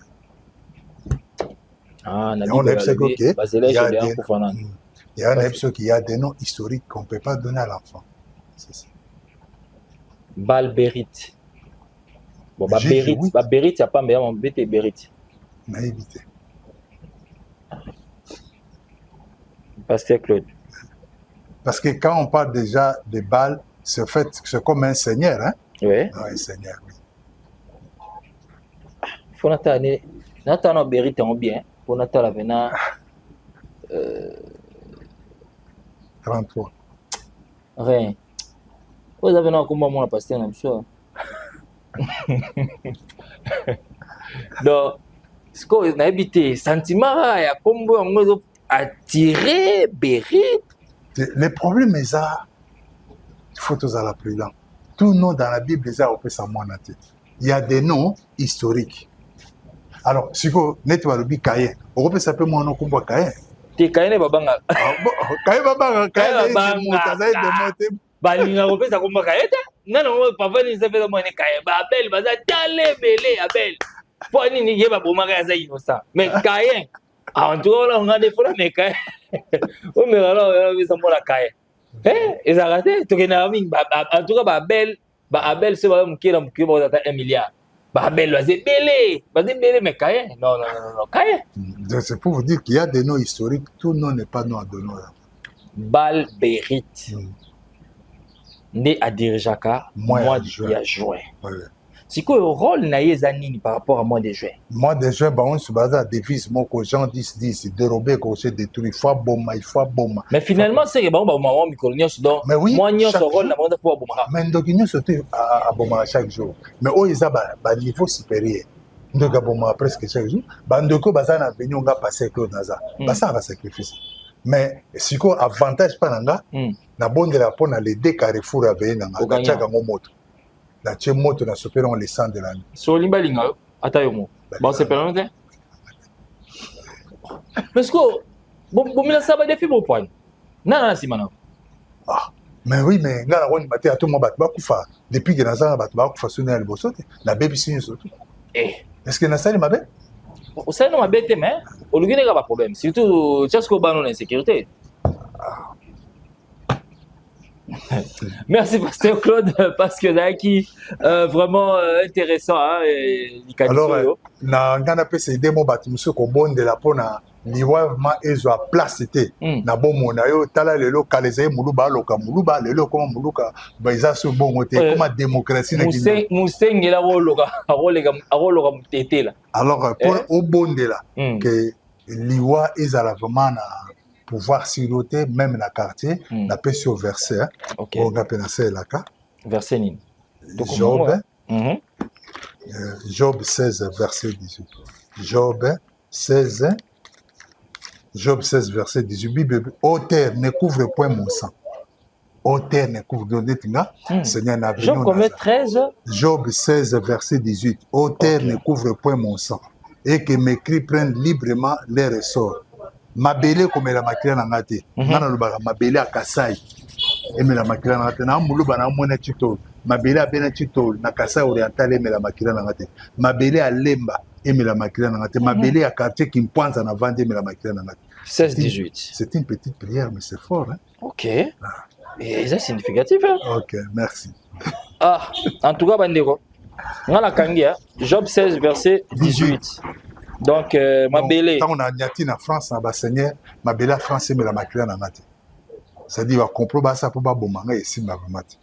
On a il y a des noms historiques qu'on ne peut pas donner à l'enfant. Balbérite. Bon, Bérite, il n'y a pas meilleur Bérite. Naïveté. Pasteur Claude. Parce que quand on parle déjà de Baal, c'est comme un seigneur, hein? Oui. Un seigneur, oui. Il faut n'attendre Bérite en bien. Pour n'attendre la 33. Rien. Vous avez un combat, mon pasteur, I'm sure. Donc, ce qu'on a habité, sentiment, il y a combien on attiré, Bérite. Le problème est ça, il faut tous aller plus lent. Tout nom dans la Bible, ça, on peut s'en tête. Il y a des noms historiques. Alors, si vous n'êtes pas le bi Kaye, on peut s'appeler mon nom comme Kaye. T'es Kaye babanga. Kaye babanga, Kaye babanga. Balinga kopesa komba Kaye ta. Non, papa ni s'appelle moi ne Kaye. Babel baza tale belé Abel. Pour ni ni yeba bomaka ya za innocent. Mais Kaye. En tout cas, là, on a des fois, mais Kaye. Oh, mais alors, on a mis la Kaye. Et ça a raté. En tout cas, Babel, c'est vraiment qui a 1 milliard. Babel, c'est belé. Mais Kaye. Non, Kaye. C'est pour vous dire qu'il y a des noms historiques. Tout nom n'est pas nom à deux noms. Bal Bérit. Né à Dirijaka, mois de juin. C'est quoi le rôle naïe par rapport à mois de juin? Mois de juin, on se base à des devise, moi, que gens 10, dérober, qu'on se détruit, il faut bomber, il faut bomber. Mais finalement, c'est que bon, mais oui, moi, il y a ce rôle, on pour bomber. Mais donc, il y a sauté à bomber chaque jour. Mais oh, ils ont un niveau supérieur. Donc, à bomber presque chaque jour. Donc, on a venu, on va passer que Naza. Ça va sacrifice. Mais si quoi avantage pas nanga, na bonne de la pona les deux carrefours à venir nanga, chaque moto. La tche moto na sopérons les sangs de l'année. So limbalinga atayomo. Bon c'est pas longtemps. Parce que bon mila saba défi bon point. Nana simana. Ah. Mais oui mais ngala woni maté à tout moment batba kufa depuis que naza batba kufa sonner le bosote la baby signe surtout. Est-ce que na sali mabe? Au sein de ma bête mais au lieu de pas problème surtout chaque banon insécurité. Merci Pasteur Claude parce que Zaki vraiment intéressant hein alors na ngana pese demo batu monsieur ko bonde la pona liwa ma ezo a place té na bomo na yo tala lelo kaleze muluba loka muluba lelo comme muluka baiza so bongo té comme démocratie na Guinée musengela woloka arolega mutetela alors pour au bonde là que liwa ezala vraiment na pouvoir siloter même la quartier la paix sur verset on appelle ça là verset nini Job 16 verset 18 Job 16 verset 18 Bible ô terre ne couvre point mon sang ô terre ne couvre Seigneur n'a venu Job combien 13 Job 16 verset 18 ô terre ne couvre point mon sang et que mes cris prennent librement les ressorts mabele komela makila na ngate ngana lobaka mabele akasai emela makila na ngate na muluba na mona chito mabele abena chito na kasai oriental emela makila na ngate mabele alemba emela makila na ngate mabele ya quartier qui mpanza na vendre emela makila na ngate 16-18 c'est une petite prière mais c'est fort hein OK et c'est significatif hein OK merci en tout cas bandeko ngala kangia Job 16 verset 18 donc mabele tant on a nyati na France na ba seigneur mabele à France mais la makila na ngate c'est-à-dire va comprendre ça pour ba bomanga ici na vamati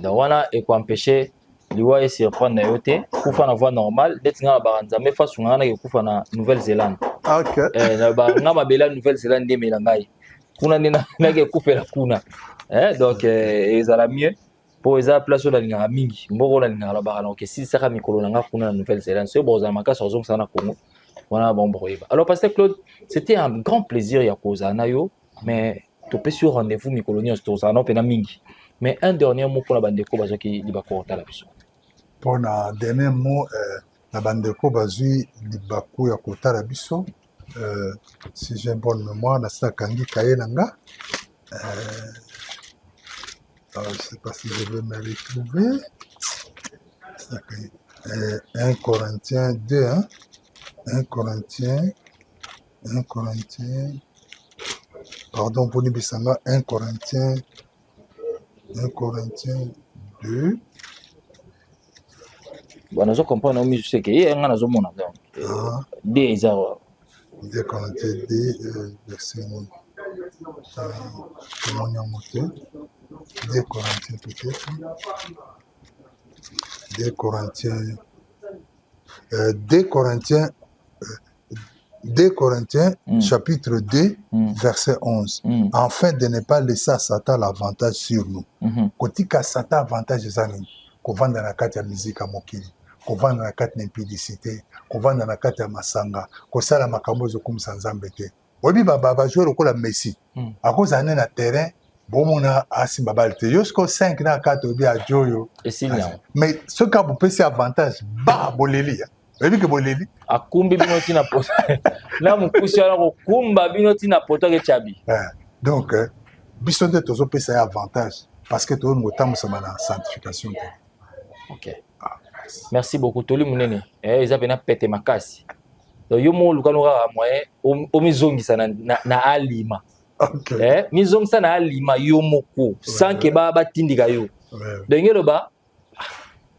donc wana et quoi empêcher liwa et surprendre na yote kufa na voie normale d'être ngala baranza mais face ngana ke kufa na Nouvelle-Zélande OK na ba ngama mabele Nouvelle-Zélande ndemela ngai kuna ndina ke kufela kuna donc ezala mieux pour eza place na linga mingi mboko na linga la barana OK si saka mikolo na nga kuna na Nouvelle-Zélande c'est bon za makasa ozong sana Congo. Voilà, bon, alors, Pasteur Claude, c'était un grand plaisir, Yakoza Nayo, mais tu peux sur rendez-vous, mes colonies, mais un dernier mot pour la bande de Kobazo qui est la pour un dernier mot, la bande de Kobazu, Libaku Yakota la Bisso, si j'ai une bonne mémoire, la Sakangi Kayenanga, je ne sais pas si je vais me retrouver, 1 Corinthiens 2, hein? 1 Corinthiens, pardon, pour Nibisanga, 1 Corinthiens 2. Bon, je comprends, mais je sais qu'il y a un azomon. 2 Corinthiens 2, verset 9. Comment on a monté 2 Corinthiens peut-être. 2 Corinthiens chapitre 2 verset 11 afin de ne pas laisser à Satan l'avantage sur nous. Kotika Satan avantage ezani kovanda na kati ya musique ya mokili kovanda na kati na impudicité kovanda na kati ya masanga kosala makambo ezokumisa nzambe te oyebi bajoueur lokola Messi akozala ne na terrain bomona asimba bale te yosko 5 na 4 oyebi ajoyo mais soki abopesi avantage ba boleli oyebi ke boleli akumbi bino tina poto na mokusi wana kokumba bino tina poto ke tyabi. Donc biso nde tozopesa ye avantage parce que toyoni kotambwisama na sanctification te. Ok, merci beaucoup toli monene eza pena pete makasi donc yo mo luka no kaka moyen omizongisa na alima. Mizongisa na alima yo moko sans ke batindika yo donc eloba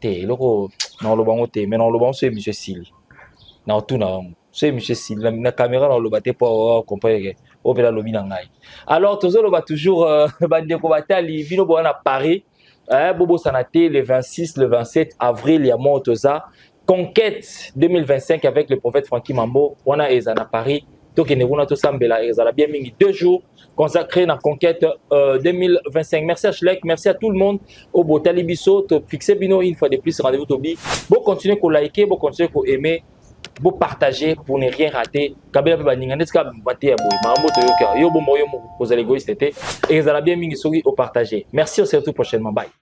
te eloko na oloba ngo te mais na oloba ngo so monsieur Sili na otuna wango so monsieur Sili na caméra na oloba te po comprendre o pela lobi na ngai. Alors tozoloba toujours bandeko batali bino bo na Paris bobo sanate le 26 le 27 avril ya motoza conquête 2025 avec le prophète Francky Mambo on a ezana Paris donc on a tout sambela ezala bien mingi 2 jours consacrés à la conquête 2025. Merci à Schlek, merci à tout le monde au Botali Bisso, to fixer bino une fois de plus rendez-vous Tobi. Bon continuer à liker, bon continuer à aimer, bon partager pour ne rien rater. Kabela pe baninga neska baté aboy, mambo to yoka. Yo bo moyo mo, vous allez égoïste été et ezala bien mingi sogi au partager. Merci, on se retrouve prochainement. Bye.